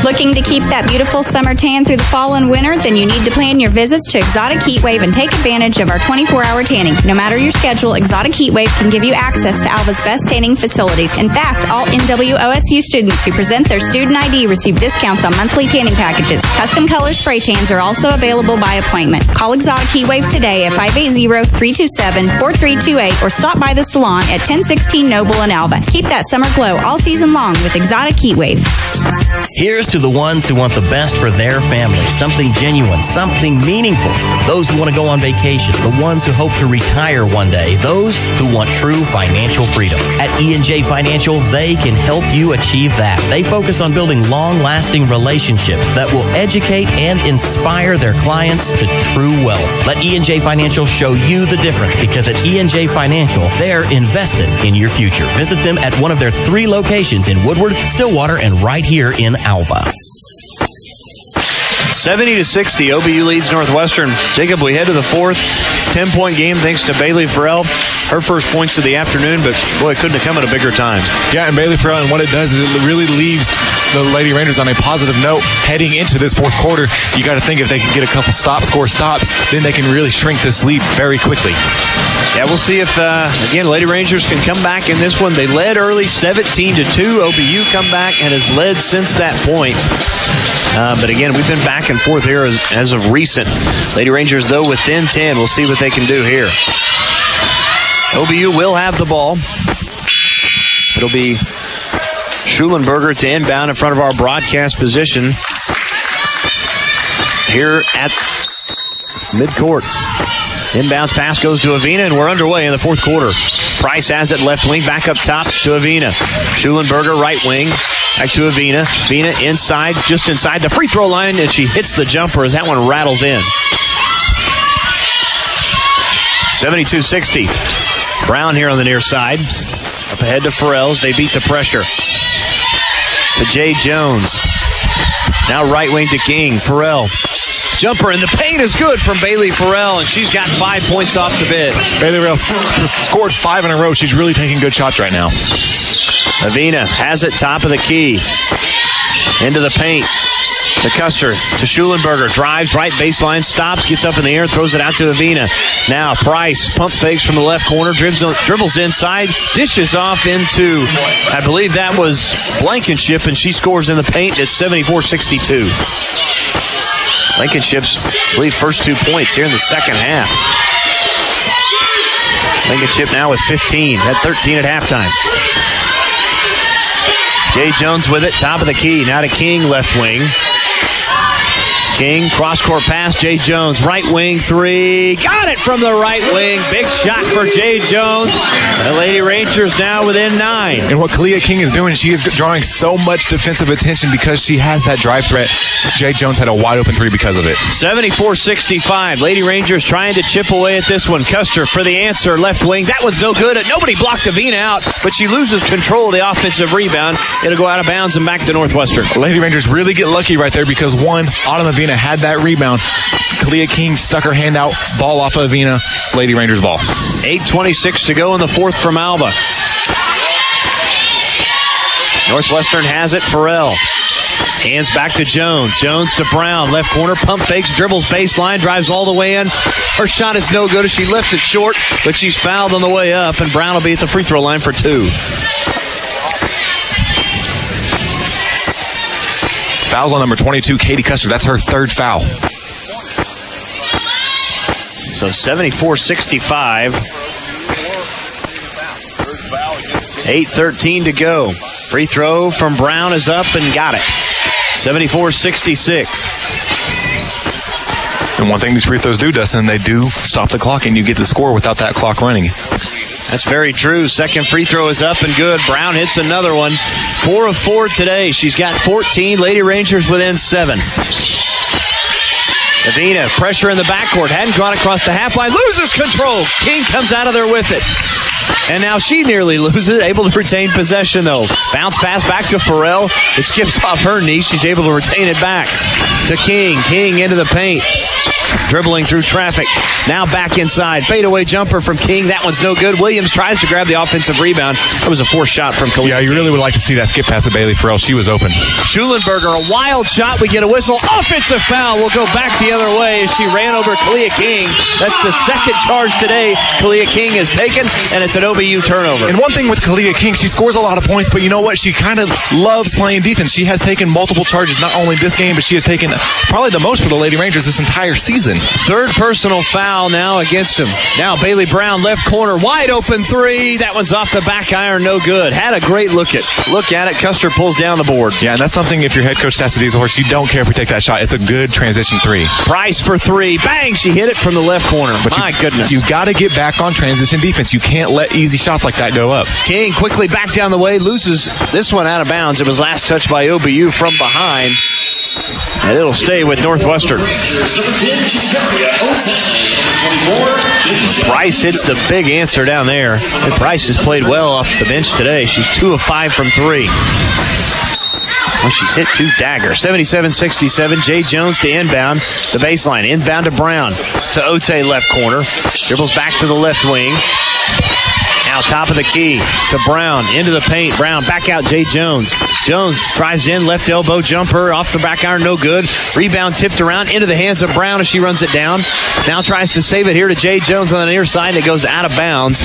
Looking to keep that beautiful summer tan through the fall and winter? Then you need to plan your visits to Exotic Heatwave and take advantage of our 24-hour tanning. No matter your schedule, Exotic Heatwave can give you access to Alva's best tanning facilities. In fact, all NWOSU students who present their student ID receive discounts on monthly tanning packages. Custom color spray tans are also available by appointment. Call Exotic Heatwave today at 580-327-4328 or stop by the salon at 1016 Noble in Alva. Keep that summer glow all season long with Exotic Heatwave. Here's to the ones who want the best for their family. Something genuine, something meaningful. Those who want to go on vacation. The ones who hope to retire one day. Those who want true financial freedom. At E&J Financial, they can help you achieve that. They focus on building long-lasting relationships that will educate and inspire their clients to true wealth. Let E&J Financial show you the difference, because at E&J Financial, they're invested in your future. Visit them at one of their 3 locations in Woodward, Stillwater, and right here in Alva. 70-60, OBU leads Northwestern. Jacob, we head to the fourth. 10-point game thanks to Bailey Farrell. Her first points of the afternoon, but boy, it couldn't have come at a bigger time. Yeah, and Bailey Farrell, and what it does is it really leaves the Lady Rangers on a positive note heading into this fourth quarter. You got to think if they can get a couple score stops, then they can really shrink this lead very quickly. Yeah, we'll see if, again, Lady Rangers can come back in this one. They led early 17-2. OBU come back and has led since that point. But again, we've been back and forth here as of recent. Lady Rangers, though, within 10. We'll see what they can do here. OBU will have the ball. It'll be Schulenberger to inbound in front of our broadcast position here at midcourt. Inbounds pass goes to Avina, and we're underway in the fourth quarter. Price has it left wing, back up top to Avina. Schulenberger right wing, back to Avina. Avina inside, just inside the free throw line, and she hits the jumper as that one rattles in. 72-60. Brown here on the near side. Up ahead to Farrell's. They beat the pressure. To Jay Jones. Now right wing to King. Farrell. Jumper in the paint is good from Bailey Farrell, and she's got 5 points off the bid. Bailey Farrell scored 5 in a row. She's really taking good shots right now. Avina has it top of the key. Into the paint. To Custer. To Schulenberger. Drives right baseline. Stops. Gets up in the air. Throws it out to Avina. Now Price. Pump fakes from the left corner. Dribbles inside. Dishes off into, I believe that was Blankenship, and she scores in the paint. It's 74-62. Blankenship's, I believe, first 2 points here in the second half. Blankenship now with 15. Had 13 at halftime. Jay Jones with it. Top of the key. Now to King, left wing. King, cross-court pass, Jay Jones, right wing three. Got it from the right wing. Big shot for Jay Jones. The Lady Rangers now within 9. And what Kalia King is doing, she is drawing so much defensive attention because she has that drive threat. Jay Jones had a wide-open three because of it. 74-65. Lady Rangers trying to chip away at this one. Custer for the answer, left wing. That one's no good. Nobody blocked Avina out, but she loses control of the offensive rebound. It'll go out of bounds and back to Northwestern. Lady Rangers really get lucky right there because, one, Autumn Avina had that rebound. Kalia King stuck her hand out, ball off of Avina, Lady Rangers ball. 8:26 to go in the fourth from Alba. Northwestern has it. Farrell. Hands back to Jones. Jones to Brown. Left corner. Pump fakes. Dribbles baseline. Drives all the way in. Her shot is no good as she lifts it short, but she's fouled on the way up, and Brown will be at the free throw line for 2. Fouls on number 22, Katie Custer. That's her third foul. So 74-65. 8:13 to go. Free throw from Brown is up and got it. 74-66. And one thing these free throws do, Dustin, they do stop the clock and you get the score without that clock running. That's very true. Second free throw is up and good. Brown hits another one. 4 of 4 today. She's got 14. Lady Rangers within 7. Avina, pressure in the backcourt. Hadn't gone across the half line. Loses control. King comes out of there with it. And now she nearly loses it. Able to retain possession, though. Bounce pass back to Farrell. It skips off her knee. She's able to retain it back to King. King into the paint. Dribbling through traffic. Now back inside. Fadeaway jumper from King. That one's no good. Williams tries to grab the offensive rebound. That was a forced shot from Kalia. Yeah, you really would like to see that skip pass to Bailey Farrell. She was open. Schulenberger, a wild shot. We get a whistle. Offensive foul. We'll go back the other way as she ran over Kalia King. That's the second charge today Kalia King has taken, and it's an OBU turnover. And one thing with Kalia King, she scores a lot of points, but you know what? She kind of loves playing defense. She has taken multiple charges, not only this game, but she has taken probably the most for the Lady Rangers this entire season. Third personal foul now against him. Now Bailey Brown, left corner, wide open three. That one's off the back iron, no good. Had a great look at it. Custer pulls down the board. Yeah, and that's something if your head coach Chastity Dieselhorse, you don't care if we take that shot. It's a good transition three. Price for 3. Bang! She hit it from the left corner. But my goodness. You got to get back on transition defense. You can't let easy shots like that go up. King quickly back down the way, loses this one out of bounds. It was last touched by OBU from behind. And it'll stay with Northwestern. Price hits the big answer down there. And Price has played well off the bench today. She's 2 of 5 from 3. Well, she's hit 2 daggers. 77-67. Jay Jones to inbound. The baseline. Inbound to Brown. To Ote left corner. Dribbles back to the left wing. Now top of the key to Brown. Into the paint. Brown back out Jay Jones. Jones drives in. Left elbow jumper. Off the back iron. No good. Rebound tipped around into the hands of Brown as she runs it down. Now tries to save it here to Jay Jones on the near side. It goes out of bounds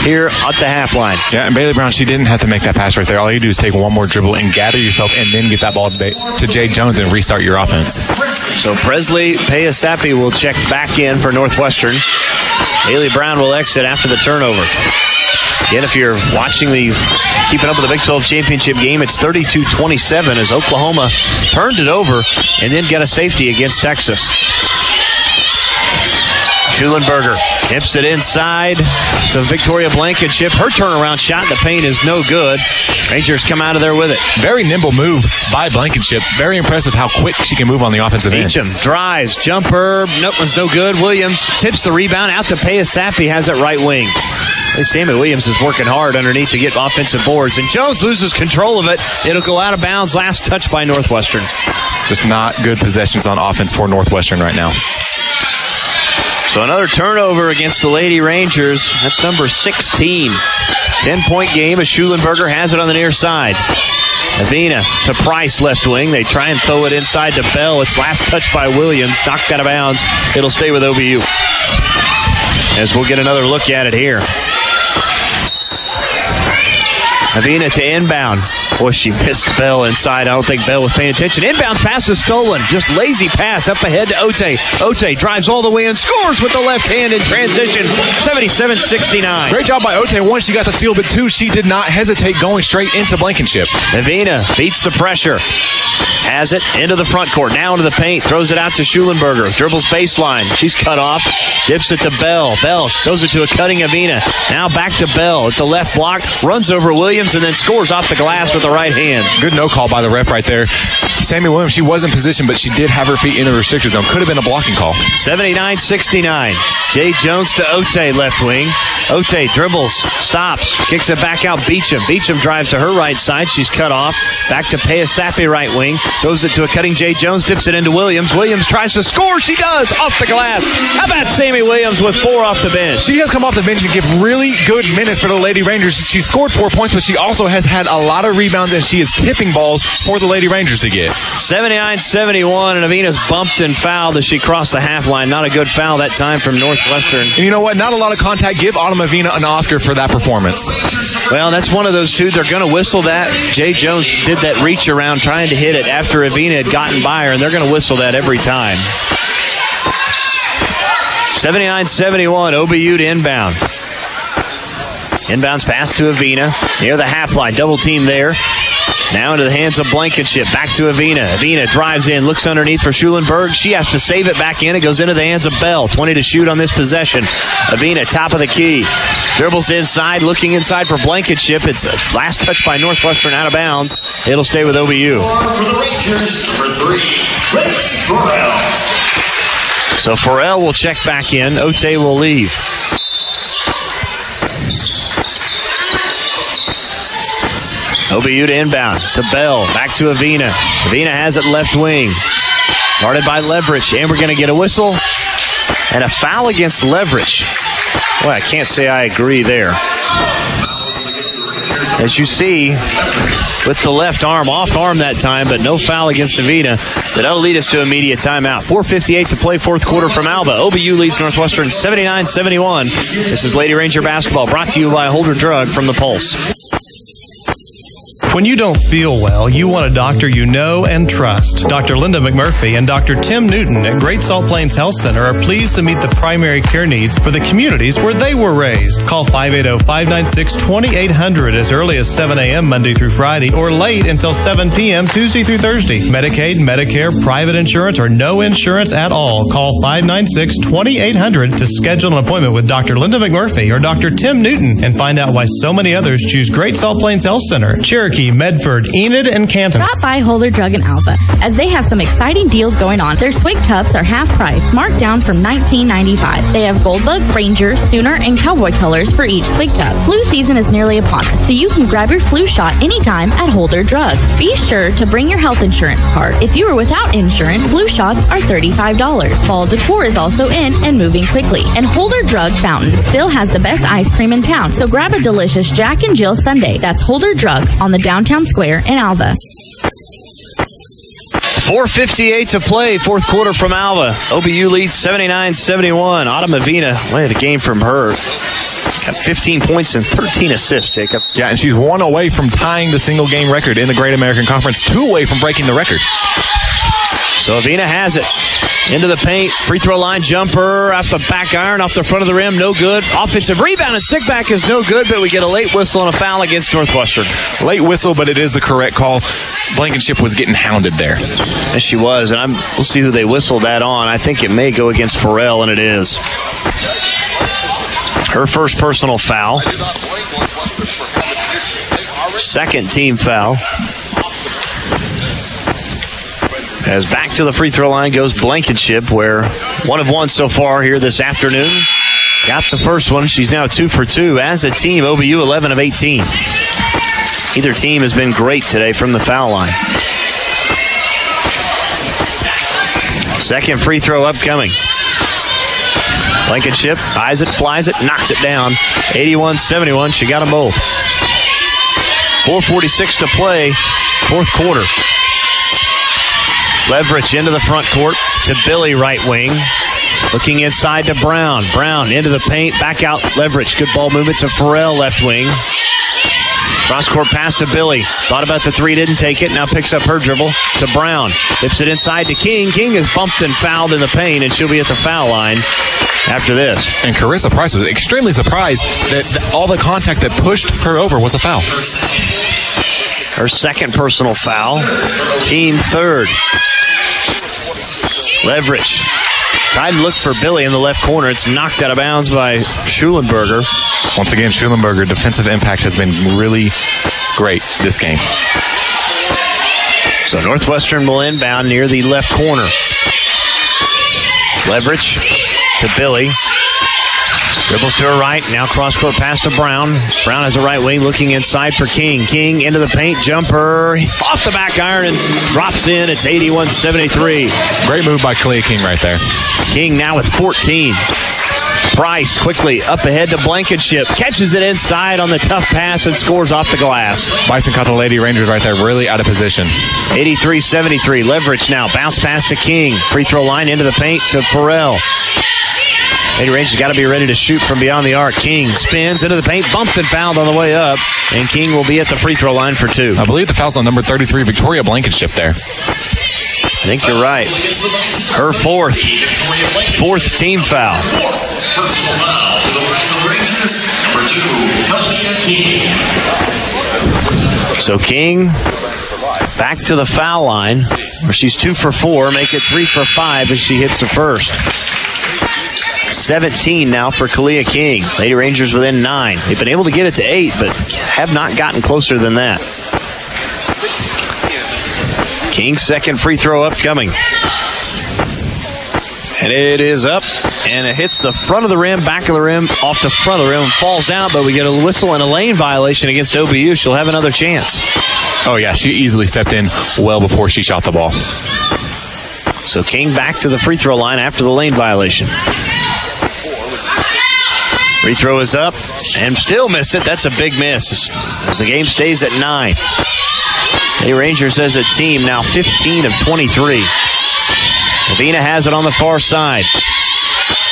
here at the half line. Yeah, and Bailey Brown, she didn't have to make that pass right there. All you do is take one more dribble and gather yourself and then get that ball to Jay Jones and restart your offense. So Presley Payasapi will check back in for Northwestern. Bailey Brown will exit after the turnover. Again, if you're keeping up with the Big 12 championship game, it's 32-27 as Oklahoma turned it over and then got a safety against Texas. Schulenberger nips it inside to Victoria Blankenship. Her turnaround shot in the paint is no good. Rangers come out of there with it. Very nimble move by Blankenship. Very impressive how quick she can move on the offensive end. Beecham drives, jumper, nope, one's no good. Williams tips the rebound out to Payasapi, has it right wing. Sammy Williams is working hard underneath to get offensive boards, and Jones loses control of it. It'll go out of bounds. Last touch by Northwestern. Just not good possessions on offense for Northwestern right now. So another turnover against the Lady Rangers. That's number 16. 10-point game as Schulenberger has it on the near side. Avina to Price left wing. They try and throw it inside to Bell. It's last touch by Williams. Knocked out of bounds. It'll stay with OBU. As we'll get another look at it here. Avina to inbound. Boy, she missed Bell inside. I don't think Bell was paying attention. Inbounds pass is stolen. Just lazy pass up ahead to Ote. Ote drives all the way and scores with the left hand in transition. 77-69. Great job by Ote. One, she got the steal, but two, she did not hesitate going straight into Blankenship. Avina beats the pressure. Has it into the front court. Now into the paint. Throws it out to Schulenberger. Dribbles baseline. She's cut off. Dips it to Bell. Bell throws it to a cutting Avina. Now back to Bell at the left block. Runs over Williams and then scores off the glass with the right hand. Good no call by the ref right there. Sammy Williams, she was in position, but she did have her feet in the restricted zone. Could have been a blocking call. 79-69. Jay Jones to Ote, left wing. Ote dribbles, stops, kicks it back out. Beecham. Beecham drives to her right side. She's cut off. Back to Payasapi, right wing. Throws it to a cutting Jay Jones. Dips it into Williams. Williams tries to score. She does. Off the glass. How about Sammy Williams with 4 off the bench? She has come off the bench and give really good minutes for the Lady Rangers. She scored 4 points, but she also has had a lot of rebounds, and she is tipping balls for the Lady Rangers to get. 79-71, and Avina's bumped and fouled as she crossed the half line. Not a good foul that time from Northwestern. And you know what? Not a lot of contact. Give Autumn Avina an Oscar for that performance. Well, that's one of those two. They're going to whistle that. Jay Jones did that reach around trying to hit it after Avina had gotten by her, and they're going to whistle that every time. 79-71, OBU to inbound. Inbounds pass to Avina. Near the half line. Double team there. Now into the hands of Blankenship. Back to Avina. Avina drives in, looks underneath for Schulenberg. She has to save it back in. It goes into the hands of Bell. 20 to shoot on this possession. Avina, top of the key. Dribbles inside, looking inside for Blankenship. It's a last touch by Northwestern out of bounds. It'll stay with OBU. For the Rangers, number 3, Ray Farrell. So Farrell will check back in. Ote will leave. OBU to inbound to Bell. Back to Avina. Avina has it left wing. Guarded by Leverage. And we're going to get a whistle. And a foul against Leverage. Well, I can't say I agree there. As you see, with the left arm, off arm that time, but no foul against Avina. That'll lead us to immediate timeout. 4:58 to play, fourth quarter from Alba. OBU leads Northwestern 79-71. This is Lady Ranger basketball, brought to you by Holder Drug from the Pulse. When you don't feel well, you want a doctor you know and trust. Dr. Linda McMurphy and Dr. Tim Newton at Great Salt Plains Health Center are pleased to meet the primary care needs for the communities where they were raised. Call 580-596-2800 as early as 7 a.m. Monday through Friday or late until 7 p.m. Tuesday through Thursday. Medicaid, Medicare, private insurance, or no insurance at all. Call 596-2800 to schedule an appointment with Dr. Linda McMurphy or Dr. Tim Newton and find out why so many others choose Great Salt Plains Health Center, Cherokee, Medford, Enid, and Canton. Stop by Holder Drug in Alva, as they have some exciting deals going on. Their Swig cups are half price, marked down from $19.95. They have Goldbug, Ranger, Sooner, and Cowboy colors for each Swig cup. Flu season is nearly upon us, so you can grab your flu shot anytime at Holder Drug. Be sure to bring your health insurance card. If you are without insurance, flu shots are $35. Fall decor is also in and moving quickly. And Holder Drug Fountain still has the best ice cream in town, so grab a delicious Jack and Jill sundae. That's Holder Drug on the downtown square in Alva. 4:58 to play, fourth quarter from Alva. OBU leads 79-71. Autumn Avina, the game from her. Got 15 points and 13 assists, Jacob. Yeah, and she's 1 away from tying the single game record in the Great American Conference, 2 away from breaking the record. So Avina has it. Into the paint, free throw line jumper, off the back iron, off the front of the rim, no good. Offensive rebound and stick back is no good, but we get a late whistle and a foul against Northwestern. Late whistle, but it is the correct call. Blankenship was getting hounded there. Yes, she was, and we'll see who they whistled that on. I think it may go against Farrell, and it is. Her first personal foul. Second team foul. As back to the free throw line goes Blankenship, where 1 of 1 so far here this afternoon. Got the first one. She's now 2 for 2. As a team, OBU 11 of 18. Either team has been great today from the foul line. Second free throw upcoming. Blankenship eyes it, flies it, knocks it down. 81-71. She got them both. 4:46 to play, fourth quarter. Leverage into the front court to Billy, right wing. Looking inside to Brown. Brown into the paint, back out Leverage. Good ball movement to Farrell, left wing. Cross court pass to Billy. Thought about the three, didn't take it. Now picks up her dribble to Brown. Tips it inside to King. King is bumped and fouled in the paint, and she'll be at the foul line after this. And Carissa Price was extremely surprised that all the contact that pushed her over was a foul. Her second personal foul. Team third. Leverage. Tried to look for Billy in the left corner. It's knocked out of bounds by Schulenberger. Once again, Schulenberger, defensive impact has been really great this game. So Northwestern will inbound near the left corner. Leverage to Billy. Dribbles to her right. Now cross-court pass to Brown. Brown has a right wing looking inside for King. King into the paint. Jumper off the back iron and drops in. It's 81-73. Great move by Kalia King right there. King now with 14. Price quickly up ahead to Blankenship. Catches it inside on the tough pass and scores off the glass. Bison caught the Lady Rangers right there, really out of position. 83-73. Leverage now. Bounce pass to King. Free throw line into the paint to Farrell. Lady Rangers got to be ready to shoot from beyond the arc. King spins into the paint, bumped and fouled on the way up, and King will be at the free throw line for two. I believe the foul's on number 33, Victoria Blankenship there. I think you're right. Her fourth team foul. So King back to the foul line, where she's 2 for 4, make it 3 for 5 as she hits the first. 17 now for Kalia King. Lady Rangers within 9. They've been able to get it to 8, but have not gotten closer than that. King's second free throw upcoming. And it is up, and it hits the front of the rim, back of the rim, off the front of the rim, falls out, but we get a whistle and a lane violation against OBU. She'll have another chance. Oh, yeah, she easily stepped in well before she shot the ball. So King back to the free throw line after the lane violation. Free throw is up and still missed it. That's a big miss. The game stays at 9. The Rangers as a team now 15 of 23. Lavina has it on the far side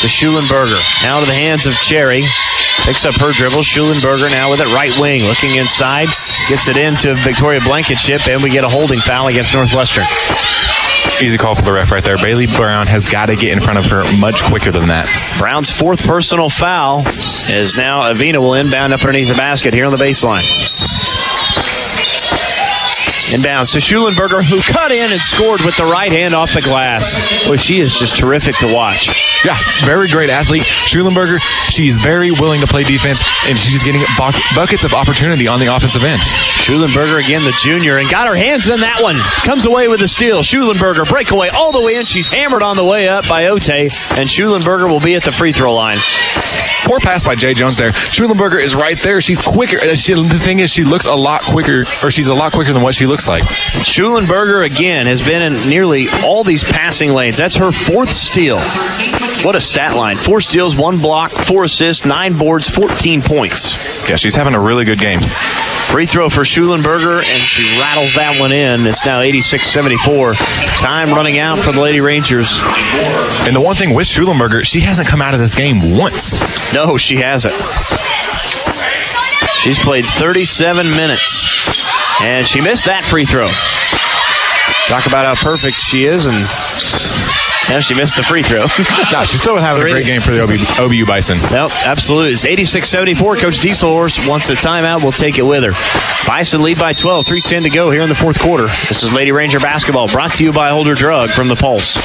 to Schulenberger. Now to the hands of Cherry. Picks up her dribble. Schulenberger now with it right wing. Looking inside. Gets it into Victoria Blankenship, and we get a holding foul against Northwestern. Easy call for the ref right there. Bailey Brown has got to get in front of her much quicker than that. Brown's fourth personal foul is now Avina will inbound up underneath the basket here on the baseline. Inbounds to Schulenberger, who cut in and scored with the right hand off the glass. Boy, she is just terrific to watch. Yeah, very great athlete. Schulenberger, she's very willing to play defense, and she's getting buckets of opportunity on the offensive end. Schulenberger again, the junior, and got her hands in that one. Comes away with a steal. Schulenberger breakaway all the way in. She's hammered on the way up by Ote, and Schulenberger will be at the free throw line. Poor pass by Jay Jones there. Schulenberger is right there. She's quicker. The thing is, she looks a lot quicker, or she's a lot quicker than what she looks like. Schulenberger, again, has been in nearly all these passing lanes. That's her fourth steal. What a stat line. 4 steals, 1 block, 4 assists, 9 boards, 14 points. Yeah, she's having a really good game. Free throw for Schulenberger, and she rattles that one in. It's now 86-74. Time running out for the Lady Rangers. And the one thing with Schulenberger, she hasn't come out of this game once. No, she hasn't. She's played 37 minutes, and she missed that free throw. Talk about how perfect she is, and now she missed the free throw. No, she's still having a great game for the OBU Bison. Nope, absolutely. It's 86-74. Coach Dieselhorst wants a timeout. We'll take it with her. Bison lead by 12. 3:10 to go here in the fourth quarter. This is Lady Ranger basketball, brought to you by Holder Drug from the Pulse.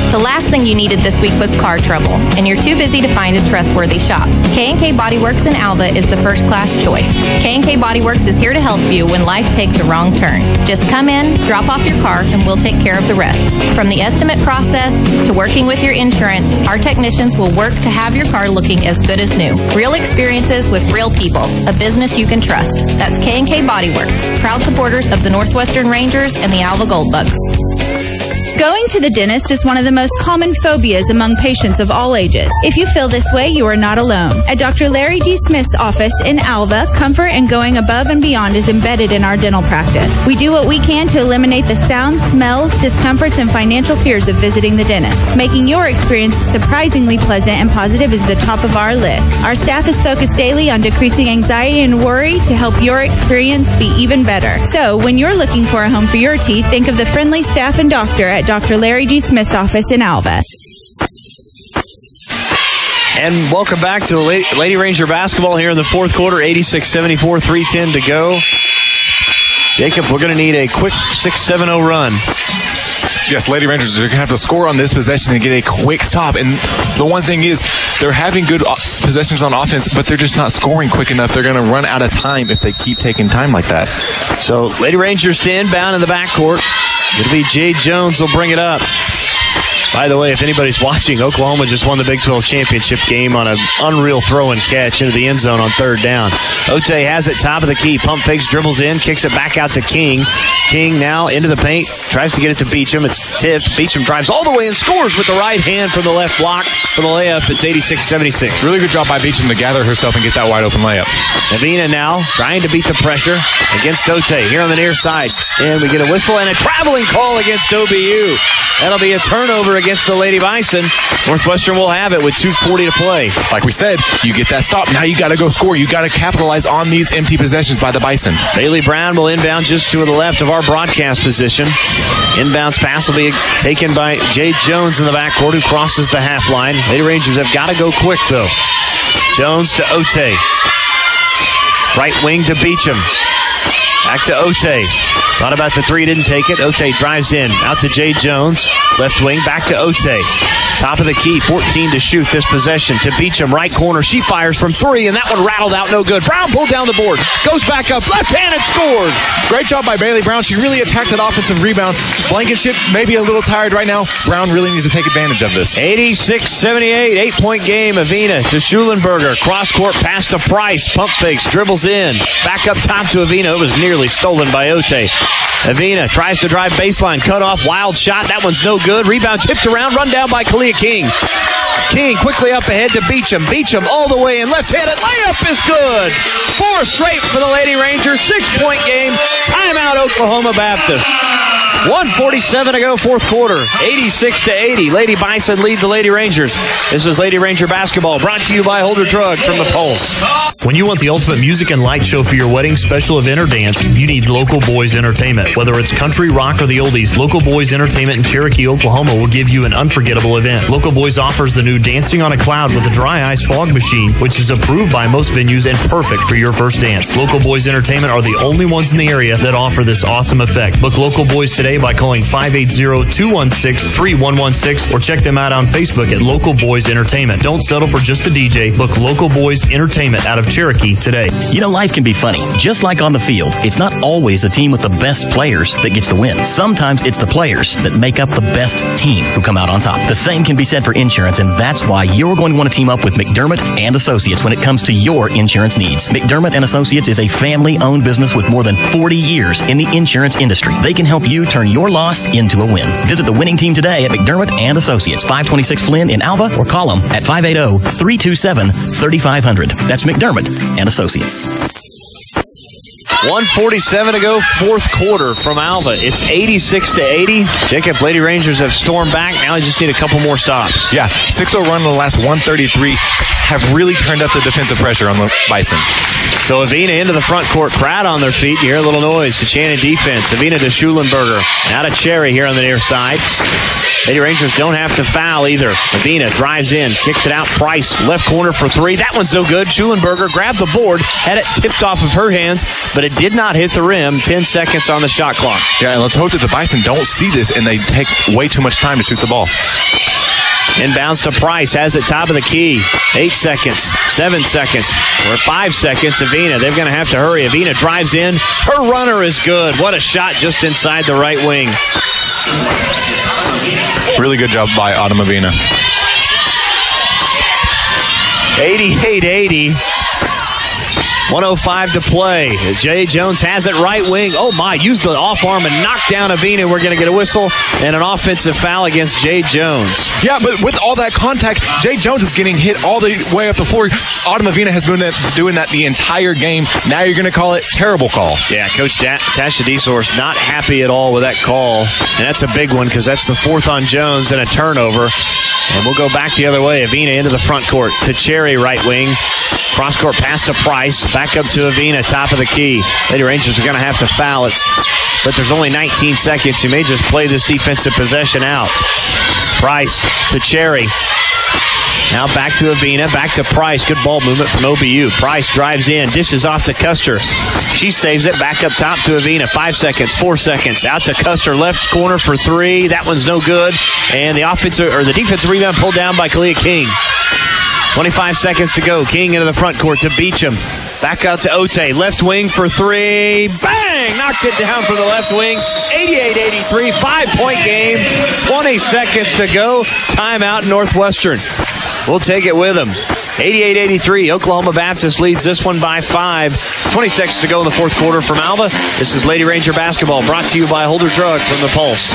The last thing you needed this week was car trouble, and you're too busy to find a trustworthy shop. K&K Body Works in Alva is the first-class choice. K&K Body Works is here to help you when life takes a wrong turn. Just come in, drop off your car, and we'll take care of the rest. From the estimate process to working with your insurance, our technicians will work to have your car looking as good as new. Real experiences with real people, a business you can trust. That's K&K Body Works, proud supporters of the Northwestern Rangers and the Alva Gold Bugs. Going to the dentist is one of the most common phobias among patients of all ages. If you feel this way, you are not alone. At Dr. Larry G. Smith's office in Alva, comfort and going above and beyond is embedded in our dental practice. We do what we can to eliminate the sounds, smells, discomforts, and financial fears of visiting the dentist. Making your experience surprisingly pleasant and positive is the top of our list. Our staff is focused daily on decreasing anxiety and worry to help your experience be even better. So, when you're looking for a home for your teeth, think of the friendly staff and doctor at Dr. Larry G. Smith's office in Alva. And welcome back to Lady Ranger basketball here in the fourth quarter. 86-74, 3:10 to go. Jacob, we're going to need a quick 6-7-0 run. Yes, Lady Rangers are going to have to score on this possession and get a quick stop. And the one thing is, they're having good possessions on offense, but they're just not scoring quick enough. They're going to run out of time if they keep taking time like that. So, Lady Rangers to inbound in the backcourt. It'll be Jade Jones will bring it up. By the way, if anybody's watching, Oklahoma just won the Big 12 championship game on an unreal throw and catch into the end zone on third down. Ote has it, top of the key. Pump fakes, dribbles in, kicks it back out to King. King now into the paint, tries to get it to Beecham. It's tipped. Beecham drives all the way and scores with the right hand from the left block for the layup. It's 86-76. Really good job by Beecham to gather herself and get that wide open layup. Navina now trying to beat the pressure against Ote here on the near side. And we get a whistle and a traveling call against OBU. That'll be a turnover against the Lady Bison. Northwestern will have it with 2:40 to play. Like we said, you get that stop. Now you got to go score. You got to capitalize on these empty possessions by the Bison. Bailey Brown will inbound just to the left of our broadcast position. Inbounds pass will be taken by Jade Jones in the backcourt, who crosses the half line. Lady Rangers have got to go quick, though. Jones to Ote. Right wing to Beecham. Back to Ote. Thought about the three, didn't take it. Ote drives in. Out to Jade Jones. Left wing, back to Ote. Top of the key, 14 to shoot this possession. To Beecham, right corner. She fires from three, and that one rattled out, no good. Brown pulled down the board. Goes back up, left hand, and scores. Great job by Bailey Brown. She really attacked that offensive rebound. Blankenship maybe a little tired right now. Brown really needs to take advantage of this. 86-78, 8-point game. Avina to Schulenberger. Cross-court pass to Price. Pump fakes, dribbles in. Back up top to Avina. It was nearly stolen by Ote. Avina tries to drive baseline. Cut off, wild shot. That one's no good. Rebound tipped around. Run down by Kalia King. King quickly up ahead to Beecham. Beecham all the way in left-handed. Layup is good. 4 straight for the Lady Rangers. 6-point game. Timeout, Oklahoma Baptist. 1:47 to go, fourth quarter. 86-80. Lady Bison lead the Lady Rangers. This is Lady Ranger basketball, brought to you by Holder Drug from the Pulse. When you want the ultimate music and light show for your wedding, special event, or dance, you need Local Boys Entertainment. Whether it's country, rock, or the oldies, Local Boys Entertainment in Cherokee, Oklahoma will give you an unforgettable event. Local Boys offers the new Dancing on a Cloud with a dry ice fog machine, which is approved by most venues and perfect for your first dance. Local Boys Entertainment are the only ones in the area that offer this awesome effect. Book Local Boys today by calling 580-216-3116 or check them out on Facebook at Local Boys Entertainment. Don't settle for just a DJ. Book Local Boys Entertainment out of Cherokee today. You know, life can be funny. Just like on the field, it's not always the team with the best players that gets the win. Sometimes it's the players that make up the best team who come out on top. The same can be said for insurance, and that's why you're going to want to team up with McDermott and Associates when it comes to your insurance needs. McDermott and Associates is a family-owned business with more than 40 years in the insurance industry. They can help you turn your loss into a win. Visit the winning team today at McDermott and Associates, 526 Flynn in Alva, or call them at 580-327-3500. That's McDermott and Associates. 1:47 to go, fourth quarter from Alva. It's 86-80. Jacob, Lady Rangers have stormed back. Now they just need a couple more stops. Yeah, 6-0 run in the last 133 have really turned up the defensive pressure on the Bison. So Avina into the front court, crowd on their feet. You hear a little noise to Shannon defense. Avina to Schulenberger. Now to Cherry here on the near side. Lady Rangers don't have to foul either. Avina drives in, kicks it out. Price, left corner for three. That one's no good. Schulenberger grabbed the board, had it tipped off of her hands, but it did not hit the rim. 10 seconds on the shot clock. Yeah, and let's hope that the Bison don't see this and they take way too much time to shoot the ball. Inbounds to Price, has it top of the key. 8 seconds, 7 seconds, or 5 seconds. Avina, they're going to have to hurry. Avina drives in. Her runner is good. What a shot just inside the right wing. Really good job by Autumn Avina. 88-80. 1:05 to play. Jay Jones has it right wing. Oh my, used the off arm and knocked down Avina. We're going to get a whistle and an offensive foul against Jay Jones. Yeah, but with all that contact, Jay Jones is getting hit all the way up the floor. Autumn Avina has been doing that the entire game. Now you're going to call it terrible call. Yeah, Coach Tasha DeSource not happy at all with that call. And that's a big one because that's the fourth on Jones and a turnover. And we'll go back the other way. Avina into the front court to Cherry, right wing. Cross-court pass to Price. Back up to Avina, top of the key. Lady Rangers are going to have to foul it. But there's only 19 seconds. You may just play this defensive possession out. Price to Cherry. Now back to Avina, back to Price. Good ball movement from OBU. Price drives in, dishes off to Custer. She saves it, back up top to Avina. 5 seconds, 4 seconds. Out to Custer, left corner for three. That one's no good. And the defensive rebound pulled down by Kalia King. 25 seconds to go. King into the front court to Beecham. Back out to Ote. Left wing for three. Bang! Knocked it down from the left wing. 88-83. 5-point game. 20 seconds to go. Timeout Northwestern. We'll take it with them. 88-83. Oklahoma Baptist leads this one by 5. 20 seconds to go in the fourth quarter from Alva. This is Lady Ranger basketball brought to you by Holder Drug from the Pulse.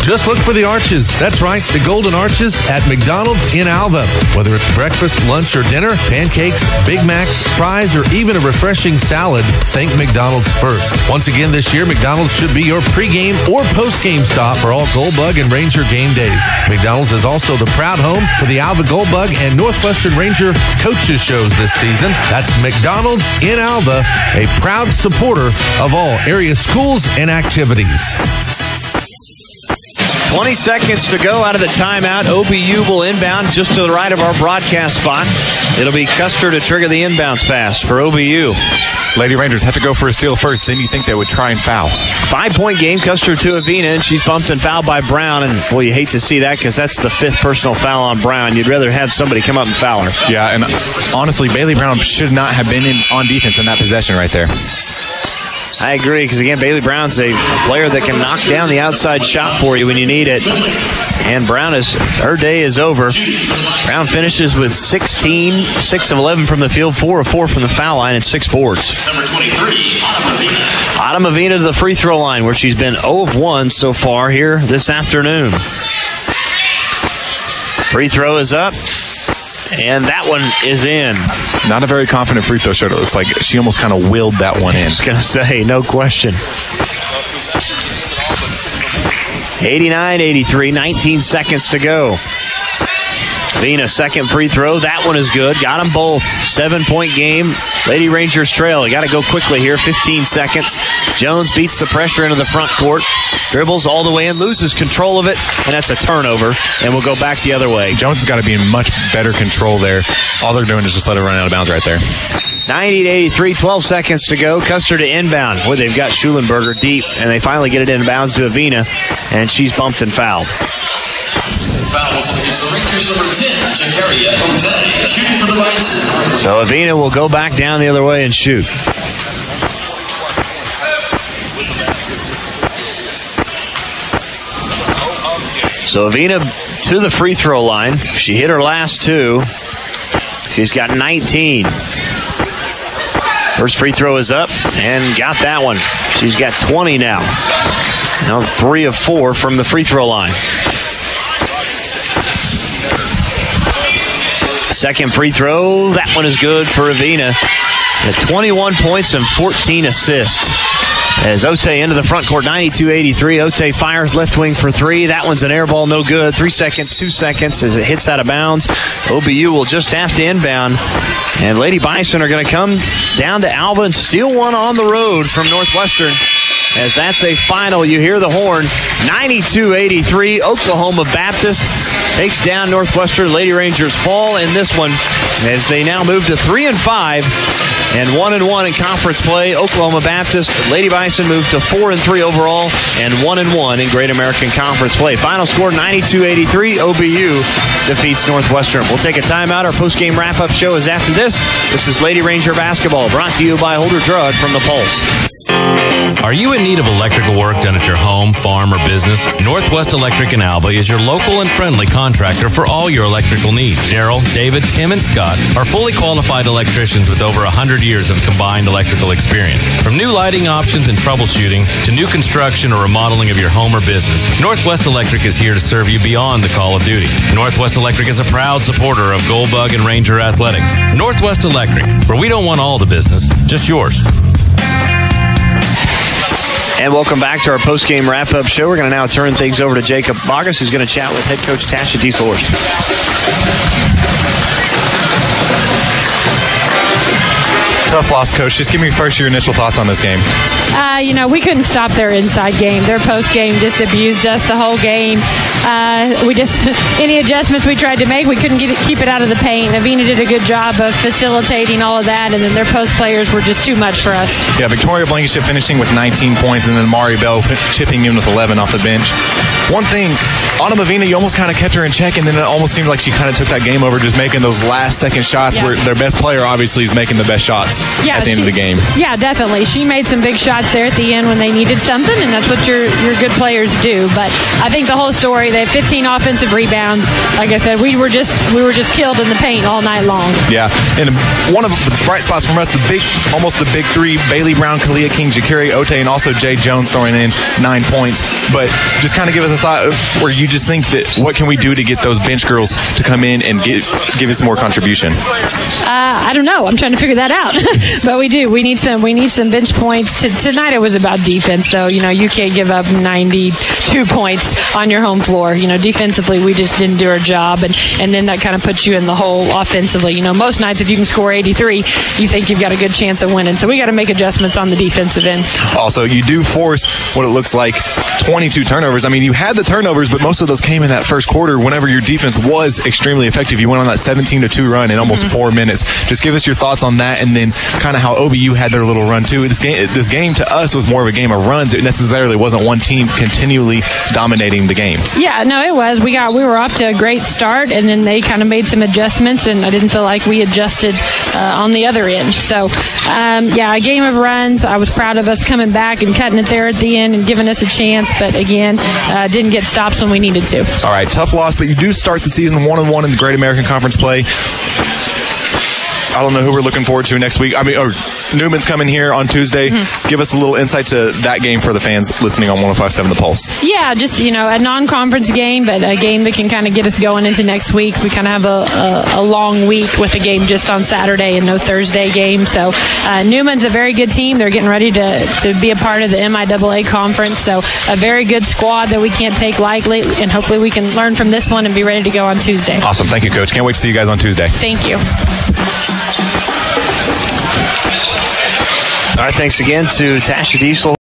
Just look for the Arches. That's right, the Golden Arches at McDonald's in Alva. Whether it's breakfast, lunch, or dinner, pancakes, Big Macs, fries, or even a refreshing salad, think McDonald's first. Once again this year, McDonald's should be your pregame or postgame stop for all Goldbug and Ranger game days. McDonald's is also the proud home for the Alva Goldbug and Northwestern Ranger coaches shows this season. That's McDonald's in Alva, a proud supporter of all area schools and activities. 20 seconds to go out of the timeout. OBU will inbound just to the right of our broadcast spot. It'll be Custer to trigger the inbounds pass for OBU. Lady Rangers have to go for a steal first, then you think they would try and foul. 5-point game, Custer to Avina, and she's bumped and fouled by Brown. And, boy, you hate to see that because that's the 5th personal foul on Brown. You'd rather have somebody come up and foul her. Yeah, and honestly, Bailey Brown should not have been on defense in that possession right there. I agree, because again, Bailey Brown's a player that can knock down the outside shot for you when you need it. And Brown her day is over. Brown finishes with 16, 6 of 11 from the field, 4 of 4 from the foul line, and 6 boards. Number 23, Autumn Avina to the free throw line, where she's been 0 of 1 so far here this afternoon. Free throw is up. And that one is in. Not a very confident free throw shot. It looks like she almost kind of willed that one in. I was going to say, no question. 89-83, 19 seconds to go. Avina, second free throw. That one is good. Got them both. 7-point game. Lady Rangers trail. You got to go quickly here. 15 seconds. Jones beats the pressure into the front court. Dribbles all the way in. Loses control of it. And that's a turnover. And we'll go back the other way. Jones has got to be in much better control there. All they're doing is just let it run out of bounds right there. 90-83, 12 seconds to go. Custer to inbound. Boy, they've got Schulenberger deep. And they finally get it in bounds to Avina. And she's bumped and fouled. Fouls against the Rangers, number 10, Jakaria Ote, shooting for the Bison. So Avina will go back down the other way and shoot. So Avina to the free throw line. She hit her last 2. She's got 19. First free throw is up and got that one. She's got 20 now. Now 3 of 4 from the free throw line. Second free throw, that one is good for Avina. At 21 points and 14 assists. As Ote into the front court, 92-83. Ote fires left wing for 3. That one's an air ball, no good. 3 seconds, 2 seconds as it hits out of bounds. OBU will just have to inbound. And Lady Bison are going to come down to Alva and steal one on the road from Northwestern. As that's a final, you hear the horn. 92-83, Oklahoma Baptist takes down Northwestern. Lady Rangers fall in this one as they now move to 3-5 and 1-1 in conference play. Oklahoma Baptist, Lady Bison moved to 4-3 overall and 1-1 in Great American Conference play. Final score 92-83. OBU defeats Northwestern. We'll take a timeout. Our post-game wrap-up show is after this. This is Lady Ranger basketball brought to you by Holder Drug from the Pulse. Are you in need of electrical work done at your home, farm, or business? Northwest Electric in Alva is your local and friendly contractor for all your electrical needs. Daryl, David, Tim, and Scott are fully qualified electricians with over 100 years of combined electrical experience. From new lighting options and troubleshooting to new construction or remodeling of your home or business, Northwest Electric is here to serve you beyond the call of duty. Northwest Electric is a proud supporter of Goldbug and Ranger Athletics. Northwest Electric, where we don't want all the business, just yours. And welcome back to our post-game wrap-up show. We're going to now turn things over to Jacob Bogus, who's going to chat with head coach Tasha Dieselhorst. Tough loss, Coach. Just give me first your initial thoughts on this game. We couldn't stop their inside game. Their post game just abused us the whole game. Any adjustments we tried to make, we couldn't keep it out of the paint. Avina did a good job of facilitating all of that, and then their post players were just too much for us. Yeah, Victoria Blankenship finishing with 19 points, and then Mari Bell chipping in with 11 off the bench. One thing, Autumn Avina, you almost kind of kept her in check, and then it almost seemed like she kind of took that game over, just making those last-second shots where their best player obviously is making the best shots at the end of the game. Yeah, definitely. She made some big shots there at the end when they needed something, and that's what your good players do. But I think the whole story, they have 15 offensive rebounds. Like I said, we were just killed in the paint all night long. Yeah, and one of the bright spots from us, almost the big three, Bailey Brown, Kalia King, Jakari Ote, and also Jay Jones throwing in 9 points. But just kind of give us a thought of where you just think that what can we do to get those bench girls to come in and give us more contribution? I don't know. I'm trying to figure that out. But we do. We need some bench points. Tonight it was about defense, though. You can't give up 92 points on your home floor. Defensively, we just didn't do our job, and then that kind of puts you in the hole offensively. Most nights if you can score 83, you think you've got a good chance of winning. So we got to make adjustments on the defensive end. Also, you do force what it looks like 22 turnovers. I mean, you had the turnovers, but most of those came in that first quarter whenever your defense was extremely effective. You went on that 17-2 run in almost 4 minutes. Just give us your thoughts on that, and then kind of how OBU had their little run too. This game to us was more of a game of runs. It necessarily wasn't one team continually dominating the game. Yeah, no, it was. We were off to a great start, and then they kind of made some adjustments, and I didn't feel like we adjusted on the other end. So, a game of runs. I was proud of us coming back and cutting it there at the end and giving us a chance, but again, didn't get stops when we needed to. All right, tough loss, but you do start the season 1-1 in the Great American Conference play. I don't know who we're looking forward to next week. Newman's coming here on Tuesday. Mm-hmm. Give us a little insight to that game for the fans listening on 105.7 The Pulse. Yeah, just, a non-conference game, but a game that can kind of get us going into next week. We kind of have a long week with a game just on Saturday and no Thursday game. So Newman's a very good team. They're getting ready to be a part of the MIAA conference. So a very good squad that we can't take lightly, and hopefully we can learn from this one and be ready to go on Tuesday. Awesome. Thank you, Coach. Can't wait to see you guys on Tuesday. Thank you. All right, thanks again to Tasha Diesel.